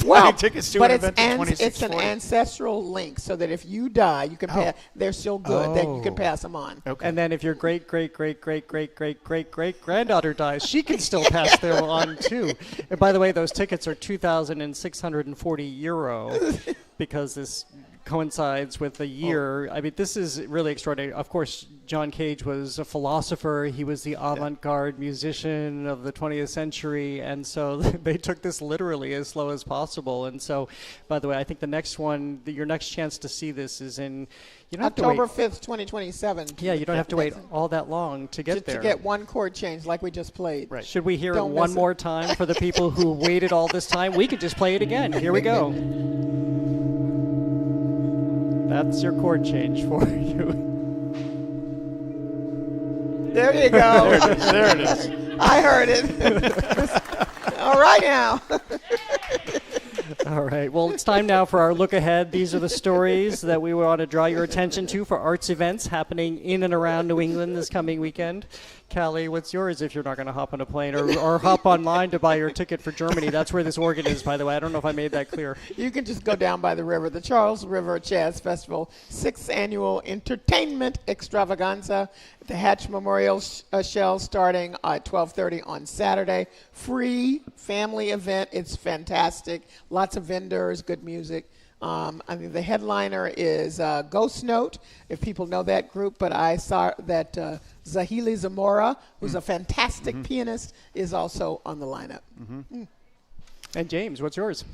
buying tickets to an event in 2640? It's an ancestral link, so that if you die, you can pass. They're so good that you can pass them on. Okay. And then if your great-great-great-great-great-great-great-great-granddaughter dies, she can still pass them on too. And by the way, those tickets are €2,640 because this coincides with the year. I mean, this is really extraordinary. Of course, John Cage was a philosopher. He was the avant-garde musician of the 20th century, and so they took this literally as slow as possible. And so, by the way, I think the next one, your next chance to see this is in October 5th, 2027. Yeah, you don't have to wait all that long to get there. To get one chord change like we just played. Right. Should we hear it one more time for the people who waited all this time? We could just play it again. Here we go. That's your chord change for you. There you go. There it is. I heard it. All right now. All right. Well, it's time now for our look ahead. These are the stories that we want to draw your attention to for arts events happening in and around New England this coming weekend. Callie, what's yours if you're not going to hop on a plane or hop online to buy your ticket for Germany? That's where this organ is, by the way. I don't know if I made that clear. You can just go down by the river. The Charles River Jazz Festival, 6th annual entertainment extravaganza. The Hatch Memorial Shell starting at 12:30 on Saturday. Free family event. It's fantastic. Lots of vendors, good music. I mean, the headliner is Ghost Note, if people know that group, but I saw that Zahili Zamora, who's a fantastic pianist, is also on the lineup. And James, what's yours?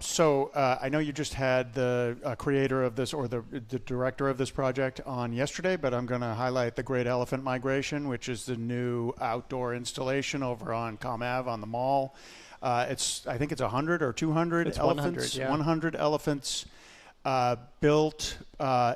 So I know you just had the creator of this or the director of this project on yesterday, but I'm going to highlight the Great Elephant Migration, which is the new outdoor installation over on Com Ave on the mall. I think it's 100 or 200 it's elephants. 100, yeah. 100 elephants built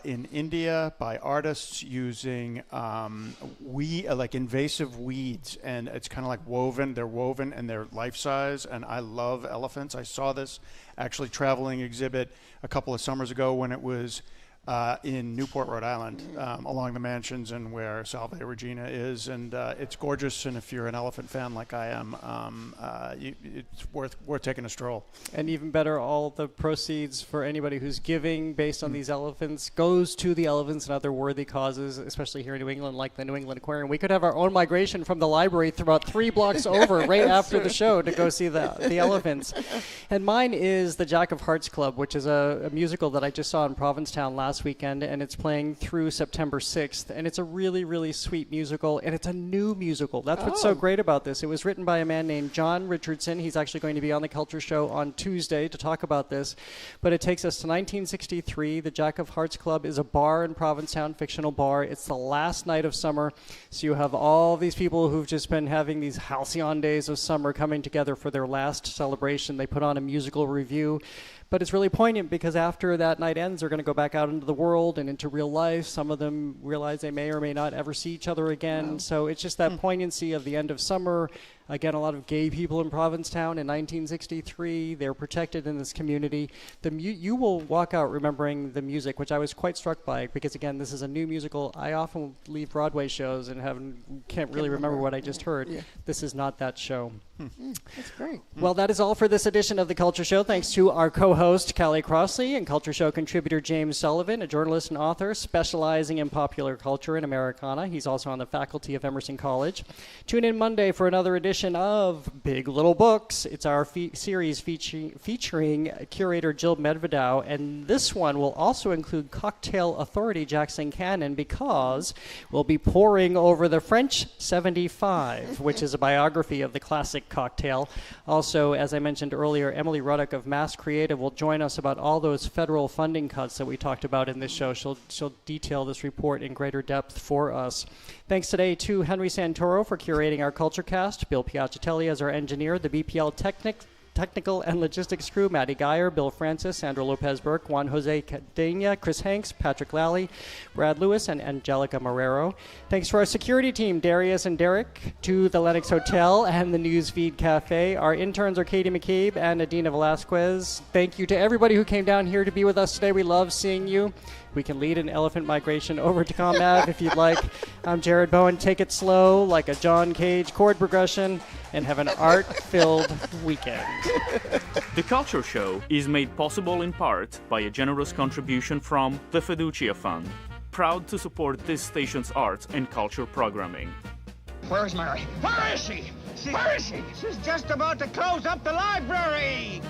in India by artists using like invasive weeds, and it's kind of like woven. They're woven and they're life size, and I love elephants. I saw this actually traveling exhibit a couple of summers ago when it was in Newport, Rhode Island, along the mansions and where Salve Regina is, and it's gorgeous. And if you're an elephant fan like I am, it's worth taking a stroll. And even better, all the proceeds for anybody who's giving based on these elephants goes to the elephants and other worthy causes, especially here in New England, like the New England Aquarium. We could have our own migration from the library about 3 blocks over right after the show to go see the elephants. And mine is the Jack of Hearts Club, which is a musical that I just saw in Provincetown last last weekend, and it's playing through September 6th. And it's a really, really sweet musical, and it's a new musical. That's what's so great about this. It was written by a man named John Richardson. He's actually going to be on the Culture Show on Tuesday to talk about this. But it takes us to 1963. The Jack of Hearts Club is a bar in Provincetown, fictional bar. It's the last night of summer, so you have all these people who've just been having these halcyon days of summer coming together for their last celebration. They put on a musical review. But it's really poignant because after that night ends, they're going to go back out into the world and into real life. Some of them realize they may or may not ever see each other again. Wow. So it's just that poignancy of the end of summer. Again, a lot of gay people in Provincetown in 1963. They're protected in this community. You will walk out remembering the music, which I was quite struck by because, again, this is a new musical. I often leave Broadway shows and can't really remember what I just heard. Yeah. This is not that show. That's great. Well, that is all for this edition of The Culture Show. Thanks to our co-host, Callie Crossley, and Culture Show contributor James Sullivan, a journalist and author specializing in popular culture and Americana. He's also on the faculty of Emerson College. Tune in Monday for another edition of Big Little Books. It's our series featuring curator Jill Medvedow, and this one will also include cocktail authority Jackson Cannon because we'll be poring over the French 75, which is a biography of the classic cocktail. Also, as I mentioned earlier, Emily Ruddock of Mass Creative will join us about all those federal funding cuts that we talked about in this show. She'll detail this report in greater depth for us. Thanks today to Henry Santoro for curating our Culture Cast, Bill Piacitelli as our engineer, the BPL technical and logistics crew, Maddie Geyer, Bill Francis, Sandra Lopez-Burke, Juan Jose Cadena, Chris Hanks, Patrick Lally, Brad Lewis, and Angelica Marrero. Thanks to our security team, Darius and Derek, to the Lennox Hotel and the Newsfeed Cafe. Our interns are Katie McCabe and Adina Velasquez. Thank you to everybody who came down here to be with us today. We love seeing you. We can lead an elephant migration over to ComAv if you'd like. I'm Jared Bowen. Take it slow like a John Cage chord progression and have an art-filled weekend. The Culture Show is made possible in part by a generous contribution from the Fiducia Fund, proud to support this station's arts and culture programming. Where's Mary? Where is she? Where is she? She's just about to close up the library!